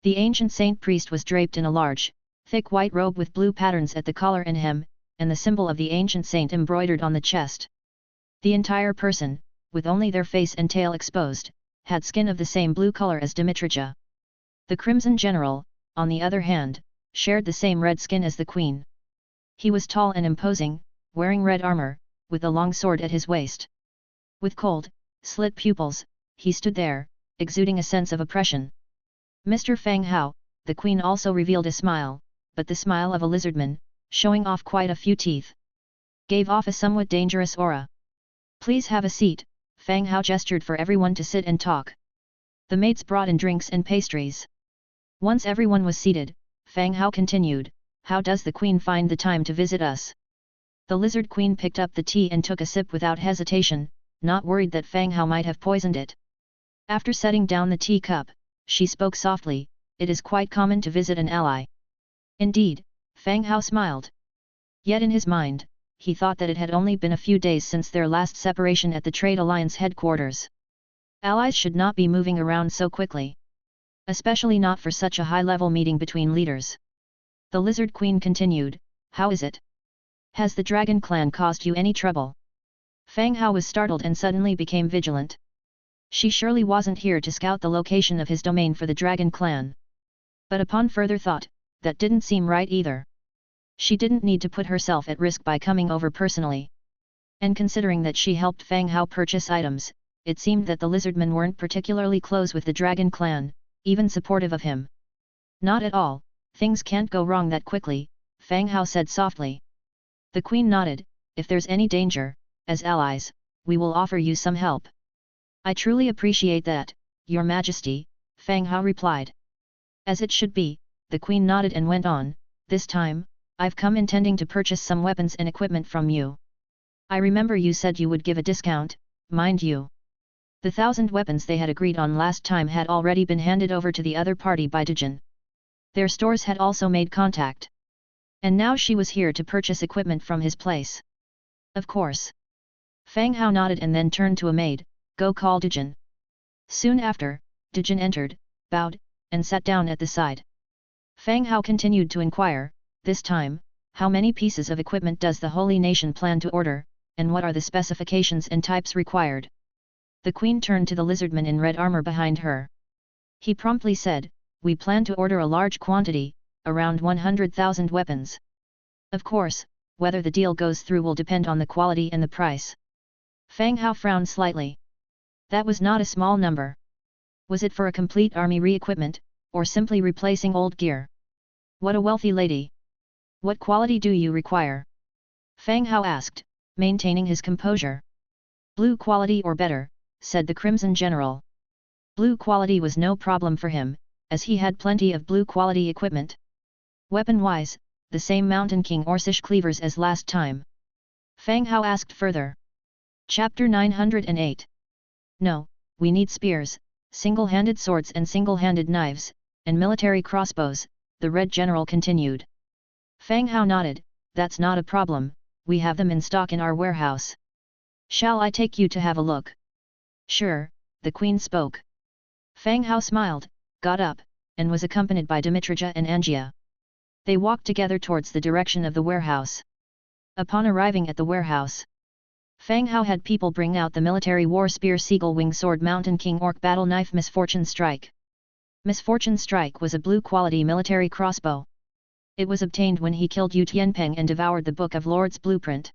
The Ancient Saint Priest was draped in a large, thick white robe with blue patterns at the collar and hem, and the symbol of the Ancient Saint embroidered on the chest. The entire person, with only their face and tail exposed, had skin of the same blue color as Dimitrija. The Crimson General, on the other hand, shared the same red skin as the Queen. He was tall and imposing, wearing red armor, with a long sword at his waist. With cold, slit pupils, he stood there, exuding a sense of oppression. Mr. Fang Hao, the Queen also revealed a smile, but the smile of a lizardman, showing off quite a few teeth, gave off a somewhat dangerous aura. "Please have a seat," Fang Hao gestured for everyone to sit and talk. The maids brought in drinks and pastries. Once everyone was seated, Fang Hao continued, "How does the Queen find the time to visit us?" The Lizard Queen picked up the tea and took a sip without hesitation, not worried that Fang Hao might have poisoned it. After setting down the tea cup, she spoke softly, "It is quite common to visit an ally." Indeed, Fang Hao smiled. Yet in his mind, he thought that it had only been a few days since their last separation at the Trade Alliance headquarters. Allies should not be moving around so quickly. Especially not for such a high-level meeting between leaders. The Lizard Queen continued, "How is it? Has the Dragon Clan caused you any trouble?" Fang Hao was startled and suddenly became vigilant. She surely wasn't here to scout the location of his domain for the Dragon Clan. But upon further thought, that didn't seem right either. She didn't need to put herself at risk by coming over personally. And considering that she helped Fang Hao purchase items, it seemed that the lizardmen weren't particularly close with the Dragon Clan, even supportive of him. "Not at all, things can't go wrong that quickly," Fang Hao said softly. The Queen nodded, "If there's any danger, as allies, we will offer you some help." "I truly appreciate that, Your Majesty," Fang Hao replied. As it should be, the Queen nodded and went on, "This time, I've come intending to purchase some weapons and equipment from you. I remember you said you would give a discount, mind you. The 1,000 weapons they had agreed on last time had already been handed over to the other party by Dijin. Their stores had also made contact. And now she was here to purchase equipment from his place. Of course. Fang Hao nodded and then turned to a maid, "Go call Dijin." Soon after, Dijin entered, bowed, and sat down at the side. Fang Hao continued to inquire, "This time, how many pieces of equipment does the Holy Nation plan to order, and what are the specifications and types required?" The Queen turned to the lizardman in red armor behind her. He promptly said, "We plan to order a large quantity, around 100,000 weapons. Of course, whether the deal goes through will depend on the quality and the price." Fang Hao frowned slightly. That was not a small number. Was it for a complete army re-equipment, or simply replacing old gear? "What a wealthy lady! What quality do you require?" Fang Hao asked, maintaining his composure. "Blue quality or better," said the Crimson General. Blue quality was no problem for him, as he had plenty of blue quality equipment. Weapon-wise, the same Mountain King Orcish cleavers as last time? Fang Hao asked further. Chapter 908. No, we need spears, single-handed swords and single-handed knives, and military crossbows, the Red General continued. Fang Hao nodded, that's not a problem, we have them in stock in our warehouse. Shall I take you to have a look? Sure, the Queen spoke. Fang Hao smiled, got up, and was accompanied by Dmitrija and Angia. They walked together towards the direction of the warehouse. Upon arriving at the warehouse, Fang Hao had people bring out the military war spear Seagull Wing Sword Mountain King Orc Battle Knife Misfortune Strike. Misfortune Strike was a blue-quality military crossbow. It was obtained when he killed Yu Tianpeng and devoured the Book of Lords blueprint.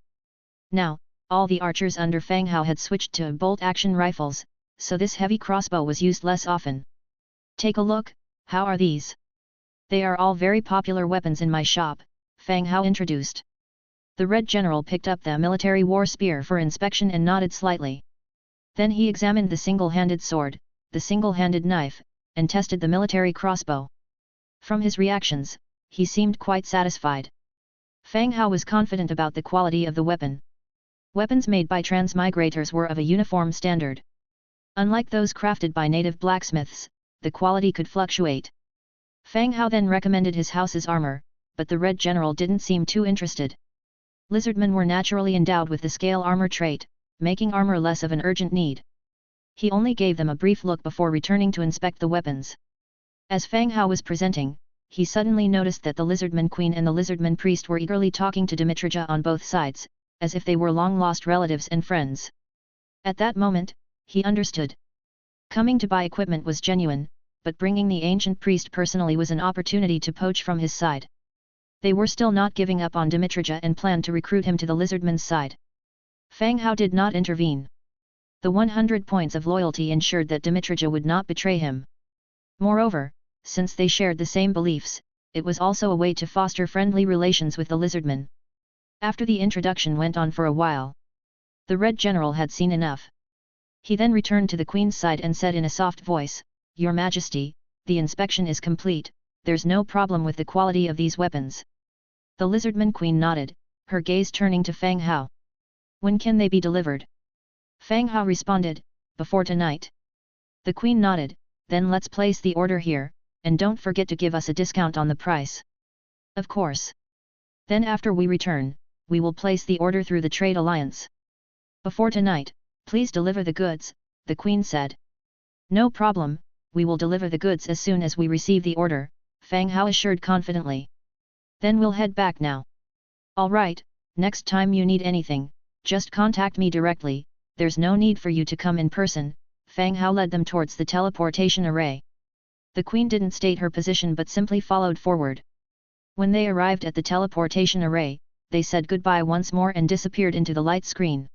Now, all the archers under Fang Hao had switched to bolt-action rifles, so this heavy crossbow was used less often. Take a look, how are these? They are all very popular weapons in my shop, Fang Hao introduced. The Red General picked up the military war spear for inspection and nodded slightly. Then he examined the single-handed sword, the single-handed knife, and tested the military crossbow. From his reactions, he seemed quite satisfied. Fang Hao was confident about the quality of the weapon. Weapons made by transmigrators were of a uniform standard. Unlike those crafted by native blacksmiths, the quality could fluctuate. Fang Hao then recommended his house's armor, but the Red General didn't seem too interested. Lizardmen were naturally endowed with the scale armor trait, making armor less of an urgent need. He only gave them a brief look before returning to inspect the weapons. As Fang Hao was presenting, he suddenly noticed that the Lizardman Queen and the Lizardman Priest were eagerly talking to Dmitrija on both sides, as if they were long-lost relatives and friends. At that moment, he understood. Coming to buy equipment was genuine, but bringing the ancient priest personally was an opportunity to poach from his side. They were still not giving up on Dmitrija and planned to recruit him to the Lizardman's side. Fang Hao did not intervene. The 100 points of loyalty ensured that Dmitrija would not betray him. Moreover, since they shared the same beliefs, it was also a way to foster friendly relations with the Lizardman. After the introduction went on for a while, the Red General had seen enough. He then returned to the Queen's side and said in a soft voice, "Your Majesty, the inspection is complete, there's no problem with the quality of these weapons." The Lizardman Queen nodded, her gaze turning to Fang Hao. "When can they be delivered?" Fang Hao responded, "Before tonight." The Queen nodded, "Then let's place the order here, and don't forget to give us a discount on the price." "Of course. Then after we return, we will place the order through the trade alliance." "Before tonight, please deliver the goods," the Queen said. "No problem, we will deliver the goods as soon as we receive the order," Fang Hao assured confidently. "Then we'll head back now." "All right, next time you need anything, just contact me directly, there's no need for you to come in person," Fang Hao led them towards the teleportation array. The Queen didn't state her position but simply followed forward. When they arrived at the teleportation array, they said goodbye once more and disappeared into the light screen.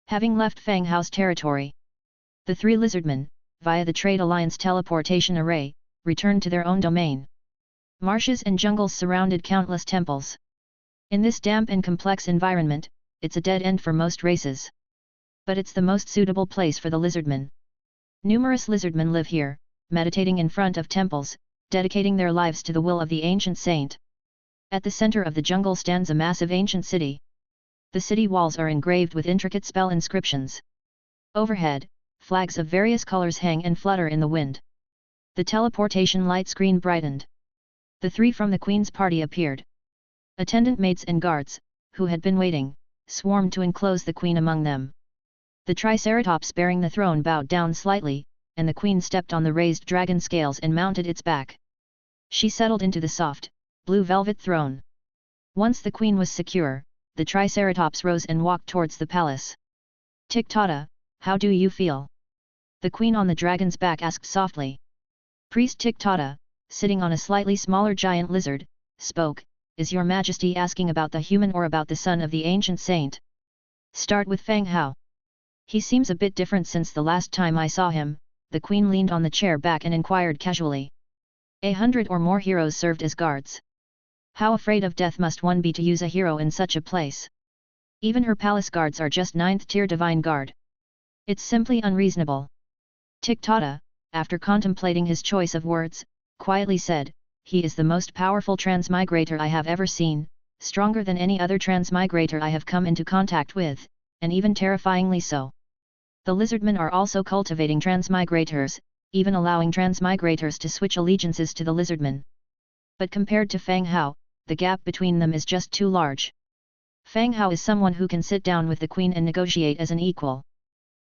Having left Fang Hao's territory, the three lizardmen, via the Trade Alliance teleportation array, returned to their own domain. Marshes and jungles surrounded countless temples. In this damp and complex environment, it's a dead end for most races. But it's the most suitable place for the lizardmen. Numerous lizardmen live here, meditating in front of temples, dedicating their lives to the will of the ancient saint. At the center of the jungle stands a massive ancient city. The city walls are engraved with intricate spell inscriptions. Overhead, flags of various colors hang and flutter in the wind. The teleportation light screen brightened. The three from the Queen's party appeared. Attendant maids and guards, who had been waiting, swarmed to enclose the Queen among them. The Triceratops bearing the throne bowed down slightly, and the Queen stepped on the raised dragon scales and mounted its back. She settled into the soft, blue velvet throne. Once the Queen was secure, the Triceratops rose and walked towards the palace. "Tiktata, how do you feel?" the Queen on the dragon's back asked softly. Priest Tiktata, sitting on a slightly smaller giant lizard, spoke, "Is your Majesty asking about the human or about the son of the ancient saint?" "Start with Fang Hao. He seems a bit different since the last time I saw him," the Queen leaned on the chair back and inquired casually. 100 or more heroes served as guards. How afraid of death must one be to use a hero in such a place? Even her palace guards are just 9th tier divine guard. It's simply unreasonable. Tiktata, after contemplating his choice of words, quietly said, he is the most powerful transmigrator I have ever seen, stronger than any other transmigrator I have come into contact with, and even terrifyingly so. The lizardmen are also cultivating transmigrators, even allowing transmigrators to switch allegiances to the lizardmen. But compared to Fang Hao, the gap between them is just too large. Fang Hao is someone who can sit down with the queen and negotiate as an equal.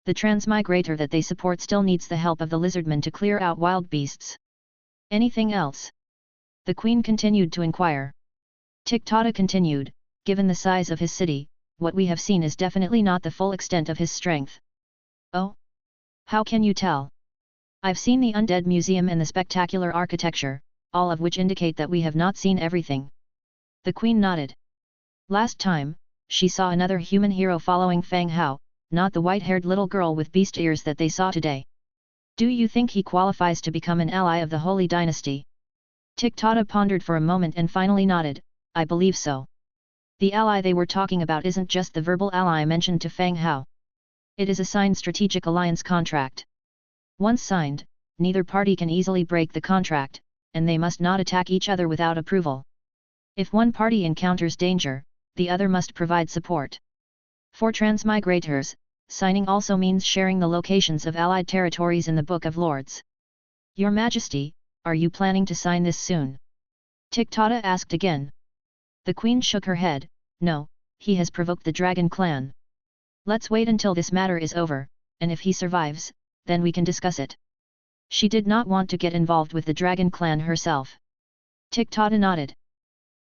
The transmigrator that they support still needs the help of the lizardmen to clear out wild beasts. Anything else? The queen continued to inquire. Tiktata continued, given the size of his city, what we have seen is definitely not the full extent of his strength. Oh? How can you tell? I've seen the Undead Museum and the spectacular architecture, all of which indicate that we have not seen everything. The queen nodded. Last time, she saw another human hero following Fang Hao, not the white-haired little girl with beast ears that they saw today. Do you think he qualifies to become an ally of the Holy Dynasty? Tiktata pondered for a moment and finally nodded, I believe so. The ally they were talking about isn't just the verbal ally mentioned to Fang Hao. It is a signed strategic alliance contract. Once signed, neither party can easily break the contract, and they must not attack each other without approval. If one party encounters danger, the other must provide support. For transmigrators, signing also means sharing the locations of allied territories in the Book of Lords. Your Majesty, are you planning to sign this soon? Tiktata asked again. The queen shook her head, no, he has provoked the Dragon Clan. Let's wait until this matter is over, and if he survives, then we can discuss it. She did not want to get involved with the Dragon Clan herself. Tiktata nodded.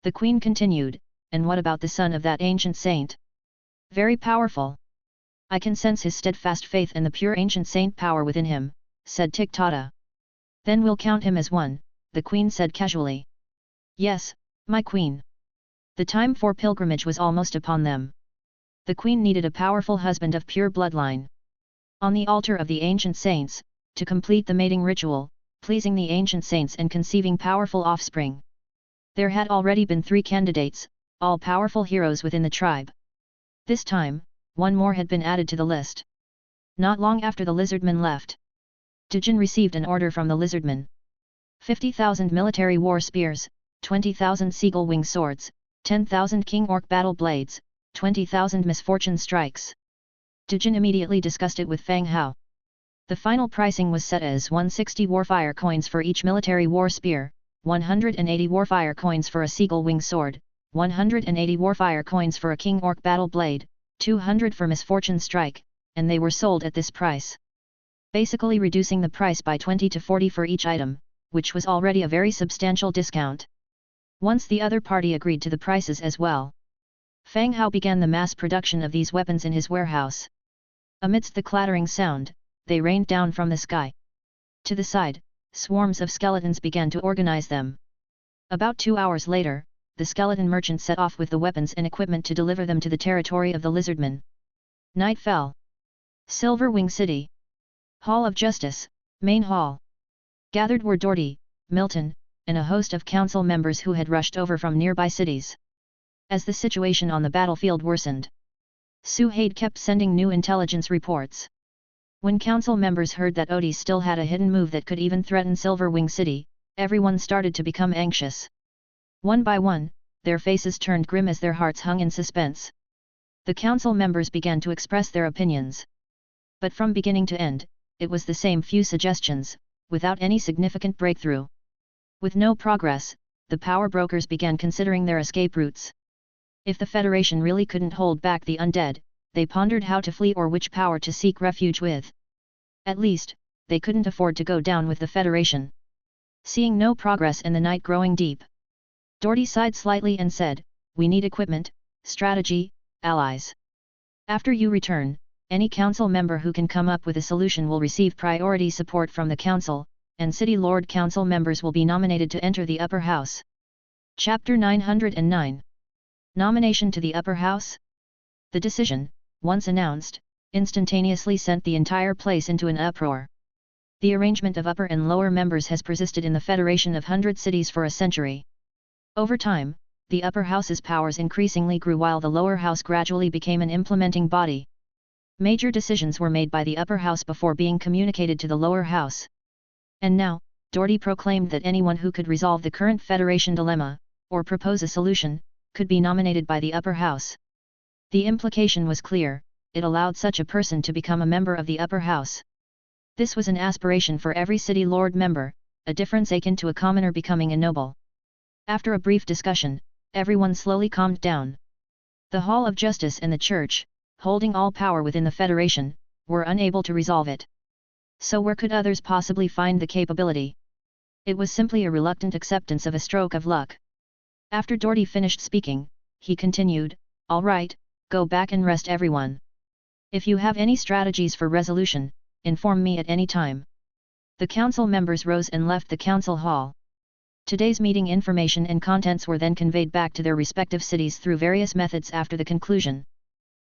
The queen continued, and what about the son of that ancient saint? Very powerful. I can sense his steadfast faith and the pure ancient saint power within him, said Tiktata. Then we'll count him as one, the queen said casually. Yes, my queen. The time for pilgrimage was almost upon them. The queen needed a powerful husband of pure bloodline. On the altar of the ancient saints, to complete the mating ritual, pleasing the ancient saints and conceiving powerful offspring. There had already been 3 candidates, all powerful heroes within the tribe. This time, one more had been added to the list. Not long after the lizardmen left, Dujin received an order from the lizardmen. 50,000 military war spears, 20,000 seagull wing swords, 10,000 king orc battle blades, 20,000 misfortune strikes. Dujin immediately discussed it with Fang Hao. The final pricing was set as 160 warfire coins for each military war spear, 180 warfire coins for a seagull wing sword, 180 warfire coins for a king orc battle blade, 200 for misfortune strike, and they were sold at this price. Basically reducing the price by 20 to 40 for each item, which was already a very substantial discount. Once the other party agreed to the prices as well, Fang Hao began the mass production of these weapons in his warehouse. Amidst the clattering sound, they rained down from the sky. To the side, swarms of skeletons began to organize them. About 2 hours later, the skeleton merchant set off with the weapons and equipment to deliver them to the territory of the lizardmen. Night fell. Silver Wing City. Hall of Justice, Main Hall. Gathered were Doherty, Milton, and a host of council members who had rushed over from nearby cities. As the situation on the battlefield worsened, Suhaid kept sending new intelligence reports. When council members heard that Odie still had a hidden move that could even threaten Silver Wing City, everyone started to become anxious. One by one, their faces turned grim as their hearts hung in suspense. The council members began to express their opinions. But from beginning to end, it was the same few suggestions, without any significant breakthrough. With no progress, the power brokers began considering their escape routes. If the Federation really couldn't hold back the undead, they pondered how to flee or which power to seek refuge with. At least, they couldn't afford to go down with the Federation. Seeing no progress and the night growing deep, Doherty sighed slightly and said, "We need equipment, strategy, allies. After you return, any council member who can come up with a solution will receive priority support from the council, and City Lord Council members will be nominated to enter the upper house." Chapter 909. Nomination to the upper house? The decision, once announced, instantaneously sent the entire place into an uproar. The arrangement of upper and lower members has persisted in the Federation of 100 cities for a century. Over time, the upper house's powers increasingly grew while the lower house gradually became an implementing body. Major decisions were made by the upper house before being communicated to the lower house. And now, Doherty proclaimed that anyone who could resolve the current Federation dilemma, or propose a solution, could be nominated by the upper house. The implication was clear, it allowed such a person to become a member of the upper house. This was an aspiration for every city lord member, a difference akin to a commoner becoming a noble. After a brief discussion, everyone slowly calmed down. The Hall of Justice and the Church, holding all power within the Federation, were unable to resolve it. So where could others possibly find the capability? It was simply a reluctant acceptance of a stroke of luck. After Doherty finished speaking, he continued, "All right, go back and rest everyone. If you have any strategies for resolution, inform me at any time." The council members rose and left the council hall. Today's meeting information and contents were then conveyed back to their respective cities through various methods after the conclusion.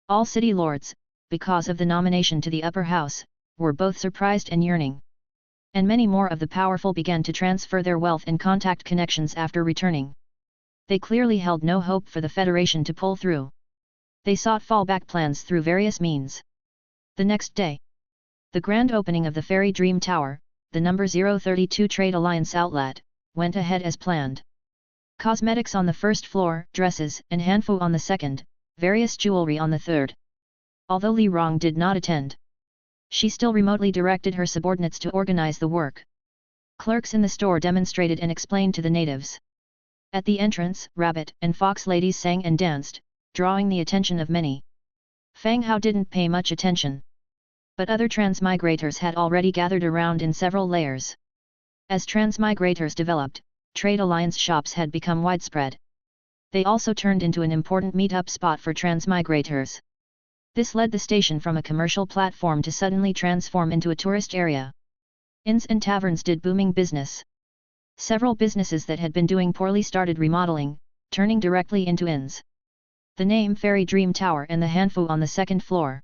All city lords, because of the nomination to the upper house, were both surprised and yearning. And many more of the powerful began to transfer their wealth and contact connections after returning. They clearly held no hope for the Federation to pull through. They sought fallback plans through various means. The next day, the grand opening of the Fairy Dream Tower, the number 032 Trade Alliance outlet, went ahead as planned. Cosmetics on the first floor, dresses and hanfu on the second, various jewelry on the third. Although Li Rong did not attend, she still remotely directed her subordinates to organize the work. Clerks in the store demonstrated and explained to the natives. At the entrance, rabbit and fox ladies sang and danced, drawing the attention of many. Fang Hao didn't pay much attention. But other transmigrators had already gathered around in several layers. As transmigrators developed, trade alliance shops had become widespread. They also turned into an important meet-up spot for transmigrators. This led the station from a commercial platform to suddenly transform into a tourist area. Inns and taverns did booming business. Several businesses that had been doing poorly started remodeling, turning directly into inns. The name Fairy Dream Tower and the hanfu on the second floor.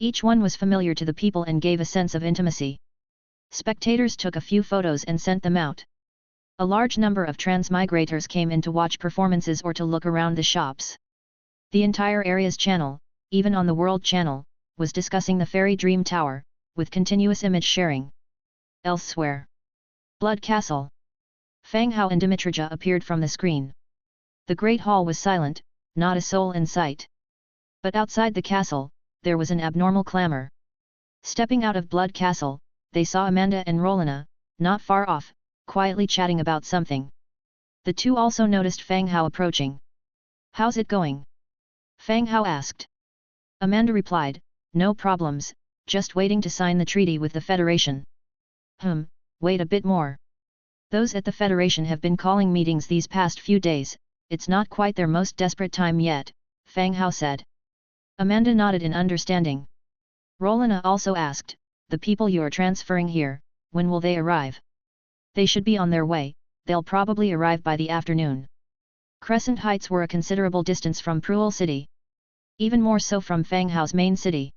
Each one was familiar to the people and gave a sense of intimacy. Spectators took a few photos and sent them out. A large number of transmigrators came in to watch performances or to look around the shops. The entire area's channel, even on the World Channel, was discussing the Fairy Dream Tower, with continuous image sharing. Elsewhere, Blood Castle. Fang Hao and Dimitrija appeared from the screen. The Great Hall was silent, not a soul in sight. But outside the castle, there was an abnormal clamor. Stepping out of Blood Castle, they saw Amanda and Rolina, not far off, quietly chatting about something. The two also noticed Fang Hao approaching. "How's it going?" Fang Hao asked. Amanda replied, "No problems, just waiting to sign the treaty with the Federation." Wait a bit more. Those at the Federation have been calling meetings these past few days, it's not quite their most desperate time yet, Fang Hao said. Amanda nodded in understanding. Rolina also asked, "The people you are transferring here, when will they arrive?" "They should be on their way, they'll probably arrive by the afternoon." Crescent Heights were a considerable distance from Pruel City. Even more so from Fang Hao's main city.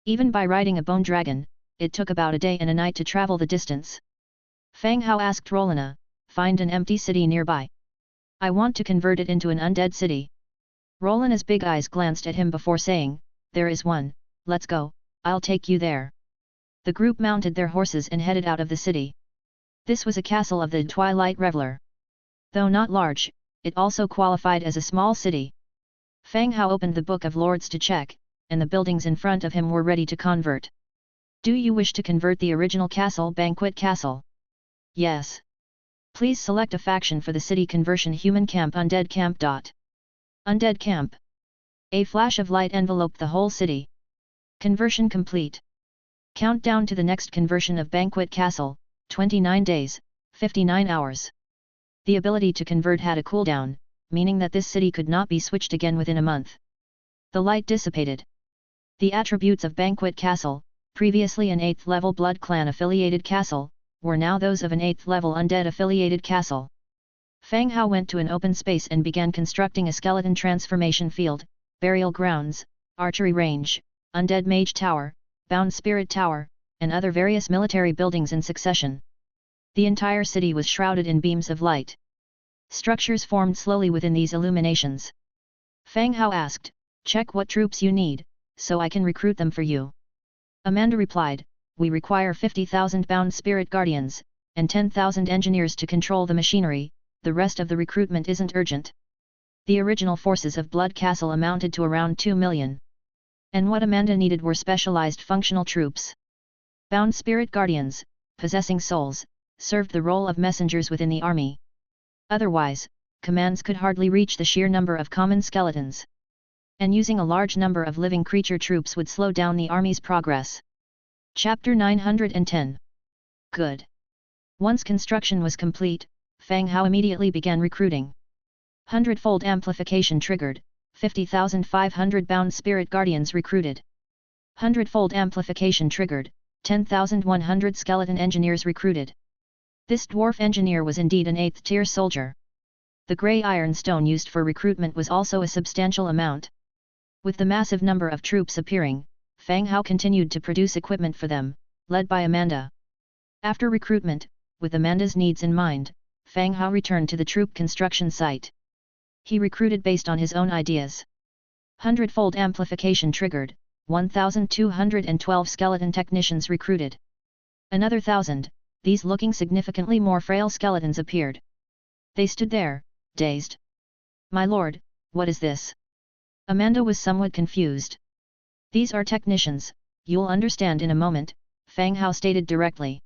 Even by riding a bone dragon, it took about a day and a night to travel the distance. Fang Hao asked Rolina, "Find an empty city nearby. I want to convert it into an undead city." Rolina's big eyes glanced at him before saying, "There is one, let's go, I'll take you there." The group mounted their horses and headed out of the city. This was a castle of the Twilight Reveler. Though not large, it also qualified as a small city. Fang Hao opened the Book of Lords to check, and the buildings in front of him were ready to convert. "Do you wish to convert the original castle Banquet Castle?" "Yes." "Please select a faction for the city conversion: Human Camp, Undead Camp. Undead Camp." A flash of light enveloped the whole city. Conversion complete. Countdown to the next conversion of Banquet Castle, 29 days, 59 hours. The ability to convert had a cooldown, meaning that this city could not be switched again within a month. The light dissipated. The attributes of Banquet Castle, previously an 8th level Blood Clan affiliated castle, were now those of an 8th level Undead affiliated castle. Fang Hao went to an open space and began constructing a skeleton transformation field, burial grounds, archery range, Undead Mage Tower, Bound Spirit Tower, and other various military buildings in succession. The entire city was shrouded in beams of light. Structures formed slowly within these illuminations. Fang Hao asked, "Check what troops you need, so I can recruit them for you." Amanda replied, "We require 50,000 Bound Spirit Guardians, and 10,000 engineers to control the machinery. The rest of the recruitment isn't urgent. The original forces of Blood Castle amounted to around 2 million. And what Amanda needed were specialized functional troops. Bound spirit guardians, possessing souls, served the role of messengers within the army. Otherwise, commands could hardly reach the sheer number of common skeletons. And using a large number of living creature troops would slow down the army's progress. Chapter 910. Good. Once construction was complete, Fang Hao immediately began recruiting. Hundredfold Amplification triggered, 50,500 bound spirit guardians recruited. Hundredfold Amplification triggered, 10,100 skeleton engineers recruited. This dwarf engineer was indeed an 8th-tier soldier. The grey iron stone used for recruitment was also a substantial amount. With the massive number of troops appearing, Fang Hao continued to produce equipment for them, led by Amanda. After recruitment, with Amanda's needs in mind, Fang Hao returned to the troop construction site. He recruited based on his own ideas. Hundredfold Amplification triggered, 1,212 skeleton technicians recruited. Another 1,000, these looking significantly more frail skeletons appeared. They stood there, dazed. "My lord, what is this?" Amanda was somewhat confused. "These are technicians, you'll understand in a moment," Fang Hao stated directly.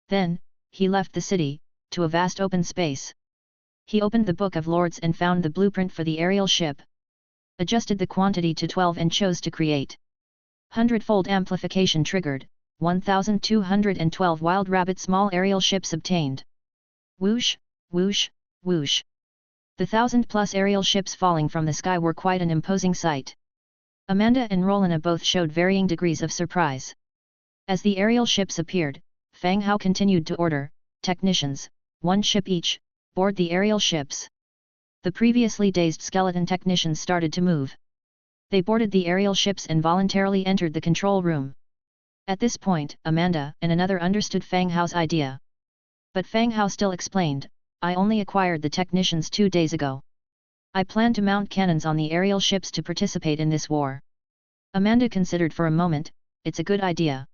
Then, he left the city, to a vast open space. He opened the Book of Lords and found the blueprint for the aerial ship. Adjusted the quantity to 12 and chose to create. Hundredfold Amplification triggered, 1,212 wild rabbit small aerial ships obtained. Whoosh, whoosh, whoosh. The 1,000+ aerial ships falling from the sky were quite an imposing sight. Amanda and Rolina both showed varying degrees of surprise. As the aerial ships appeared, Fang Hao continued to order, "Technicians, 1 ship each, board the aerial ships." The previously dazed skeleton technicians started to move. They boarded the aerial ships and voluntarily entered the control room. At this point, Amanda and another understood Fang Hao's idea. But Fang Hao still explained, "I only acquired the technicians 2 days ago. I plan to mount cannons on the aerial ships to participate in this war." Amanda considered for a moment, "It's a good idea."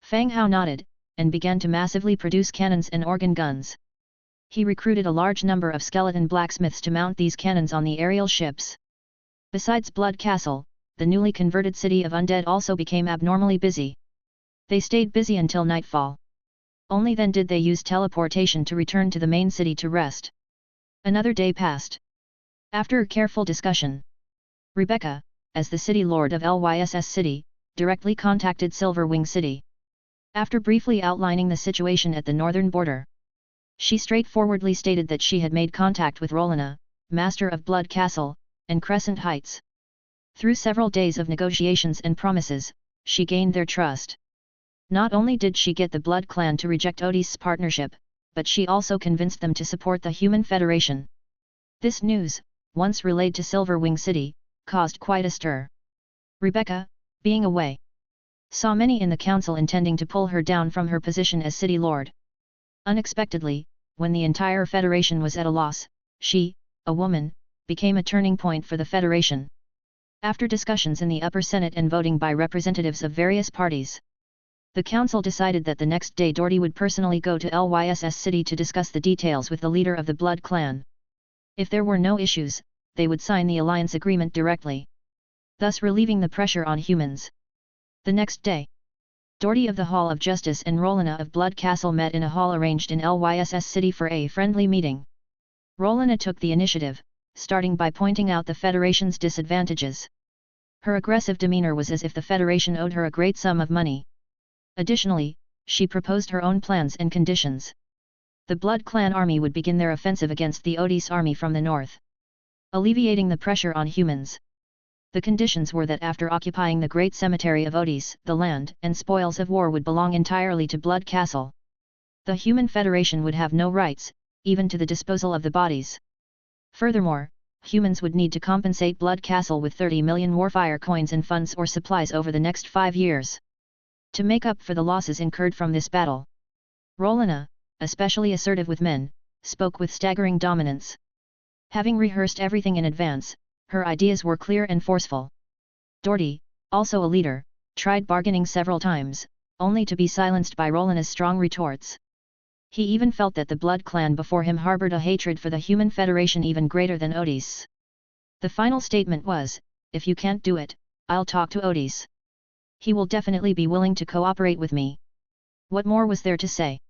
Fang Hao nodded, and began to massively produce cannons and organ guns. He recruited a large number of skeleton blacksmiths to mount these cannons on the aerial ships. Besides Blood Castle, the newly converted city of Undead also became abnormally busy. They stayed busy until nightfall. Only then did they use teleportation to return to the main city to rest. Another day passed. After a careful discussion, Rebecca, as the city lord of Lyss City, directly contacted Silverwing City. After briefly outlining the situation at the northern border, she straightforwardly stated that she had made contact with Rolina, master of Blood Castle, and Crescent Heights. Through several days of negotiations and promises, she gained their trust. Not only did she get the Blood Clan to reject Odysse's partnership, but she also convinced them to support the Human Federation. This news, once relayed to Silverwing City, caused quite a stir. Rebecca, being away, saw many in the council intending to pull her down from her position as city lord. Unexpectedly, when the entire Federation was at a loss, she, a woman, became a turning point for the Federation. After discussions in the upper Senate and voting by representatives of various parties, the council decided that the next day Doherty would personally go to Lyss City to discuss the details with the leader of the Blood Clan. If there were no issues, they would sign the alliance agreement directly, thus relieving the pressure on humans. The next day, Doherty of the Hall of Justice and Rolina of Blood Castle met in a hall arranged in Lyss City for a friendly meeting. Rolina took the initiative, starting by pointing out the Federation's disadvantages. Her aggressive demeanor was as if the Federation owed her a great sum of money. Additionally, she proposed her own plans and conditions. The Blood Clan army would begin their offensive against the Odys army from the north, alleviating the pressure on humans. The conditions were that after occupying the great cemetery of Odys, the land and spoils of war would belong entirely to Blood Castle. The Human Federation would have no rights, even to the disposal of the bodies. Furthermore, humans would need to compensate Blood Castle with 30 million warfire coins and funds or supplies over the next 5 years, to make up for the losses incurred from this battle. Rolina, especially assertive with men, spoke with staggering dominance. Having rehearsed everything in advance, her ideas were clear and forceful. Doherty, also a leader, tried bargaining several times, only to be silenced by Rolina's strong retorts. He even felt that the blood clan before him harbored a hatred for the human federation even greater than Odis. The final statement was, if you can't do it, I'll talk to Odis. He will definitely be willing to cooperate with me. What more was there to say?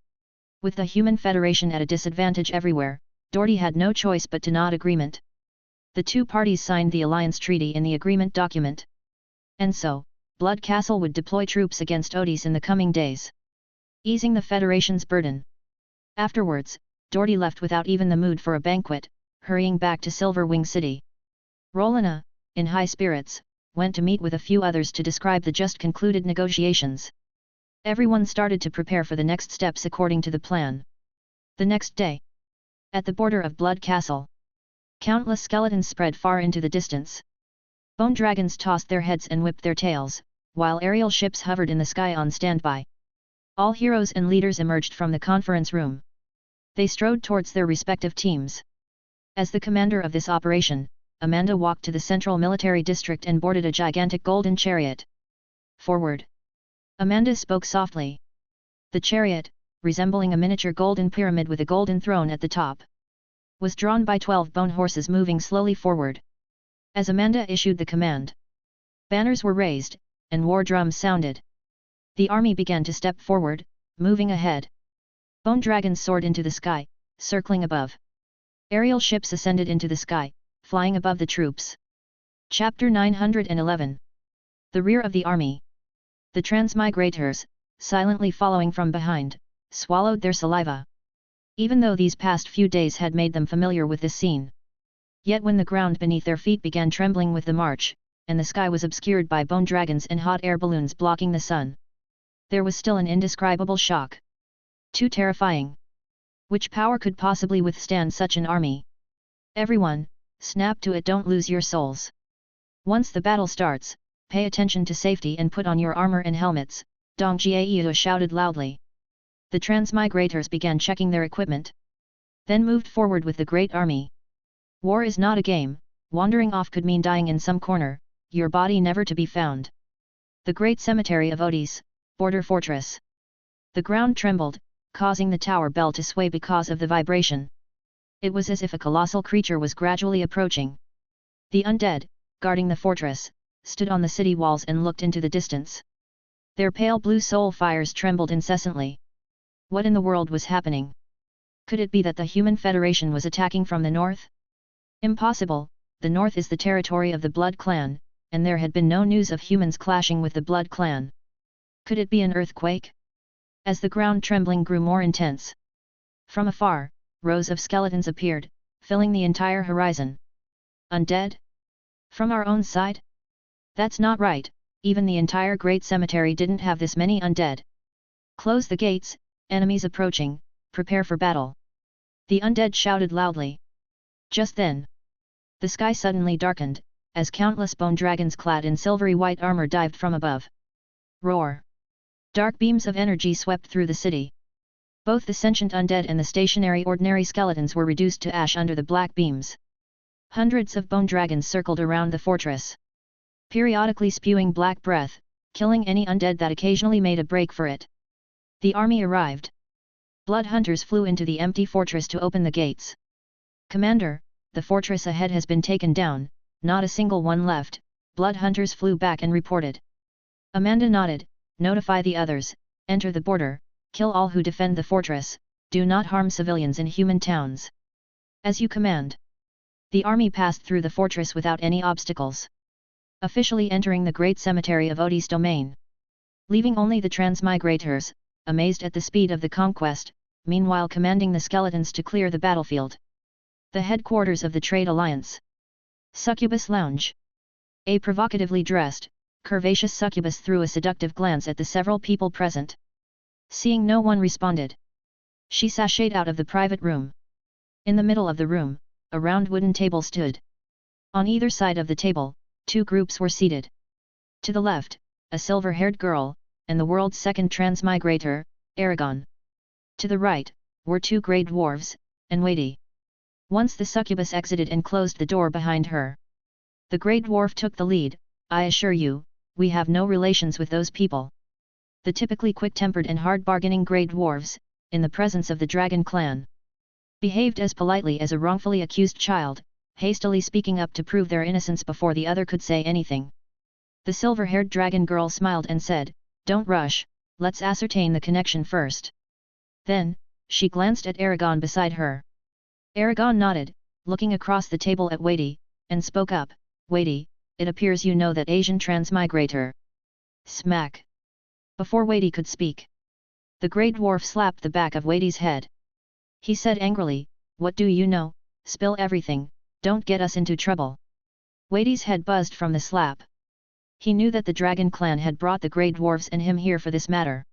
With the human federation at a disadvantage everywhere, Doherty had no choice but to nod agreement. The two parties signed the alliance treaty in the agreement document. And so, Blood Castle would deploy troops against Odis in the coming days, easing the Federation's burden. Afterwards, Doherty left without even the mood for a banquet, hurrying back to Silverwing City. Rowena, in high spirits, went to meet with a few others to describe the just concluded negotiations. Everyone started to prepare for the next steps according to the plan. The next day, at the border of Blood Castle, countless skeletons spread far into the distance. Bone dragons tossed their heads and whipped their tails, while aerial ships hovered in the sky on standby. All heroes and leaders emerged from the conference room. They strode towards their respective teams. As the commander of this operation, Amanda walked to the central military district and boarded a gigantic golden chariot. Forward! Amanda spoke softly. The chariot, resembling a miniature golden pyramid with a golden throne at the top, was drawn by 12 bone horses moving slowly forward. As Amanda issued the command, banners were raised, and war drums sounded. The army began to step forward, moving ahead. Bone dragons soared into the sky, circling above. Aerial ships ascended into the sky, flying above the troops. Chapter 911. The rear of the army. The transmigrators, silently following from behind, swallowed their saliva. Even though these past few days had made them familiar with this scene. Yet when the ground beneath their feet began trembling with the march, and the sky was obscured by bone dragons and hot air balloons blocking the sun, there was still an indescribable shock. Too terrifying. Which power could possibly withstand such an army? Everyone, snap to it, don't lose your souls. Once the battle starts, pay attention to safety and put on your armor and helmets, Dong Jiaiyue shouted loudly. The transmigrators began checking their equipment. Then moved forward with the great army. War is not a game, wandering off could mean dying in some corner, your body never to be found. The great cemetery of Odis, border fortress. The ground trembled, causing the tower bell to sway because of the vibration. It was as if a colossal creature was gradually approaching. The undead, guarding the fortress, stood on the city walls and looked into the distance. Their pale blue soul fires trembled incessantly. What in the world was happening? Could it be that the Human Federation was attacking from the north? Impossible, the north is the territory of the Blood Clan, and there had been no news of humans clashing with the Blood Clan. Could it be an earthquake? As the ground trembling grew more intense, from afar, rows of skeletons appeared, filling the entire horizon. Undead? From our own side? That's not right, even the entire great cemetery didn't have this many undead. Close the gates, enemies approaching, prepare for battle. The undead shouted loudly. Just then, the sky suddenly darkened, as countless bone dragons clad in silvery white armor dived from above. Roar! Dark beams of energy swept through the city. Both the sentient undead and the stationary ordinary skeletons were reduced to ash under the black beams. Hundreds of bone dragons circled around the fortress, periodically spewing black breath, killing any undead that occasionally made a break for it. The army arrived. Blood hunters flew into the empty fortress to open the gates. Commander, the fortress ahead has been taken down, not a single one left, blood hunters flew back and reported. Amanda nodded. Notify the others, enter the border, kill all who defend the fortress, do not harm civilians in human towns. As you command. The army passed through the fortress without any obstacles, officially entering the great cemetery of Odis domain. Leaving only the transmigrators, amazed at the speed of the conquest, meanwhile commanding the skeletons to clear the battlefield. The headquarters of the Trade Alliance. Succubus Lounge. A provocatively dressed, curvaceous succubus threw a seductive glance at the several people present. Seeing no one responded, she sashayed out of the private room. In the middle of the room, a round wooden table stood. On either side of the table, two groups were seated. To the left, a silver-haired girl, and the world's second transmigrator, Aragon. To the right, were two grey dwarves, and weighty. Once the succubus exited and closed the door behind her, the grey dwarf took the lead. I assure you, we have no relations with those people. The typically quick-tempered and hard-bargaining grey dwarves, in the presence of the dragon clan. Behaved as politely as a wrongfully accused child, hastily speaking up to prove their innocence before the other could say anything. The silver-haired dragon girl smiled and said, "Don't rush, let's ascertain the connection first." Then, she glanced at Aragon beside her. Aragon nodded, looking across the table at Wadey, and spoke up, "Wadey, it appears you know that Asian transmigrator." Smack! Before Wadey could speak, the grey dwarf slapped the back of Wadey's head. He said angrily, "What do you know? Spill everything, don't get us into trouble." Wadey's head buzzed from the slap. He knew that the dragon clan had brought the grey dwarfs and him here for this matter.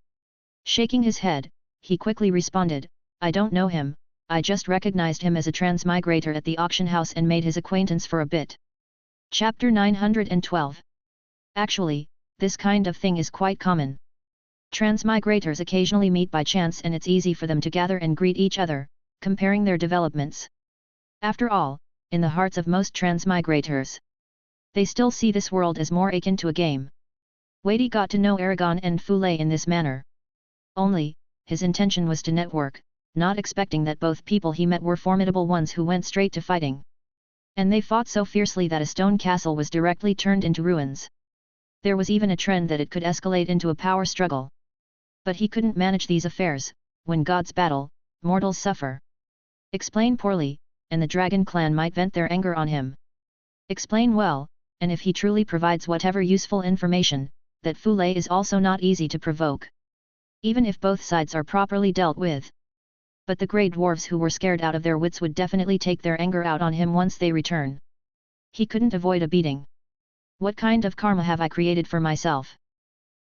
Shaking his head, he quickly responded, "I don't know him, I just recognized him as a transmigrator at the auction house and made his acquaintance for a bit." Chapter 912. Actually, this kind of thing is quite common. Transmigrators occasionally meet by chance and it's easy for them to gather and greet each other, comparing their developments. After all, in the hearts of most transmigrators, they still see this world as more akin to a game. Wadey got to know Aragon and Fulay in this manner. Only, his intention was to network, not expecting that both people he met were formidable ones who went straight to fighting. And they fought so fiercely that a stone castle was directly turned into ruins. There was even a trend that it could escalate into a power struggle. But he couldn't manage these affairs. When gods battle, mortals suffer. Explain poorly, and the dragon clan might vent their anger on him. Explain well, and if he truly provides whatever useful information, that Fulay is also not easy to provoke. Even if both sides are properly dealt with. But the grey dwarves who were scared out of their wits would definitely take their anger out on him once they return. He couldn't avoid a beating. What kind of karma have I created for myself?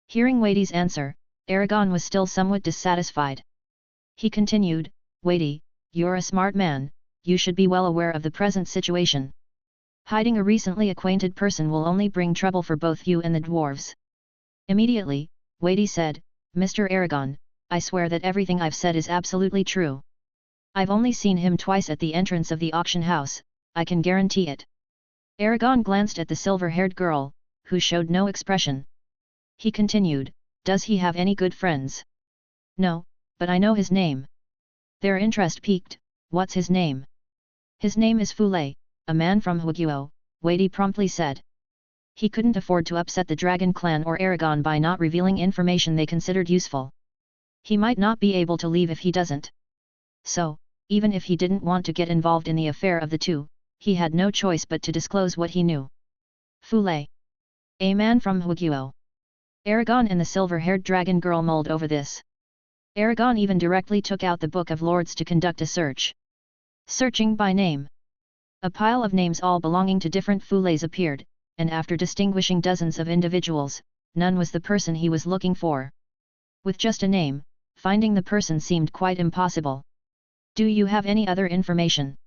Hearing Wadey's answer, Aragon was still somewhat dissatisfied. He continued, "Wadey, you're a smart man, you should be well aware of the present situation. Hiding a recently acquainted person will only bring trouble for both you and the dwarves." Immediately, Wadey said, "Mr. Aragon, I swear that everything I've said is absolutely true. I've only seen him twice at the entrance of the auction house, I can guarantee it." Aragon glanced at the silver-haired girl, who showed no expression. He continued, "Does he have any good friends?" "No, but I know his name." Their interest piqued. "What's his name?" "His name is Fulay, a man from Huguo," Wadey promptly said. He couldn't afford to upset the dragon clan or Aragon by not revealing information they considered useful. He might not be able to leave if he doesn't. So, even if he didn't want to get involved in the affair of the two, he had no choice but to disclose what he knew. Fulay. A man from Huguo. Aragon and the silver-haired dragon girl mulled over this. Aragon even directly took out the Book of Lords to conduct a search. Searching by name. A pile of names all belonging to different Fulays appeared, and after distinguishing dozens of individuals, none was the person he was looking for. With just a name, finding the person seemed quite impossible. "Do you have any other information?"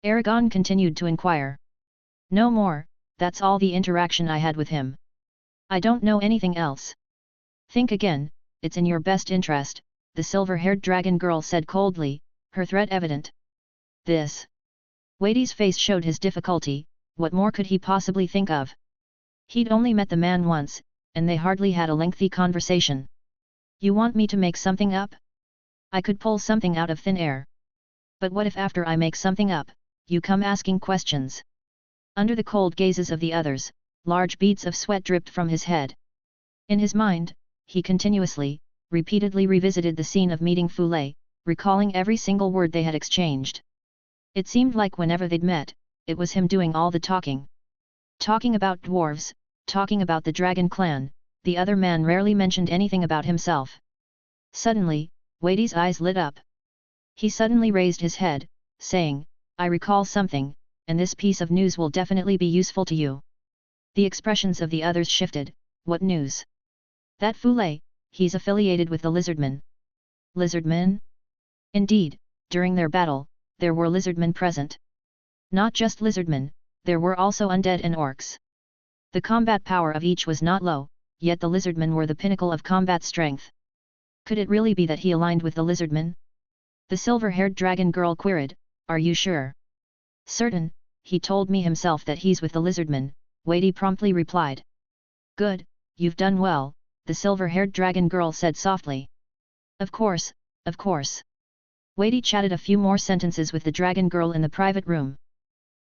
Aragon continued to inquire. "No more, that's all the interaction I had with him. I don't know anything else." "Think again, it's in your best interest," the silver-haired dragon girl said coldly, her threat evident. "This." Wadey's face showed his difficulty. What more could he possibly think of? He'd only met the man once, and they hardly had a lengthy conversation. "You want me to make something up? I could pull something out of thin air. But what if after I make something up, you come asking questions?" Under the cold gazes of the others, large beads of sweat dripped from his head. In his mind, he repeatedly revisited the scene of meeting Fulay, recalling every single word they had exchanged. It seemed like whenever they'd met, it was him doing all the talking. Talking about dwarves, talking about the dragon clan, the other man rarely mentioned anything about himself. Suddenly, Wadey's eyes lit up. He suddenly raised his head, saying, "I recall something, and this piece of news will definitely be useful to you." The expressions of the others shifted. "What news?" "That Fulay, he's affiliated with the lizardmen." "Lizardmen?" Indeed, during their battle, there were lizardmen present. Not just lizardmen, there were also undead and orcs. The combat power of each was not low, yet the lizardmen were the pinnacle of combat strength. Could it really be that he aligned with the lizardmen? The silver-haired dragon girl queried, "Are you sure?" "Certain, he told me himself that he's with the lizardmen," Wadey promptly replied. "Good, you've done well," the silver-haired dragon girl said softly. "Of course, of course. Wadey chatted a few more sentences with the dragon girl in the private room.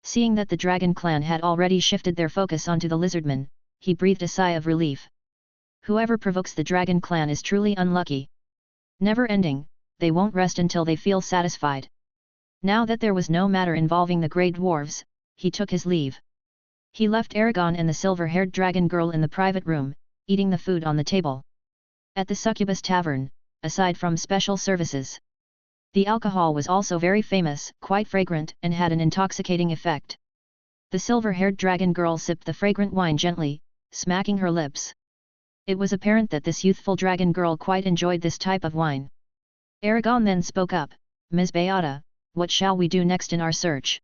Seeing that the dragon clan had already shifted their focus onto the lizardman, he breathed a sigh of relief. Whoever provokes the dragon clan is truly unlucky. Never ending, they won't rest until they feel satisfied. Now that there was no matter involving the grey dwarves, he took his leave. He left Aragon and the silver-haired dragon girl in the private room, eating the food on the table. At the Succubus Tavern, aside from special services, the alcohol was also very famous, quite fragrant, and had an intoxicating effect. The silver-haired dragon girl sipped the fragrant wine gently, smacking her lips. It was apparent that this youthful dragon girl quite enjoyed this type of wine. Aragon then spoke up, "Ms. Beata, what shall we do next in our search?"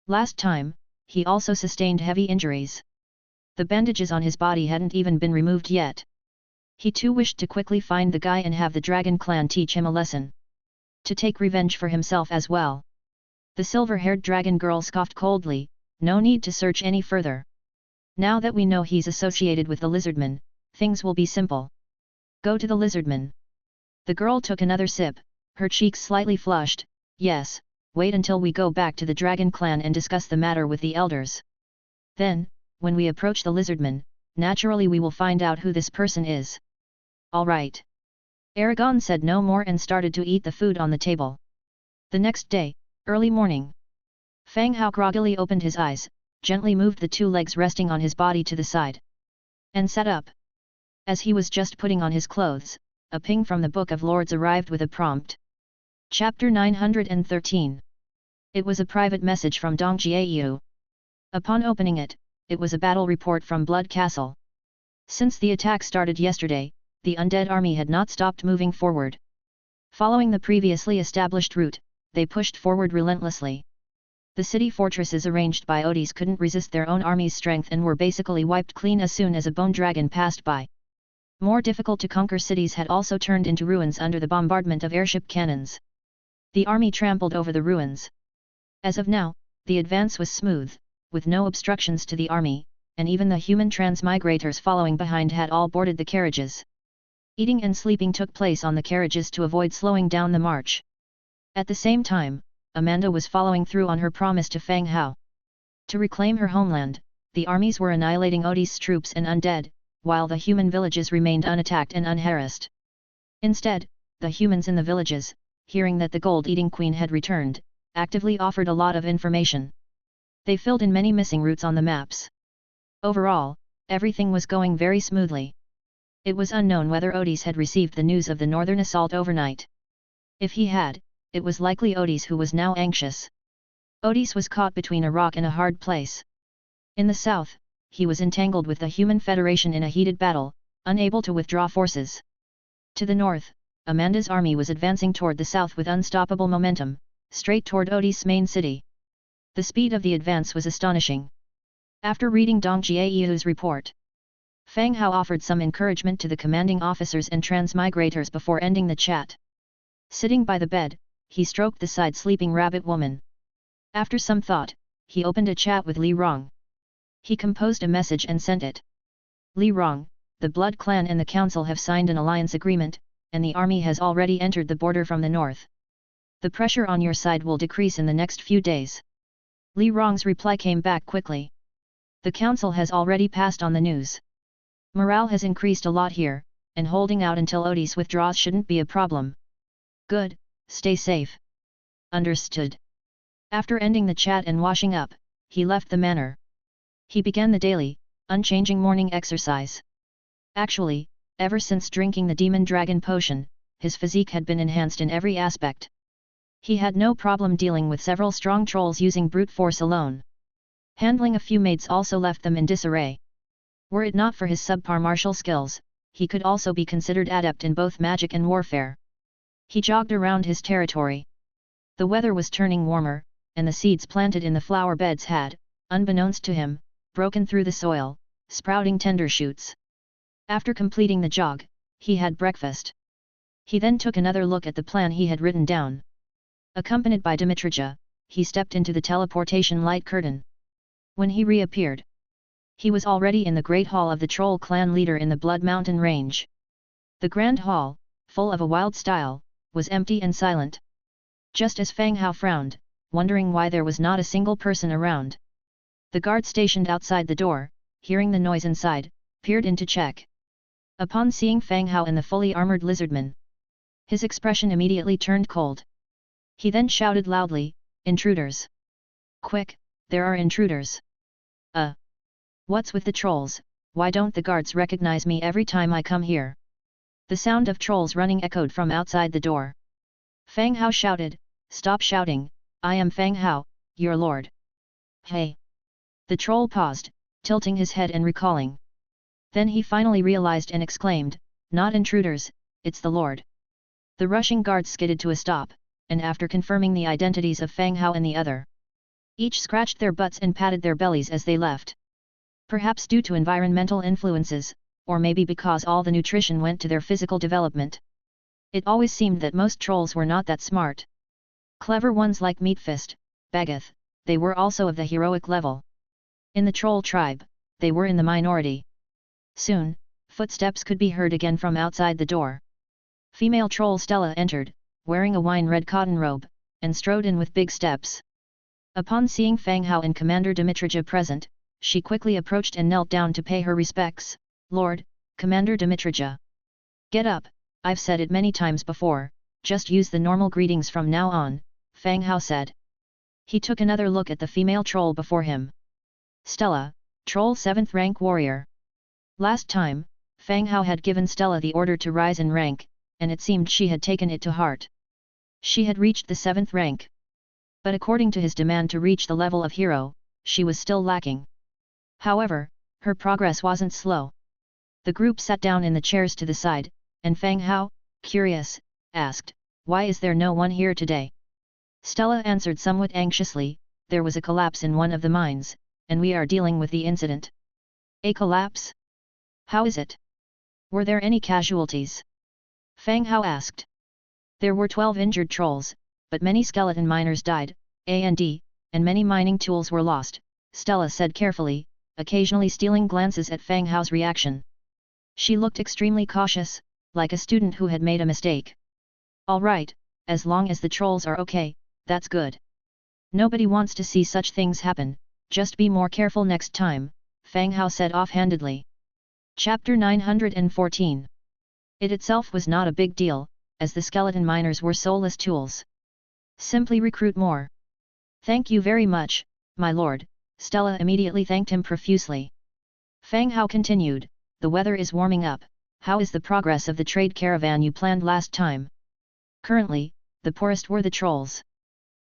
Last time, he also sustained heavy injuries. The bandages on his body hadn't even been removed yet. He too wished to quickly find the guy and have the dragon clan teach him a lesson. To take revenge for himself as well. The silver-haired dragon girl scoffed coldly, "No need to search any further. Now that we know he's associated with the lizardman, things will be simple. Go to the lizardman." The girl took another sip, her cheeks slightly flushed. "Yes, wait until we go back to the dragon clan and discuss the matter with the elders. Then, when we approach the lizardman, naturally we will find out who this person is." "All right." Aragon said no more and started to eat the food on the table. The next day, early morning. Fang Hao groggily opened his eyes, gently moved the two legs resting on his body to the side, and sat up. As he was just putting on his clothes, a ping from the Book of Lords arrived with a prompt. Chapter 913. It was a private message from Dong Jiayu. Upon opening it, it was a battle report from Blood Castle. Since the attack started yesterday, the undead army had not stopped moving forward. Following the previously established route, they pushed forward relentlessly. The city fortresses arranged by Odis couldn't resist their own army's strength and were basically wiped clean as soon as a bone dragon passed by. More difficult to conquer cities had also turned into ruins under the bombardment of airship cannons. The army trampled over the ruins. As of now, the advance was smooth, with no obstructions to the army, and even the human transmigrators following behind had all boarded the carriages. Eating and sleeping took place on the carriages to avoid slowing down the march. At the same time, Amanda was following through on her promise to Fang Hao. To reclaim her homeland, the armies were annihilating Odis' troops and undead, while the human villages remained unattacked and unharassed. Instead, the humans in the villages, hearing that the gold-eating queen had returned, actively offered a lot of information. They filled in many missing routes on the maps. Overall, everything was going very smoothly. It was unknown whether Odis had received the news of the northern assault overnight. If he had, it was likely Odis who was now anxious. Odis was caught between a rock and a hard place. In the south, he was entangled with the Human Federation in a heated battle, unable to withdraw forces. To the north, Amanda's army was advancing toward the south with unstoppable momentum, straight toward Odis' main city. The speed of the advance was astonishing. After reading Dong Jiayu's report, Fang Hao offered some encouragement to the commanding officers and transmigrators before ending the chat. Sitting by the bed, he stroked the side-sleeping rabbit woman. After some thought, he opened a chat with Li Rong. He composed a message and sent it. "Li Rong, the Blood Clan and the Council have signed an alliance agreement, and the army has already entered the border from the north. The pressure on your side will decrease in the next few days." Li Rong's reply came back quickly. "The Council has already passed on the news. Morale has increased a lot here, and holding out until Odis withdraws shouldn't be a problem." "Good, stay safe." "Understood." After ending the chat and washing up, he left the manor. He began the daily, unchanging morning exercise. Actually, ever since drinking the Demon Dragon potion, his physique had been enhanced in every aspect. He had no problem dealing with several strong trolls using brute force alone. Handling a few mates also left them in disarray. Were it not for his subpar martial skills, he could also be considered adept in both magic and warfare. He jogged around his territory. The weather was turning warmer, and the seeds planted in the flower beds had, unbeknownst to him, broken through the soil, sprouting tender shoots. After completing the jog, he had breakfast. He then took another look at the plan he had written down. Accompanied by Dimitrija, he stepped into the teleportation light curtain. When he reappeared, he was already in the great hall of the troll clan leader in the Blood Mountain range. The grand hall, full of a wild style, was empty and silent. Just as Fang Hao frowned, wondering why there was not a single person around. The guard stationed outside the door, hearing the noise inside, peered in to check. Upon seeing Fang Hao and the fully armored lizardman, his expression immediately turned cold. He then shouted loudly, "Intruders! Quick, there are intruders! What's with the trolls? Why don't the guards recognize me every time I come here?" The sound of trolls running echoed from outside the door. Fang Hao shouted, "Stop shouting, I am Fang Hao, your lord." "Hey!" The troll paused, tilting his head and recalling. Then he finally realized and exclaimed, "Not intruders, it's the lord." The rushing guards skidded to a stop, and after confirming the identities of Fang Hao and the other, each scratched their butts and patted their bellies as they left. Perhaps due to environmental influences, or maybe because all the nutrition went to their physical development. It always seemed that most trolls were not that smart. Clever ones like Meatfist, Bagoth, they were also of the heroic level. In the troll tribe, they were in the minority. Soon, footsteps could be heard again from outside the door. Female troll Stella entered, wearing a wine-red cotton robe, and strode in with big steps. Upon seeing Fang Hao and Commander Dmitrija present, she quickly approached and knelt down to pay her respects. "Lord, Commander Dmitrija. Get up, I've said it many times before, just use the normal greetings from now on," Fang Hao said. He took another look at the female troll before him. Stella, troll 7th rank warrior. Last time, Fang Hao had given Stella the order to rise in rank, and it seemed she had taken it to heart. She had reached the 7th rank. But according to his demand to reach the level of hero, she was still lacking. However, her progress wasn't slow. The group sat down in the chairs to the side, and Fang Hao, curious, asked, "Why is there no one here today?" Stella answered somewhat anxiously, "There was a collapse in one of the mines, and we are dealing with the incident." "A collapse? How is it? Were there any casualties?" Fang Hao asked. "There were 12 injured trolls, but many skeleton miners died, and many mining tools were lost," Stella said carefully, occasionally stealing glances at Fang Hao's reaction. She looked extremely cautious, like a student who had made a mistake. "All right, as long as the trolls are okay, that's good. Nobody wants to see such things happen, just be more careful next time," Fang Hao said offhandedly. Chapter 914. It itself was not a big deal, as the skeleton miners were soulless tools. Simply recruit more. "Thank you very much, my lord," Stella immediately thanked him profusely. Fang Hao continued, "The weather is warming up, how is the progress of the trade caravan you planned last time?" Currently, the poorest were the trolls.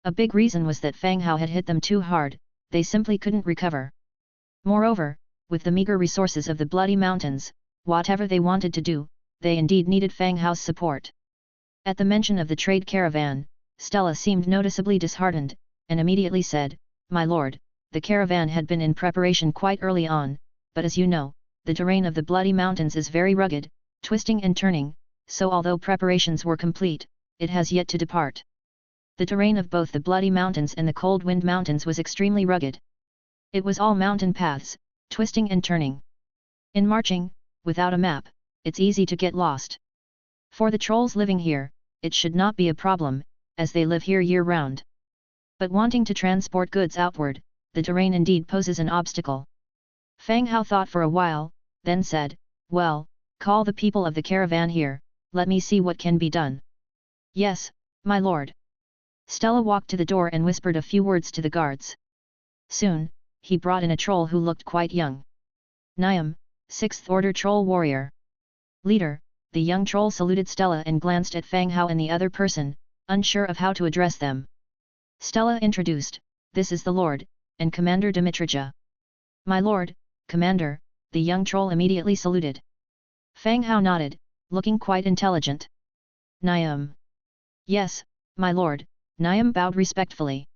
A big reason was that Fang Hao had hit them too hard, they simply couldn't recover. Moreover, with the meager resources of the Bloody Mountains, whatever they wanted to do, they indeed needed Fang Hao's support. At the mention of the trade caravan, Stella seemed noticeably disheartened, and immediately said, "My lord, the caravan had been in preparation quite early on, but as you know, the terrain of the Bloody Mountains is very rugged, twisting and turning, so although preparations were complete, it has yet to depart." The terrain of both the Bloody Mountains and the Cold Wind Mountains was extremely rugged. It was all mountain paths, twisting and turning. In marching, without a map, it's easy to get lost. For the trolls living here, it should not be a problem, as they live here year-round. But wanting to transport goods outward, the terrain indeed poses an obstacle. Fang Hao thought for a while, then said, "Well, call the people of the caravan here, let me see what can be done." "Yes, my lord." Stella walked to the door and whispered a few words to the guards. Soon, he brought in a troll who looked quite young. "Niam, 6th Order Troll Warrior." "Leader," the young troll saluted Stella and glanced at Fang Hao and the other person, unsure of how to address them. Stella introduced, "This is the Lord, and Commander Dmitrija." "My lord, Commander," the young troll immediately saluted. Fang Hao nodded, looking quite intelligent. "Niam." "Yes, my lord," Niam bowed respectfully.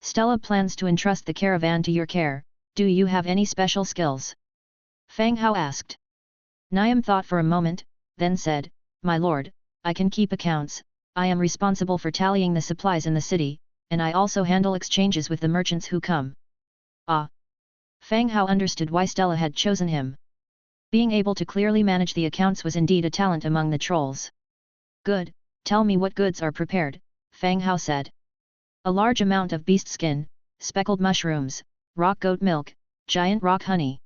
"Stella plans to entrust the caravan to your care, do you have any special skills?" Fang Hao asked. Niam thought for a moment, then said, "My lord, I can keep accounts, I am responsible for tallying the supplies in the city, and I also handle exchanges with the merchants who come." Ah! Fang Hao understood why Stella had chosen him. Being able to clearly manage the accounts was indeed a talent among the trolls. "Good, Tell me what goods are prepared, Fang Hao said. A large amount of beast skin, speckled mushrooms, rock goat milk, giant rock honey.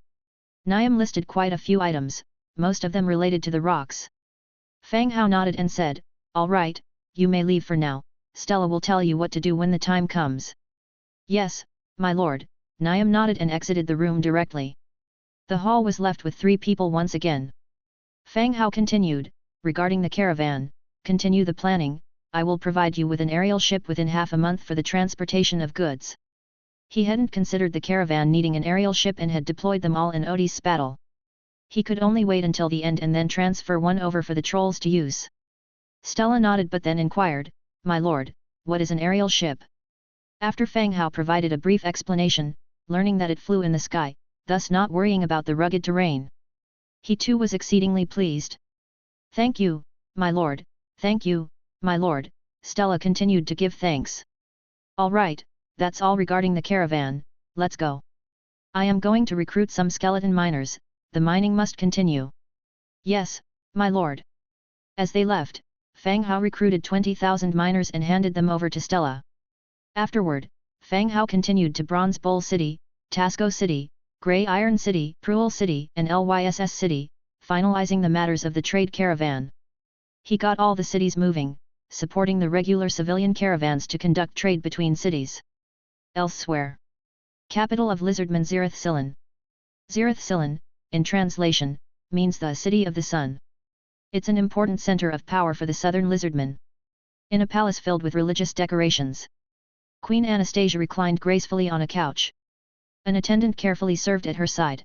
Niam listed quite a few items, most of them related to the rocks. Fang Hao nodded and said, "All right, you may leave for now, Stella will tell you what to do when the time comes." "Yes, my lord," Niam nodded and exited the room directly. The hall was left with 3 people once again. Fang Hao continued, "Regarding the caravan, continue the planning, I will provide you with an aerial ship within half a month for the transportation of goods." He hadn't considered the caravan needing an aerial ship and had deployed them all in Odie's battle. He could only wait until the end and then transfer one over for the trolls to use. Stella nodded but then inquired, "My lord, what is an aerial ship?" After Fang Hao provided a brief explanation, learning that it flew in the sky, thus not worrying about the rugged terrain. He too was exceedingly pleased. "Thank you, my lord, thank you, my lord," Stella continued to give thanks. "All right, that's all regarding the caravan, let's go. I am going to recruit some skeleton miners, the mining must continue." "Yes, my lord." As they left, Fang Hao recruited 20,000 miners and handed them over to Stella. Afterward, Fang Hao continued to Bronze Bowl City, Tasco City, Grey Iron City, Pruel City and Lyss City, finalizing the matters of the trade caravan. He got all the cities moving, supporting the regular civilian caravans to conduct trade between cities. Elsewhere. Capital of Lizardmen Zirith Silan. Zirith Silan, in translation, means the City of the Sun. It's an important center of power for the southern lizardmen. In a palace filled with religious decorations, Queen Anastasia reclined gracefully on a couch. An attendant carefully served at her side.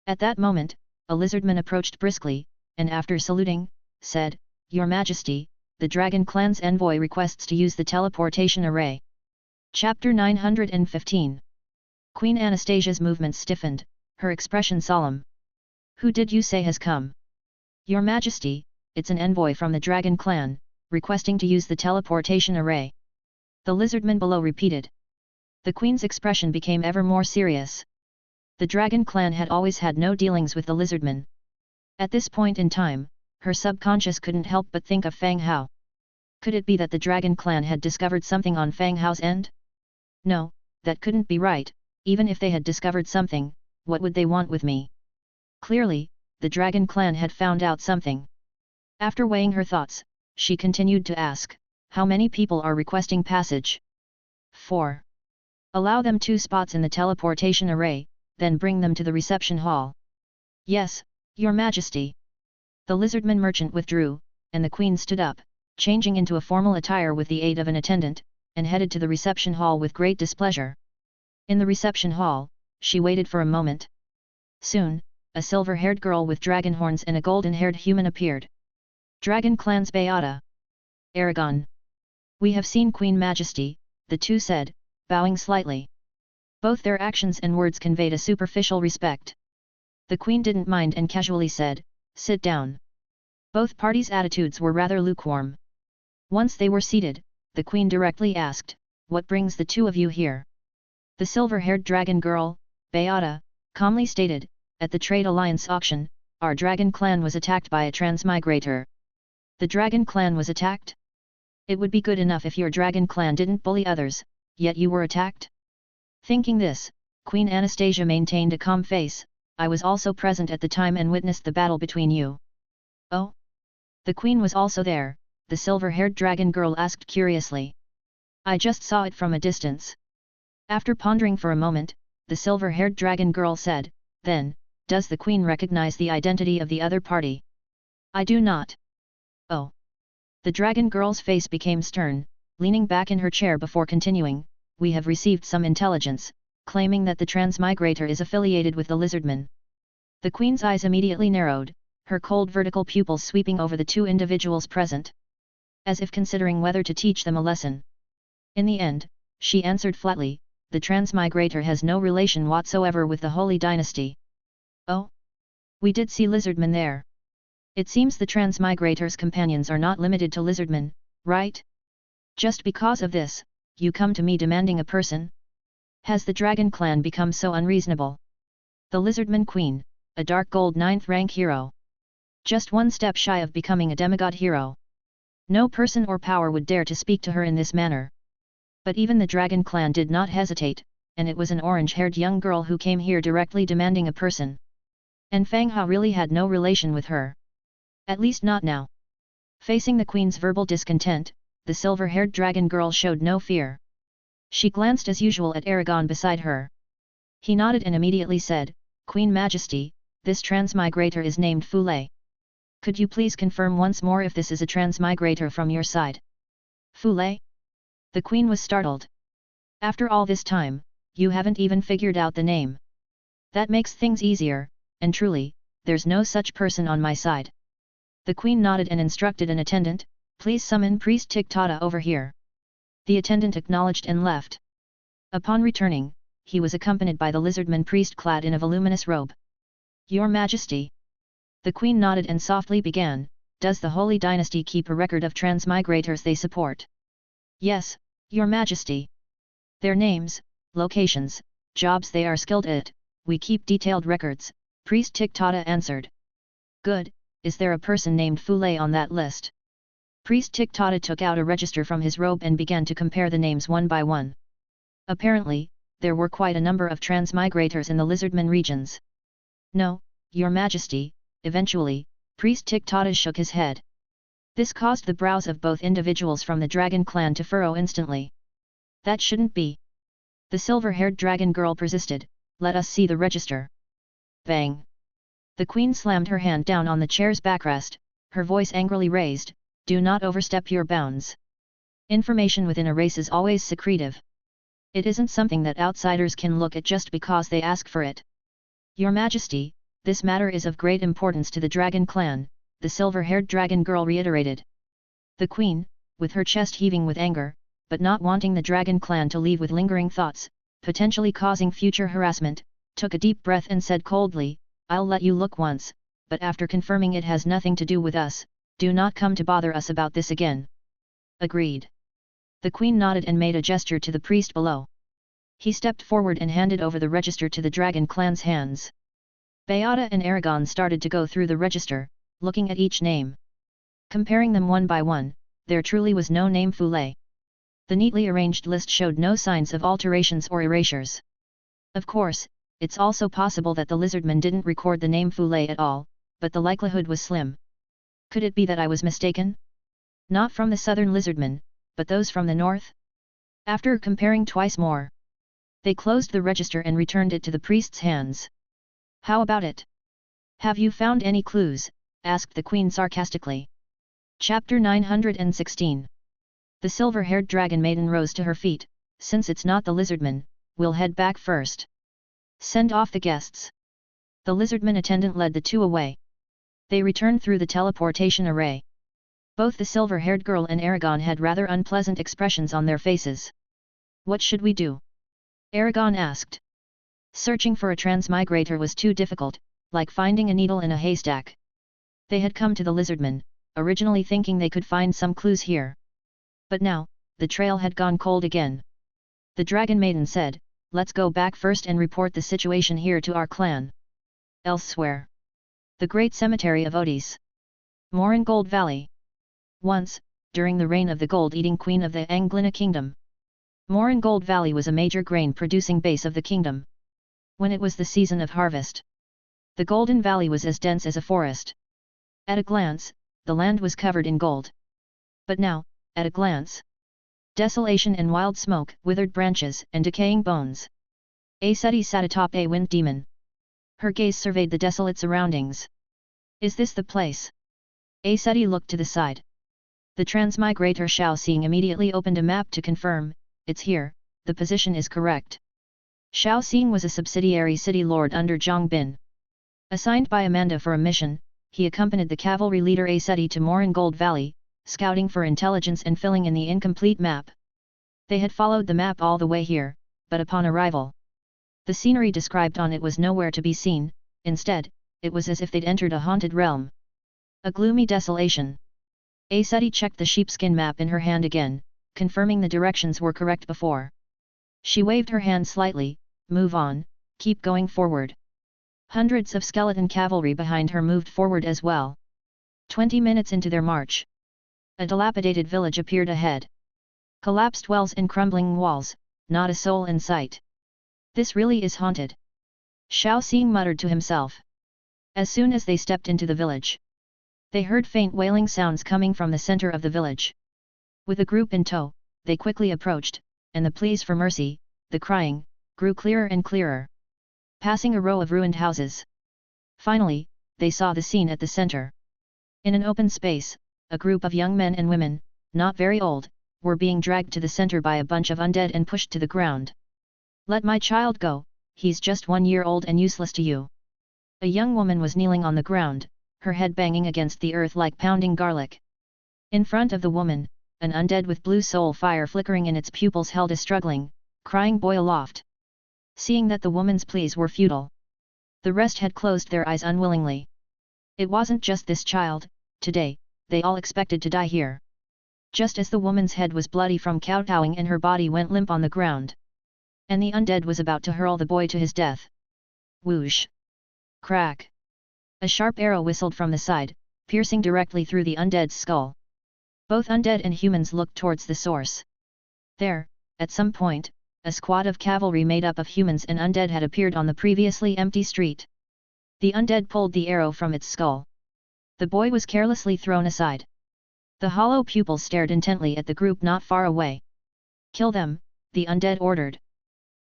At that moment, a lizardman approached briskly, and after saluting, said, "Your Majesty, the Dragon Clan's envoy requests to use the teleportation array." Chapter 915. Queen Anastasia's movement stiffened, her expression solemn. "Who did you say has come?" "Your Majesty, it's an envoy from the Dragon Clan, requesting to use the teleportation array." The lizardman below repeated. The Queen's expression became ever more serious. The Dragon Clan had always had no dealings with the lizardmen. At this point in time, her subconscious couldn't help but think of Fang Hao. Could it be that the Dragon Clan had discovered something on Fang Hao's end? No, that couldn't be right. Even if they had discovered something, what would they want with me? Clearly, the Dragon Clan had found out something. After weighing her thoughts, she continued to ask, "How many people are requesting passage?" 4. "Allow them 2 spots in the teleportation array, then bring them to the reception hall." "Yes, Your Majesty." The lizardman merchant withdrew, and the Queen stood up, changing into a formal attire with the aid of an attendant, and headed to the reception hall with great displeasure. In the reception hall, she waited for a moment. Soon, a silver-haired girl with dragon horns and a golden-haired human appeared. "Dragon Clan's Beata. Aragon." "We have seen Queen Majesty," the two said, bowing slightly. Both their actions and words conveyed a superficial respect. The Queen didn't mind and casually said, "Sit down." Both parties' attitudes were rather lukewarm. Once they were seated, the Queen directly asked, "What brings the 2 of you here?" The silver-haired dragon girl, Beata, calmly stated, "At the Trade Alliance auction, our Dragon Clan was attacked by a transmigrator." "The Dragon Clan was attacked? It would be good enough if your Dragon Clan didn't bully others, yet you were attacked?" Thinking this, Queen Anastasia maintained a calm face, "I was also present at the time and witnessed the battle between you." "Oh? The Queen was also there?" the silver-haired dragon girl asked curiously. "I just saw it from a distance." After pondering for a moment, the silver-haired dragon girl said, "Then, does the Queen recognize the identity of the other party?" "I do not." "Oh." The dragon girl's face became stern, leaning back in her chair before continuing, "We have received some intelligence, claiming that the transmigrator is affiliated with the lizardmen." The Queen's eyes immediately narrowed, her cold vertical pupils sweeping over the 2 individuals present, as if considering whether to teach them a lesson. In the end, she answered flatly, "The transmigrator has no relation whatsoever with the Holy Dynasty." "Oh? We did see lizardmen there. It seems the transmigrator's companions are not limited to lizardmen, right? Just because of this, you come to me demanding a person? Has the Dragon Clan become so unreasonable?" The Lizardman Queen, a dark gold 9th rank hero. Just 1 step shy of becoming a demigod hero. No person or power would dare to speak to her in this manner. But even the dragon clan did not hesitate, and it was an orange-haired young girl who came here directly demanding a person. And Fang Hao really had no relation with her. At least not now. Facing the queen's verbal discontent, the silver-haired dragon girl showed no fear. She glanced as usual at Aragon beside her. He nodded and immediately said, "Queen Majesty, this transmigrator is named Fule. Could you please confirm once more if this is a transmigrator from your side?" Fule? The queen was startled. "After all this time, you haven't even figured out the name. That makes things easier, and truly, there's no such person on my side." The queen nodded and instructed an attendant, "Please summon Priest Tiktata over here." The attendant acknowledged and left. Upon returning, he was accompanied by the lizardman priest clad in a voluminous robe. "Your Majesty." The queen nodded and softly began, "Does the Holy Dynasty keep a record of transmigrators they support?" "Yes, Your Majesty. Their names, locations, jobs they are skilled at, we keep detailed records," Priest Tiktata answered. "Good, is there a person named Fule on that list?" Priest Tiktata took out a register from his robe and began to compare the names one by one. Apparently, there were quite a number of transmigrators in the Lizardman regions. "No, Your Majesty," eventually, Priest Tiktata shook his head. This caused the brows of both individuals from the dragon clan to furrow instantly. "That shouldn't be." The silver-haired dragon girl persisted, "Let us see the register." Bang! The queen slammed her hand down on the chair's backrest, her voice angrily raised, "Do not overstep your bounds. Information within a race is always secretive. It isn't something that outsiders can look at just because they ask for it." "Your Majesty, this matter is of great importance to the dragon clan," the silver-haired dragon girl reiterated. The queen, with her chest heaving with anger, but not wanting the dragon clan to leave with lingering thoughts, potentially causing future harassment, took a deep breath and said coldly, "I'll let you look once, but after confirming it has nothing to do with us, do not come to bother us about this again." "Agreed." The queen nodded and made a gesture to the priest below. He stepped forward and handed over the register to the dragon clan's hands. Beata and Aragon started to go through the register, looking at each name. Comparing them one by one, there truly was no name Fule. The neatly arranged list showed no signs of alterations or erasures. Of course, it's also possible that the lizardman didn't record the name Fule at all, but the likelihood was slim. Could it be that I was mistaken? Not from the southern lizardmen, but those from the north? After comparing twice more, they closed the register and returned it to the priest's hands. "How about it? Have you found any clues?" asked the queen sarcastically. Chapter 916. The silver-haired dragon maiden rose to her feet. "Since it's not the lizardman, we'll head back first. Send off the guests." The lizardman attendant led the two away. They returned through the teleportation array. Both the silver-haired girl and Aragon had rather unpleasant expressions on their faces. "What should we do?" Aragon asked. Searching for a transmigrator was too difficult, like finding a needle in a haystack. They had come to the lizardman, originally thinking they could find some clues here. But now, the trail had gone cold again. The dragon maiden said, "Let's go back first and report the situation here to our clan." Elsewhere. The great cemetery of Odis. Morin Gold Valley. Once, during the reign of the gold-eating queen of the Anglina kingdom, Morin Gold Valley was a major grain-producing base of the kingdom. When it was the season of harvest, the Golden Valley was as dense as a forest. At a glance, the land was covered in gold. But now, at a glance, desolation and wild smoke, withered branches and decaying bones. Aseti sat atop a wind demon. Her gaze surveyed the desolate surroundings. "Is this the place?" Aseti looked to the side. The transmigrator Shao Xing immediately opened a map to confirm, "It's here, the position is correct." Shao Xing was a subsidiary city lord under Zhang Bin. Assigned by Amanda for a mission, he accompanied the cavalry leader Aseti to Morin Gold Valley, scouting for intelligence and filling in the incomplete map. They had followed the map all the way here, but upon arrival, the scenery described on it was nowhere to be seen. Instead, it was as if they'd entered a haunted realm. A gloomy desolation. Aseti checked the sheepskin map in her hand again, confirming the directions were correct before. She waved her hand slightly, "Move on, keep going forward." Hundreds of skeleton cavalry behind her moved forward as well. 20 minutes into their march, A dilapidated village appeared ahead. Collapsed wells and crumbling walls, not a soul in sight. This really is haunted. Xiao Xing muttered to himself. As soon as they stepped into the village, they heard faint wailing sounds coming from the center of the village. With a group in tow, they quickly approached, and the pleas for mercy, the crying, grew clearer and clearer. Passing a row of ruined houses. Finally, they saw the scene at the center. In an open space, a group of young men and women, not very old, were being dragged to the center by a bunch of undead and pushed to the ground. Let my child go, he's just 1 year old and useless to you. A young woman was kneeling on the ground, her head banging against the earth like pounding garlic. In front of the woman, an undead with blue soul fire flickering in its pupils held a struggling, crying boy aloft. Seeing that the woman's pleas were futile, the rest had closed their eyes unwillingly. It wasn't just this child, today, they all expected to die here. Just as the woman's head was bloody from kowtowing and her body went limp on the ground. And the undead was about to hurl the boy to his death. Whoosh! Crack! A sharp arrow whistled from the side, piercing directly through the undead's skull. Both undead and humans looked towards the source. There, at some point, a squad of cavalry made up of humans and undead had appeared on the previously empty street. The undead pulled the arrow from its skull. The boy was carelessly thrown aside. The hollow pupils stared intently at the group not far away. Kill them, the undead ordered.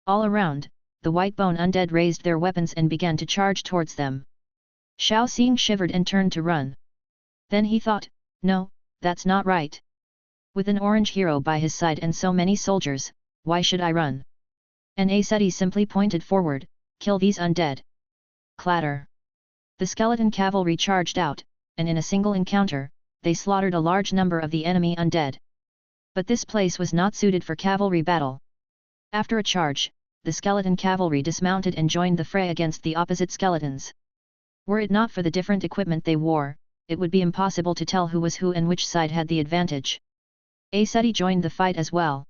All around, the white-bone undead raised their weapons and began to charge towards them. Xiao Xing shivered and turned to run. Then he thought, no, that's not right. With an orange hero by his side and so many soldiers, why should I run? And Aseti simply pointed forward, kill these undead. Clatter! The skeleton cavalry charged out, and in a single encounter, they slaughtered a large number of the enemy undead. But this place was not suited for cavalry battle. After a charge, the skeleton cavalry dismounted and joined the fray against the opposite skeletons. Were it not for the different equipment they wore, it would be impossible to tell who was who and which side had the advantage. Aseti joined the fight as well.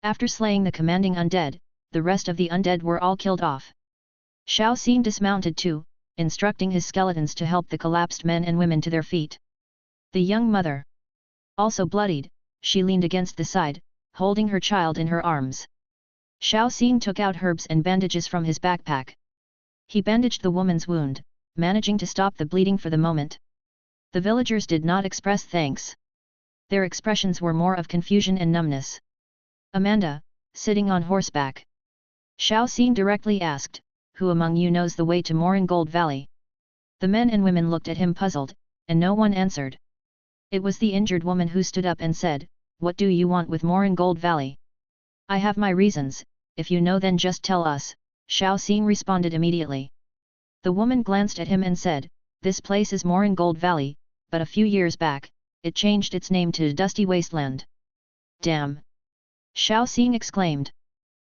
After slaying the commanding undead, the rest of the undead were all killed off. Xiao Xing dismounted too, instructing his skeletons to help the collapsed men and women to their feet. The young mother, also bloodied, she leaned against the side, holding her child in her arms. Xiao Xing took out herbs and bandages from his backpack. He bandaged the woman's wound, managing to stop the bleeding for the moment. The villagers did not express thanks. Their expressions were more of confusion and numbness. Amanda, sitting on horseback. Xiao Xing directly asked, who among you knows the way to Moringold Valley? The men and women looked at him puzzled, and no one answered. It was the injured woman who stood up and said, what do you want with Moringold Valley? I have my reasons, if you know then just tell us, Xiao Xing responded immediately. The woman glanced at him and said, this place is Moringold Valley, but a few years back, it changed its name to Dusty Wasteland. Damn! Xiao Xing exclaimed.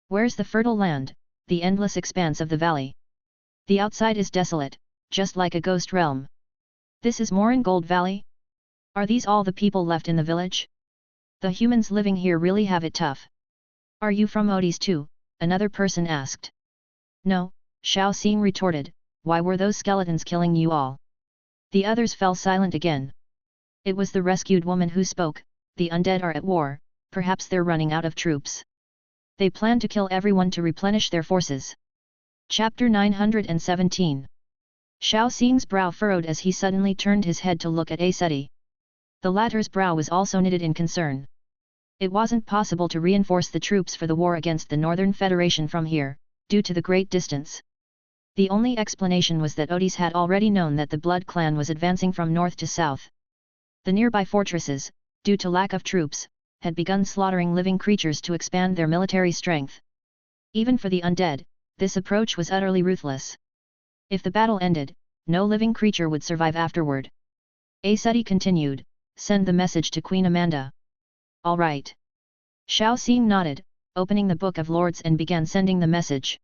Where's the fertile land, the endless expanse of the valley? The outside is desolate, just like a ghost realm. This is Moringold Valley? Are these all the people left in the village? The humans living here really have it tough. Are you from Odis too? Another person asked. No, Xiao Xing retorted, why were those skeletons killing you all? The others fell silent again. It was the rescued woman who spoke, the undead are at war, perhaps they're running out of troops. They plan to kill everyone to replenish their forces. Chapter 917. Xiao Xing's brow furrowed as he suddenly turned his head to look at Aseti. The latter's brow was also knitted in concern. It wasn't possible to reinforce the troops for the war against the Northern Federation from here, due to the great distance. The only explanation was that Odis had already known that the Blood Clan was advancing from north to south. The nearby fortresses, due to lack of troops, had begun slaughtering living creatures to expand their military strength. Even for the undead, this approach was utterly ruthless. If the battle ended, no living creature would survive afterward. Aseti continued, send the message to Queen Amanda. All right. Xiao Xing nodded, opening the Book of Lords and began sending the message.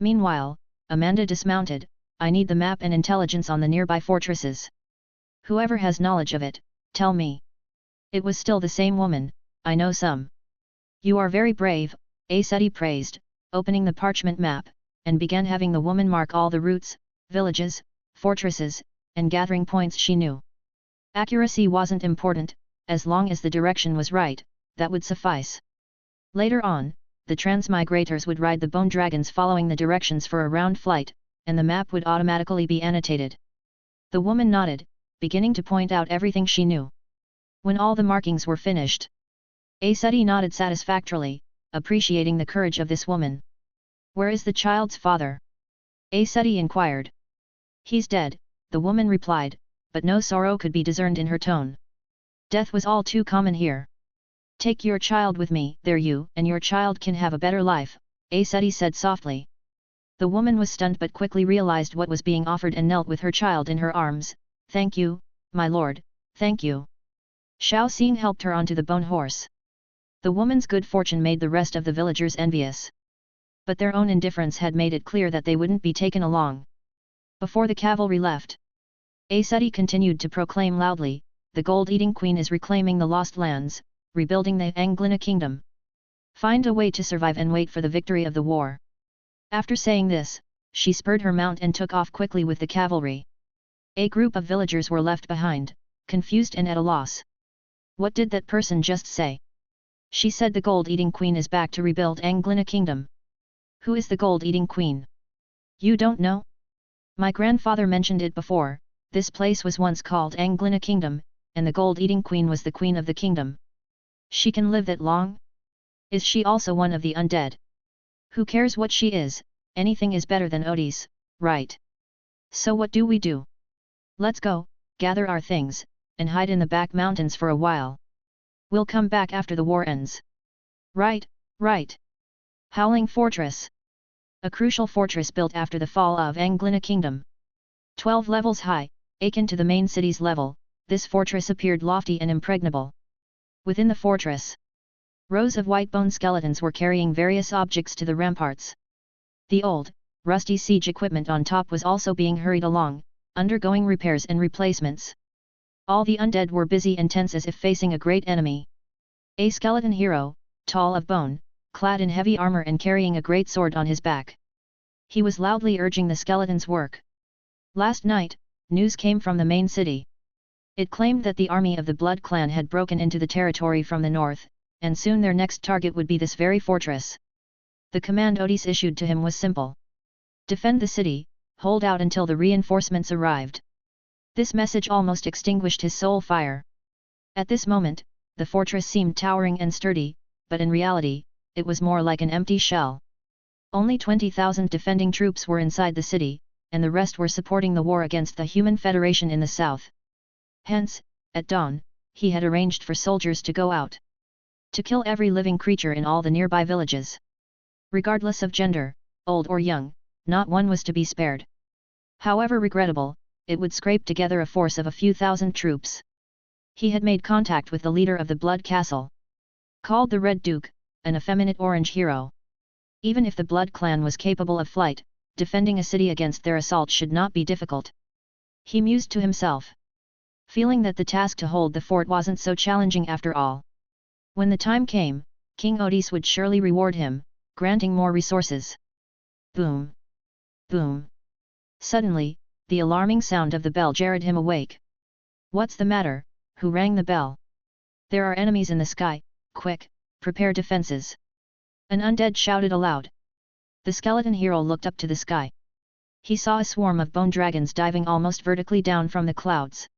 Meanwhile, Amanda dismounted, I need the map and intelligence on the nearby fortresses. Whoever has knowledge of it, tell me. It was still the same woman, I know some. You are very brave, Aseti praised, opening the parchment map, and began having the woman mark all the routes, villages, fortresses, and gathering points she knew. Accuracy wasn't important, as long as the direction was right, that would suffice. Later on, the transmigrators would ride the bone dragons following the directions for a round flight, and the map would automatically be annotated. The woman nodded, beginning to point out everything she knew. When all the markings were finished, Asudi nodded satisfactorily, appreciating the courage of this woman. "Where is the child's father?" Asudi inquired. "He's dead," the woman replied, but no sorrow could be discerned in her tone. Death was all too common here. "Take your child with me, there you and your child can have a better life," Asudi said softly. The woman was stunned but quickly realized what was being offered and knelt with her child in her arms. "Thank you, my lord, thank you." Xiao Xin helped her onto the bone horse. The woman's good fortune made the rest of the villagers envious. But their own indifference had made it clear that they wouldn't be taken along. Before the cavalry left, Asudi continued to proclaim loudly, "The gold-eating queen is reclaiming the lost lands, rebuilding the Anglina kingdom. Find a way to survive and wait for the victory of the war." After saying this, she spurred her mount and took off quickly with the cavalry. A group of villagers were left behind, confused and at a loss. What did that person just say? She said the gold-eating queen is back to rebuild Anglina kingdom. Who is the gold-eating queen? You don't know? My grandfather mentioned it before. This place was once called Anglina kingdom, and the gold-eating queen was the queen of the kingdom. She can live that long? Is she also one of the undead? Who cares what she is, anything is better than Odie's, right? So what do we do? Let's go, gather our things, and hide in the back mountains for a while. We'll come back after the war ends. Right, right. Howling Fortress. A crucial fortress built after the fall of Anglina Kingdom. 12 levels high, akin to the main city's level, this fortress appeared lofty and impregnable. Within the fortress, rows of white bone skeletons were carrying various objects to the ramparts. The old, rusty siege equipment on top was also being hurried along, undergoing repairs and replacements. All the undead were busy and tense as if facing a great enemy. A skeleton hero, tall of bone, clad in heavy armor and carrying a great sword on his back. He was loudly urging the skeletons' work. Last night, news came from the main city. It claimed that the army of the Blood Clan had broken into the territory from the north, and soon their next target would be this very fortress. The command Odis issued to him was simple. Defend the city, hold out until the reinforcements arrived. This message almost extinguished his soul fire. At this moment, the fortress seemed towering and sturdy, but in reality, it was more like an empty shell. Only 20,000 defending troops were inside the city, and the rest were supporting the war against the Human Federation in the south. Hence, at dawn, he had arranged for soldiers to go out to kill every living creature in all the nearby villages. Regardless of gender, old or young, not one was to be spared. However regrettable, it would scrape together a force of a few thousand troops. He had made contact with the leader of the Blood Castle, called the Red Duke, an effeminate orange hero. Even if the Blood Clan was capable of flight, defending a city against their assault should not be difficult. He mused to himself, feeling that the task to hold the fort wasn't so challenging after all. When the time came, King Odis would surely reward him, granting more resources. Boom! Boom! Suddenly, the alarming sound of the bell jarred him awake. What's the matter? Who rang the bell? There are enemies in the sky, quick, prepare defenses. An undead shouted aloud. The skeleton hero looked up to the sky. He saw a swarm of bone dragons diving almost vertically down from the clouds.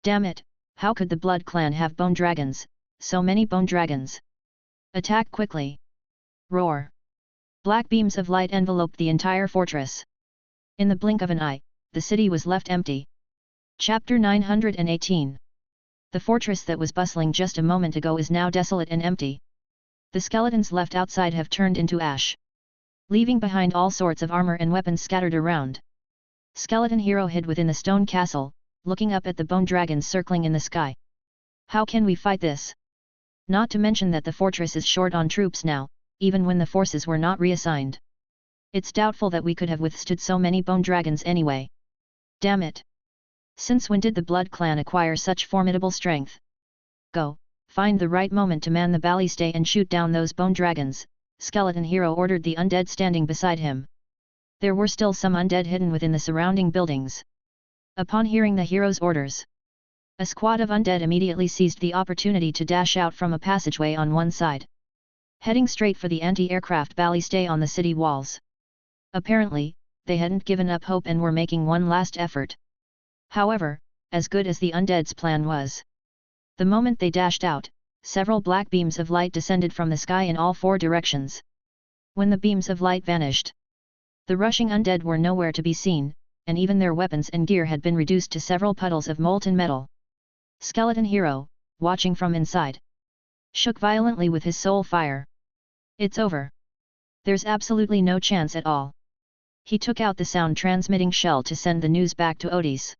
Damn it, how could the Blood Clan have bone dragons, so many bone dragons? Attack quickly! Roar! Black beams of light enveloped the entire fortress. In the blink of an eye, the city was left empty. Chapter 918. The fortress that was bustling just a moment ago is now desolate and empty. The skeletons left outside have turned into ash, leaving behind all sorts of armor and weapons scattered around. Skeleton hero hid within the stone castle, looking up at the bone dragons circling in the sky. How can we fight this? Not to mention that the fortress is short on troops now, even when the forces were not reassigned. It's doubtful that we could have withstood so many bone dragons anyway. Damn it! Since when did the Blood Clan acquire such formidable strength? Go, find the right moment to man the ballista and shoot down those bone dragons, Skeleton Hero ordered the undead standing beside him. There were still some undead hidden within the surrounding buildings. Upon hearing the hero's orders, A squad of undead immediately seized the opportunity to dash out from a passageway on one side, heading straight for the anti-aircraft ballistay on the city walls. Apparently, they hadn't given up hope and were making one last effort. However, as good as the undead's plan was, the moment they dashed out, several black beams of light descended from the sky in all four directions. When the beams of light vanished, the rushing undead were nowhere to be seen, and even their weapons and gear had been reduced to several puddles of molten metal. Skeleton Hero, watching from inside, shook violently with his soul fire. It's over. There's absolutely no chance at all. He took out the sound-transmitting shell to send the news back to Odis.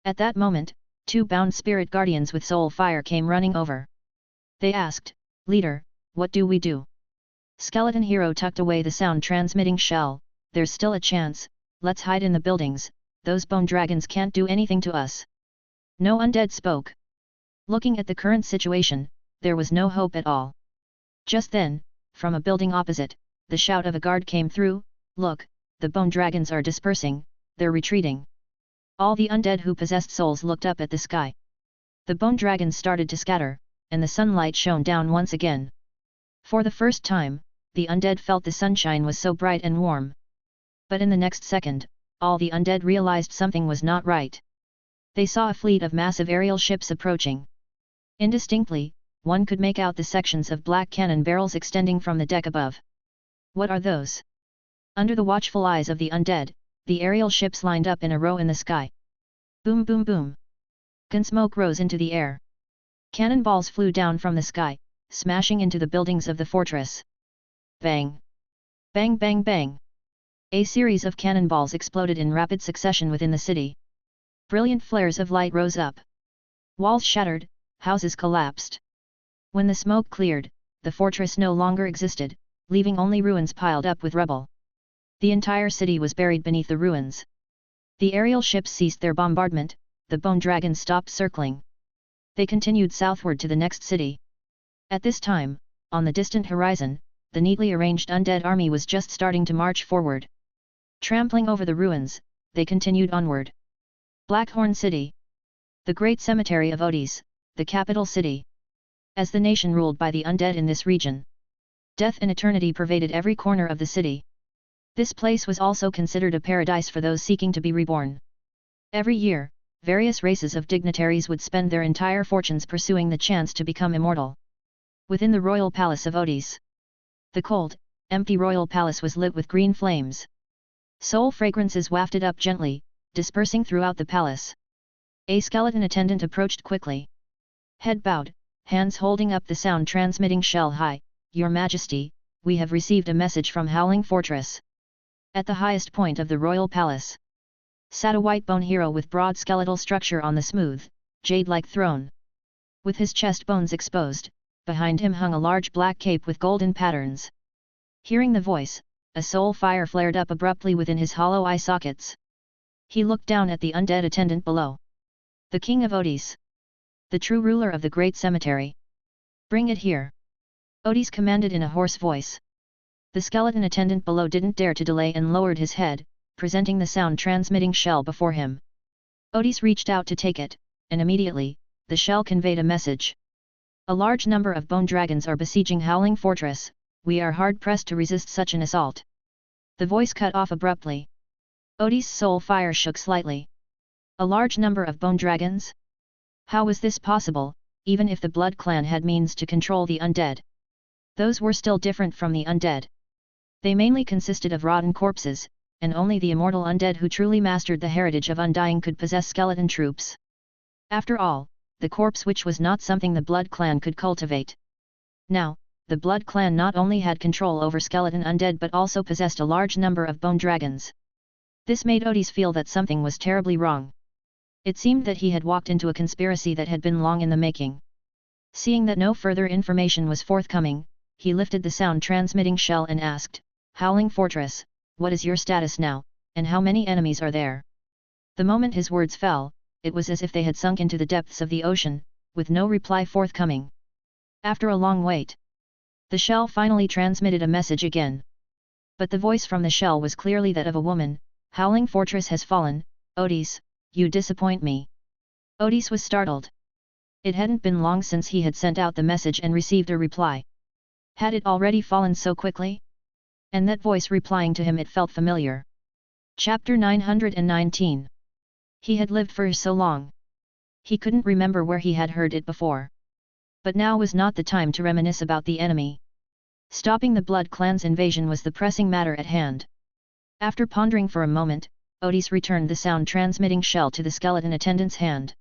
At that moment, two bound spirit guardians with soul fire came running over. They asked, "Leader, what do we do?" Skeleton Hero tucked away the sound-transmitting shell. "There's still a chance, let's hide in the buildings, those bone dragons can't do anything to us." No undead spoke. Looking at the current situation, there was no hope at all. Just then, from a building opposite, the shout of a guard came through, "Look, the bone dragons are dispersing, they're retreating." All the undead who possessed souls looked up at the sky. The bone dragons started to scatter, and the sunlight shone down once again. For the first time, the undead felt the sunshine was so bright and warm. But in the next second, all the undead realized something was not right. They saw a fleet of massive aerial ships approaching. Indistinctly, one could make out the sections of black cannon barrels extending from the deck above. What are those? Under the watchful eyes of the undead, the aerial ships lined up in a row in the sky. Boom boom boom. Gun smoke rose into the air. Cannonballs flew down from the sky, smashing into the buildings of the fortress. Bang! Bang bang bang! A series of cannonballs exploded in rapid succession within the city. Brilliant flares of light rose up. Walls shattered, houses collapsed. When the smoke cleared, the fortress no longer existed, leaving only ruins piled up with rubble. The entire city was buried beneath the ruins. The aerial ships ceased their bombardment, the bone dragons stopped circling. They continued southward to the next city. At this time, on the distant horizon, the neatly arranged undead army was just starting to march forward. Trampling over the ruins, they continued onward. Blackhorn City. The great cemetery of Odis, the capital city. As the nation ruled by the undead in this region, death and eternity pervaded every corner of the city. This place was also considered a paradise for those seeking to be reborn. Every year, various races of dignitaries would spend their entire fortunes pursuing the chance to become immortal. Within the royal palace of Odis, the cold, empty royal palace was lit with green flames. Soul fragrances wafted up gently, dispersing throughout the palace. A skeleton attendant approached quickly. Head bowed, hands holding up the sound-transmitting shell high. "Your Majesty, we have received a message from Howling Fortress." At the highest point of the royal palace sat a white bone hero with broad skeletal structure on the smooth, jade-like throne. With his chest bones exposed, behind him hung a large black cape with golden patterns. Hearing the voice, a soul fire flared up abruptly within his hollow eye sockets. He looked down at the undead attendant below. "The King of Odis. The true ruler of the great cemetery. Bring it here." Odis commanded in a hoarse voice. The skeleton attendant below didn't dare to delay and lowered his head, presenting the sound-transmitting shell before him. Odis reached out to take it, and immediately, the shell conveyed a message. "A large number of bone dragons are besieging Howling Fortress, we are hard-pressed to resist such an assault." The voice cut off abruptly. Odis' soul fire shook slightly. A large number of bone dragons? How was this possible, even if the Blood Clan had means to control the undead? Those were still different from the undead. They mainly consisted of rotten corpses, and only the immortal undead who truly mastered the heritage of undying could possess skeleton troops. After all, the corpse which was not something the Blood Clan could cultivate. Now, the Blood Clan not only had control over skeleton undead but also possessed a large number of bone dragons. This made Odis feel that something was terribly wrong. It seemed that he had walked into a conspiracy that had been long in the making. Seeing that no further information was forthcoming, he lifted the sound-transmitting shell and asked, "Howling Fortress, what is your status now, and how many enemies are there?" The moment his words fell, it was as if they had sunk into the depths of the ocean, with no reply forthcoming. After a long wait, the shell finally transmitted a message again. But the voice from the shell was clearly that of a woman. "Howling Fortress has fallen, Odis, you disappoint me. Odis was startled. It hadn't been long since he had sent out the message and received a reply. Had it already fallen so quickly? And that voice replying to him, it felt familiar. Chapter 919. He had lived for so long. He couldn't remember where he had heard it before. But now was not the time to reminisce about the enemy. Stopping the Blood Clan's invasion was the pressing matter at hand. After pondering for a moment, Odis returned the sound-transmitting shell to the skeleton attendant's hand.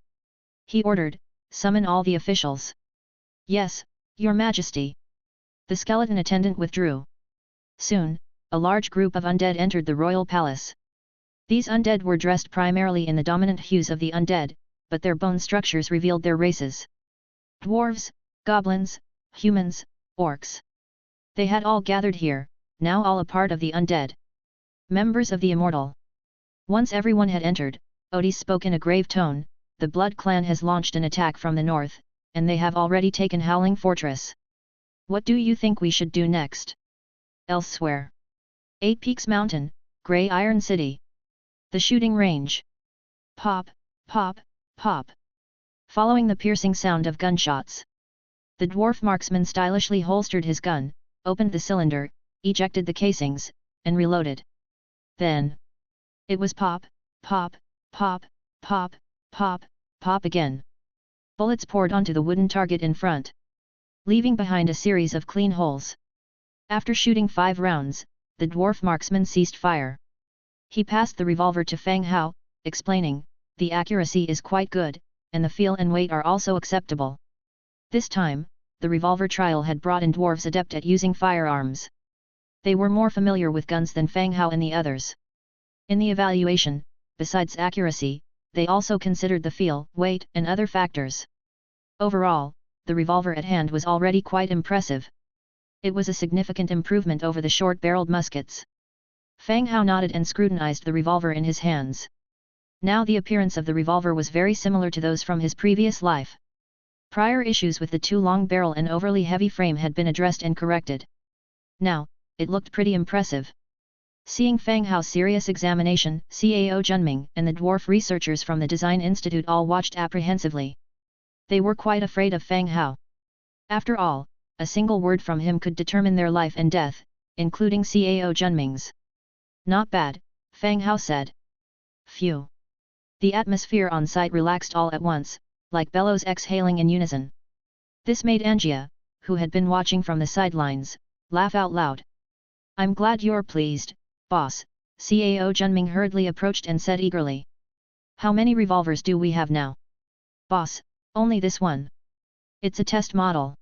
He ordered, "Summon all the officials." "Yes, Your Majesty." The skeleton attendant withdrew. Soon, a large group of undead entered the royal palace. These undead were dressed primarily in the dominant hues of the undead, but their bone structures revealed their races. Dwarves, goblins, humans, orcs. They had all gathered here, now all a part of the undead. Members of the immortal. Once everyone had entered, Odis spoke in a grave tone, "The Blood Clan has launched an attack from the north, and they have already taken Howling Fortress. What do you think we should do next?" "Elsewhere. 8 Peaks Mountain, Grey Iron City. The shooting range." Pop, pop, pop. Following the piercing sound of gunshots, the dwarf marksman stylishly holstered his gun, opened the cylinder, ejected the casings, and reloaded. Then it was pop, pop, pop, pop, pop, pop again. Bullets poured onto the wooden target in front, leaving behind a series of clean holes. After shooting 5 rounds, the dwarf marksman ceased fire. He passed the revolver to Fang Hao, explaining, "The accuracy is quite good, and the feel and weight are also acceptable." This time, the revolver trial had brought in dwarves adept at using firearms. They were more familiar with guns than Fang Hao and the others. In the evaluation, besides accuracy, they also considered the feel, weight, and other factors. Overall, the revolver at hand was already quite impressive. It was a significant improvement over the short-barreled muskets. Fang Hao nodded and scrutinized the revolver in his hands. Now the appearance of the revolver was very similar to those from his previous life. Prior issues with the too long barrel and overly heavy frame had been addressed and corrected. Now, it looked pretty impressive. Seeing Fang Hao's serious examination, Cao Junming and the dwarf researchers from the Design Institute all watched apprehensively. They were quite afraid of Fang Hao. After all, a single word from him could determine their life and death, including Cao Junming's. "Not bad," Fang Hao said. "Phew." The atmosphere on site relaxed all at once, like bellows exhaling in unison. This made Angia, who had been watching from the sidelines, laugh out loud. "I'm glad you're pleased, boss," Cao Junming hurriedly approached and said eagerly. "How many revolvers do we have now?" "Boss, only this one. It's a test model.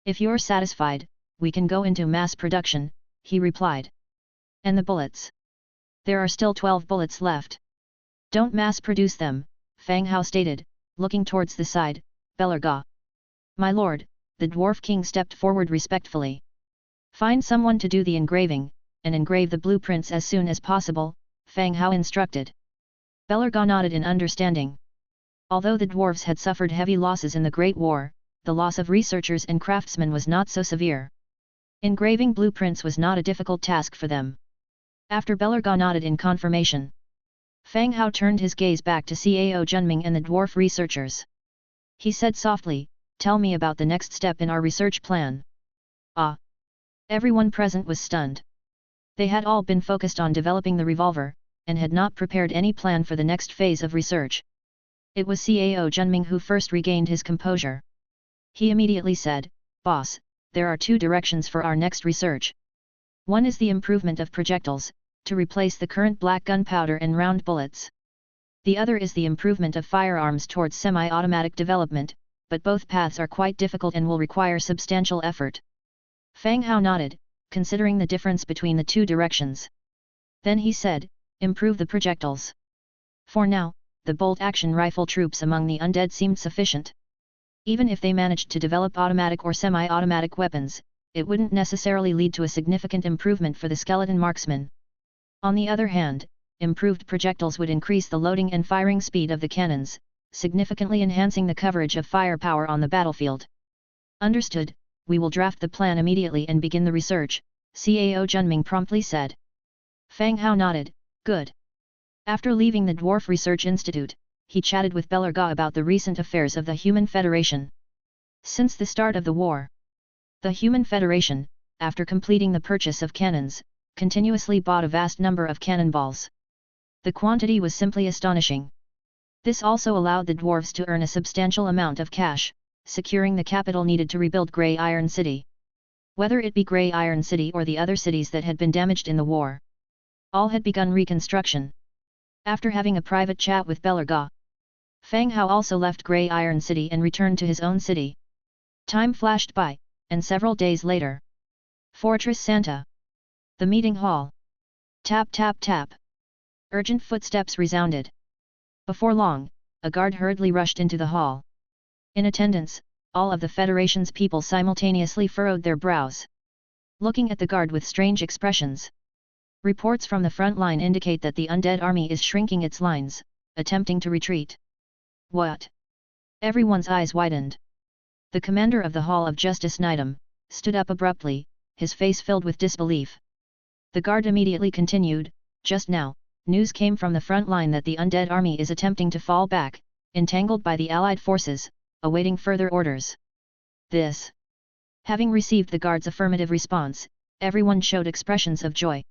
If you're satisfied, we can go into mass production," he replied. "And the bullets?" "There are still 12 bullets left." "Don't mass produce them," Fang Hao stated, looking towards the side, "Belarga." "My lord," the Dwarf King stepped forward respectfully. "Find someone to do the engraving, and engrave the blueprints as soon as possible," Fang Hao instructed. Belarga nodded in understanding. Although the dwarves had suffered heavy losses in the Great War, the loss of researchers and craftsmen was not so severe. Engraving blueprints was not a difficult task for them. After Belarga nodded in confirmation, Fang Hao turned his gaze back to Cao Junming and the dwarf researchers. He said softly, "Tell me about the next step in our research plan." "Ah!" Everyone present was stunned. They had all been focused on developing the revolver, and had not prepared any plan for the next phase of research. It was Cao Junming who first regained his composure. He immediately said, "Boss, there are 2 directions for our next research. One is the improvement of projectiles, to replace the current black gunpowder and round bullets. The other is the improvement of firearms towards semi-automatic development, but both paths are quite difficult and will require substantial effort." Fang Hao nodded, considering the difference between the 2 directions. Then he said, "Improve the projectiles. For now, the bolt-action rifle troops among the undead seemed sufficient. Even if they managed to develop automatic or semi-automatic weapons, it wouldn't necessarily lead to a significant improvement for the skeleton marksman. On the other hand, improved projectiles would increase the loading and firing speed of the cannons, significantly enhancing the coverage of firepower on the battlefield." "Understood, we will draft the plan immediately and begin the research," Cao Junming promptly said. Fang Hao nodded, "Good." After leaving the Dwarf Research Institute, he chatted with Belarga about the recent affairs of the Human Federation. Since the start of the war, the Human Federation, after completing the purchase of cannons, continuously bought a vast number of cannonballs. The quantity was simply astonishing. This also allowed the dwarves to earn a substantial amount of cash, securing the capital needed to rebuild Grey Iron City. Whether it be Grey Iron City or the other cities that had been damaged in the war, all had begun reconstruction. After having a private chat with Belarga, Fang Hao also left Grey Iron City and returned to his own city. Time flashed by, and several days later. Fortress Santa. The meeting hall. Tap tap tap. Urgent footsteps resounded. Before long, a guard hurriedly rushed into the hall. In attendance, all of the Federation's people simultaneously furrowed their brows, looking at the guard with strange expressions. Reports from the front line indicate that the undead army is shrinking its lines, attempting to retreat. What? Everyone's eyes widened. The commander of the Hall of Justice Nidam stood up abruptly, his face filled with disbelief. The guard immediately continued, just now, news came from the front line that the undead army is attempting to fall back, entangled by the allied forces, awaiting further orders. This. Having received the guard's affirmative response, everyone showed expressions of joy.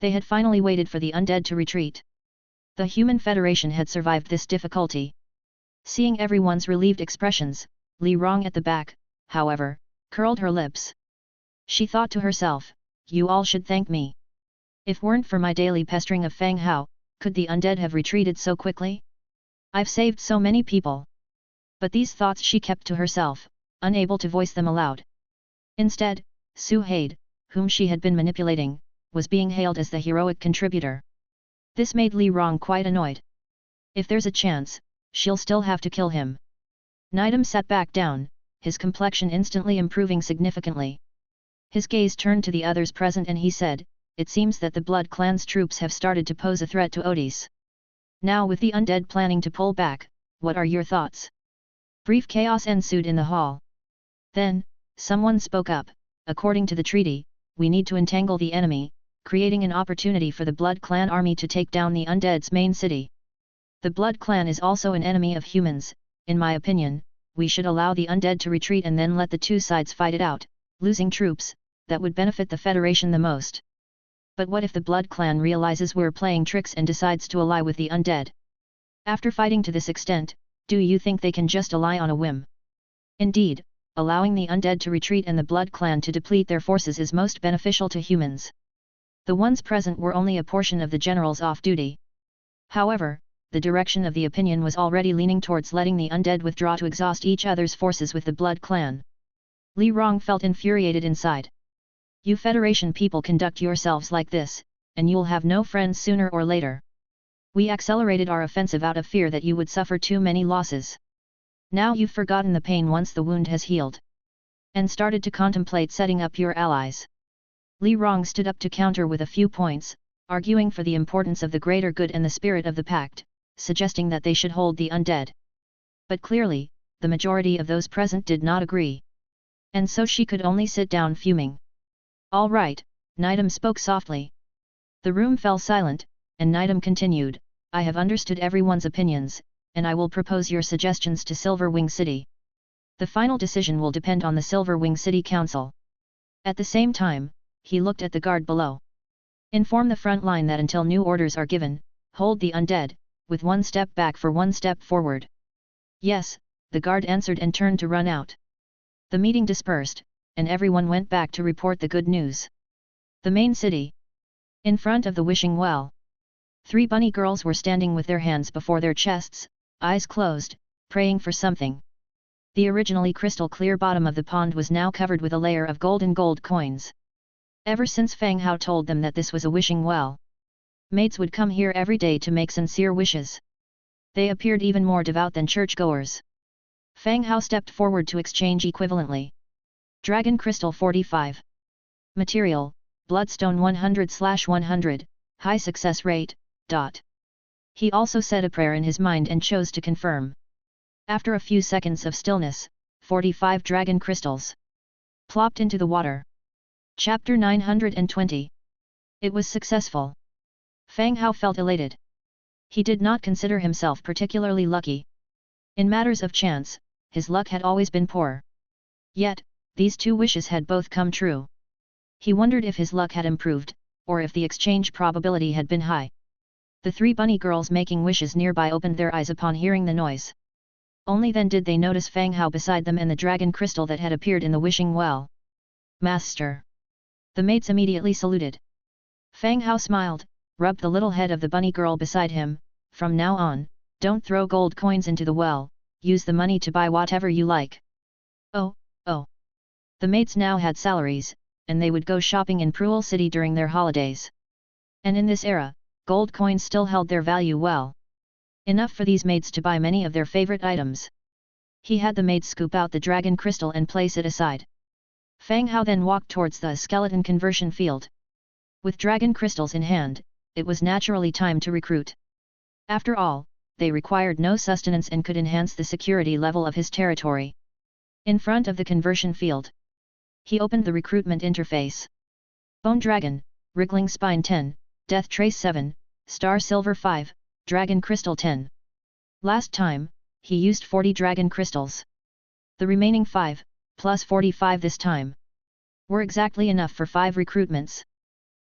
They had finally waited for the undead to retreat. The Human Federation had survived this difficulty. Seeing everyone's relieved expressions, Li Rong at the back, however, curled her lips. She thought to herself, you all should thank me. If weren't for my daily pestering of Fang Hao, could the undead have retreated so quickly? I've saved so many people. But these thoughts she kept to herself, unable to voice them aloud. Instead, Su Haid, whom she had been manipulating, was being hailed as the heroic contributor. This made Li Rong quite annoyed. If there's a chance, she'll still have to kill him. Nidam sat back down, his complexion instantly improving significantly. His gaze turned to the others present and he said, it seems that the Blood Clan's troops have started to pose a threat to Odis. Now with the undead planning to pull back, what are your thoughts? Brief chaos ensued in the hall. Then, someone spoke up, according to the treaty, we need to entangle the enemy, creating an opportunity for the Blood Clan army to take down the undead's main city. The Blood Clan is also an enemy of humans, in my opinion, we should allow the undead to retreat and then let the two sides fight it out, losing troops, that would benefit the Federation the most. But what if the Blood Clan realizes we're playing tricks and decides to ally with the undead? After fighting to this extent, do you think they can just ally on a whim? Indeed, allowing the undead to retreat and the Blood Clan to deplete their forces is most beneficial to humans. The ones present were only a portion of the generals off duty. However, the direction of the opinion was already leaning towards letting the undead withdraw to exhaust each other's forces with the Blood Clan. Li Rong felt infuriated inside. You Federation people conduct yourselves like this, and you'll have no friends sooner or later. We accelerated our offensive out of fear that you would suffer too many losses. Now you've forgotten the pain once the wound has healed. And started to contemplate setting up your allies. Li Rong stood up to counter with a few points, arguing for the importance of the greater good and the spirit of the pact, suggesting that they should hold the undead. But clearly, the majority of those present did not agree. And so she could only sit down fuming. All right, Nidam spoke softly. The room fell silent, and Nidam continued, I have understood everyone's opinions, and I will propose your suggestions to Silverwing City. The final decision will depend on the Silverwing City Council. At the same time, he looked at the guard below. Inform the front line that until new orders are given, hold the undead, with one step back for one step forward. Yes, the guard answered and turned to run out. The meeting dispersed, and everyone went back to report the good news. The main city. In front of the wishing well. 3 bunny girls were standing with their hands before their chests, eyes closed, praying for something. The originally crystal clear bottom of the pond was now covered with a layer of golden gold coins. Ever since Fang Hao told them that this was a wishing well, maids would come here every day to make sincere wishes. They appeared even more devout than churchgoers. Fang Hao stepped forward to exchange equivalently. Dragon Crystal 45. Material, Bloodstone 100/100, high success rate, ... He also said a prayer in his mind and chose to confirm. After a few seconds of stillness, 45 dragon crystals plopped into the water. Chapter 920. It was successful. Fang Hao felt elated. He did not consider himself particularly lucky. In matters of chance, his luck had always been poor. Yet, these two wishes had both come true. He wondered if his luck had improved, or if the exchange probability had been high. The three bunny girls making wishes nearby opened their eyes upon hearing the noise. Only then did they notice Fang Hao beside them and the dragon crystal that had appeared in the wishing well. Master! The maids immediately saluted. Fang Hao smiled, rubbed the little head of the bunny girl beside him. From now on, don't throw gold coins into the well, use the money to buy whatever you like. Oh. The maids now had salaries, and they would go shopping in Pruel City during their holidays. And in this era, gold coins still held their value well. Enough for these maids to buy many of their favorite items. He had the maids scoop out the dragon crystal and place it aside. Fang Hao then walked towards the skeleton conversion field. With dragon crystals in hand, it was naturally time to recruit. After all, they required no sustenance and could enhance the security level of his territory. In front of the conversion field, he opened the recruitment interface. Bone Dragon, Wriggling Spine 10, Death Trace 7, Star Silver 5, Dragon Crystal 10. Last time, he used 40 Dragon Crystals. The remaining 5, plus 45 this time, were exactly enough for 5 recruitments.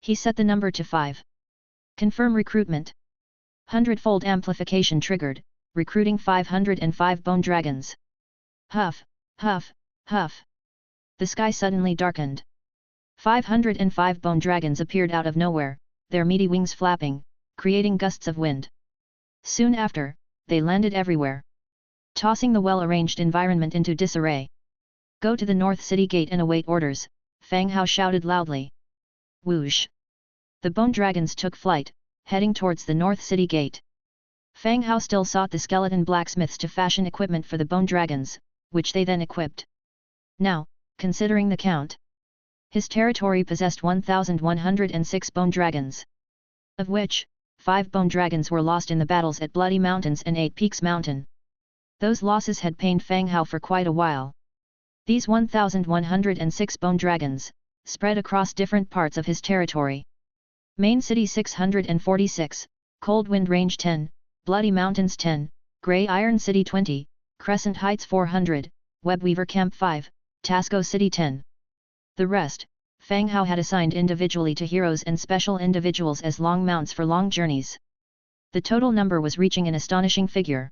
He set the number to 5. Confirm recruitment. Hundredfold Amplification triggered, recruiting 505 Bone Dragons. Huff, huff, huff. The sky suddenly darkened. 505 bone dragons appeared out of nowhere, their meaty wings flapping, creating gusts of wind. Soon after, they landed everywhere, tossing the well-arranged environment into disarray. Go to the North City Gate and await orders, Fang Hao shouted loudly. Whoosh! The bone dragons took flight, heading towards the North City Gate. Fang Hao still sought the skeleton blacksmiths to fashion equipment for the bone dragons, which they then equipped. Now, considering the count, his territory possessed 1,106 bone dragons, of which 5 bone dragons were lost in the battles at Bloody Mountains and 8 Peaks Mountain. Those losses had pained Fang Hao for quite a while. These 1,106 bone dragons, spread across different parts of his territory. Main City 646, Cold Wind Range 10, Bloody Mountains 10, Grey Iron City 20, Crescent Heights 400, Webweaver Camp 5, Tasco City 10. The rest, Fang Hao had assigned individually to heroes and special individuals as long mounts for long journeys. The total number was reaching an astonishing figure.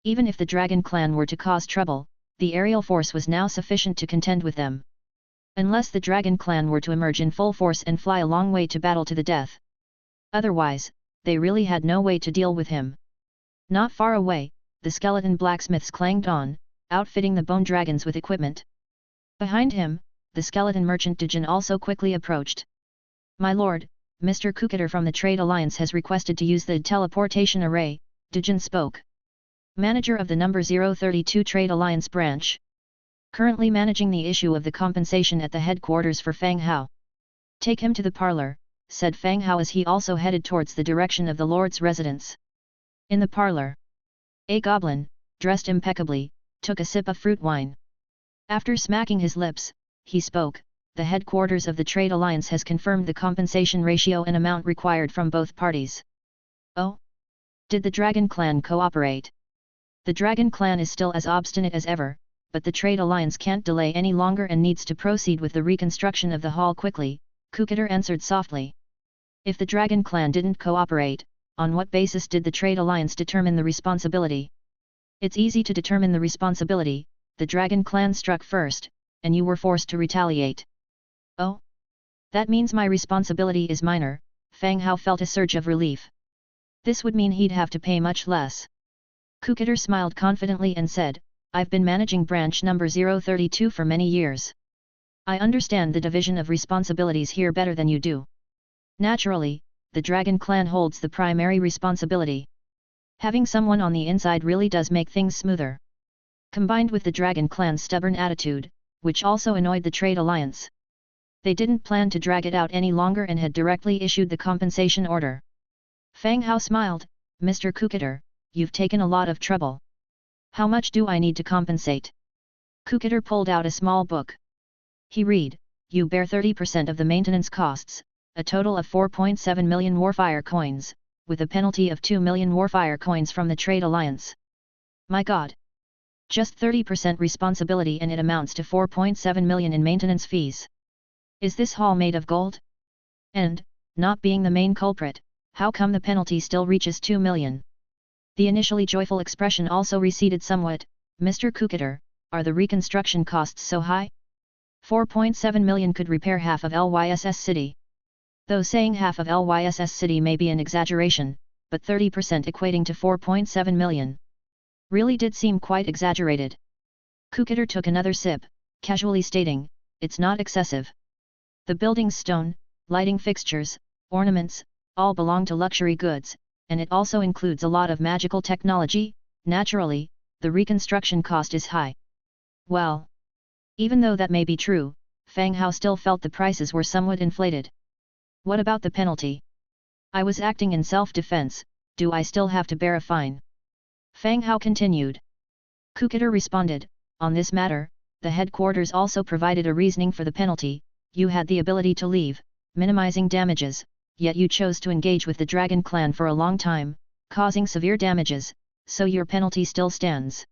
Even if the Dragon Clan were to cause trouble, the aerial force was now sufficient to contend with them. Unless the Dragon Clan were to emerge in full force and fly a long way to battle to the death. Otherwise, they really had no way to deal with him. Not far away, the skeleton blacksmiths clanged on, outfitting the bone dragons with equipment. Behind him, the skeleton merchant Dujin also quickly approached. My lord, Mr. Kukater from the Trade Alliance has requested to use the teleportation array, Dujin spoke. Manager of the number 032 Trade Alliance branch. Currently managing the issue of the compensation at the headquarters for Fang Hao. Take him to the parlor, said Fang Hao as he also headed towards the direction of the lord's residence. In the parlor, a goblin, dressed impeccably, took a sip of fruit wine. After smacking his lips, he spoke, the headquarters of the Trade Alliance has confirmed the compensation ratio and amount required from both parties. Oh? Did the Dragon Clan cooperate? The Dragon Clan is still as obstinate as ever, but the Trade Alliance can't delay any longer and needs to proceed with the reconstruction of the hall quickly, Kukater answered softly. If the Dragon Clan didn't cooperate, on what basis did the Trade Alliance determine the responsibility? It's easy to determine the responsibility, the Dragon Clan struck first, and you were forced to retaliate. Oh? That means my responsibility is minor, Fang Hao felt a surge of relief. This would mean he'd have to pay much less. Kukater smiled confidently and said, I've been managing branch number 032 for many years. I understand the division of responsibilities here better than you do. Naturally, the Dragon Clan holds the primary responsibility. Having someone on the inside really does make things smoother. Combined with the Dragon Clan's stubborn attitude, which also annoyed the Trade Alliance. They didn't plan to drag it out any longer and had directly issued the compensation order. Fang Hao smiled, Mr. Kukater, you've taken a lot of trouble. How much do I need to compensate? Kukater pulled out a small book. He read, you bear 30% of the maintenance costs, a total of 4.7 million Warfire coins, with a penalty of 2 million warfire coins from the Trade Alliance. My god! Just 30% responsibility and it amounts to 4.7 million in maintenance fees. Is this hall made of gold? And, not being the main culprit, how come the penalty still reaches 2 million? The initially joyful expression also receded somewhat. Mr. Cricketer, are the reconstruction costs so high? 4.7 million could repair half of LYSS City. Though saying half of LYSS City may be an exaggeration, but 30% equating to 4.7 million really did seem quite exaggerated. Cricketer took another sip, casually stating, it's not excessive. The building's stone, lighting fixtures, ornaments, all belong to luxury goods, and it also includes a lot of magical technology. Naturally, the reconstruction cost is high. Well, even though that may be true, Fang Hao still felt the prices were somewhat inflated. What about the penalty? I was acting in self-defense, do I still have to bear a fine? Fang Hao continued. Cricketer responded, on this matter, the headquarters also provided a reasoning for the penalty. You had the ability to leave, minimizing damages, yet you chose to engage with the Dragon Clan for a long time, causing severe damages, so your penalty still stands.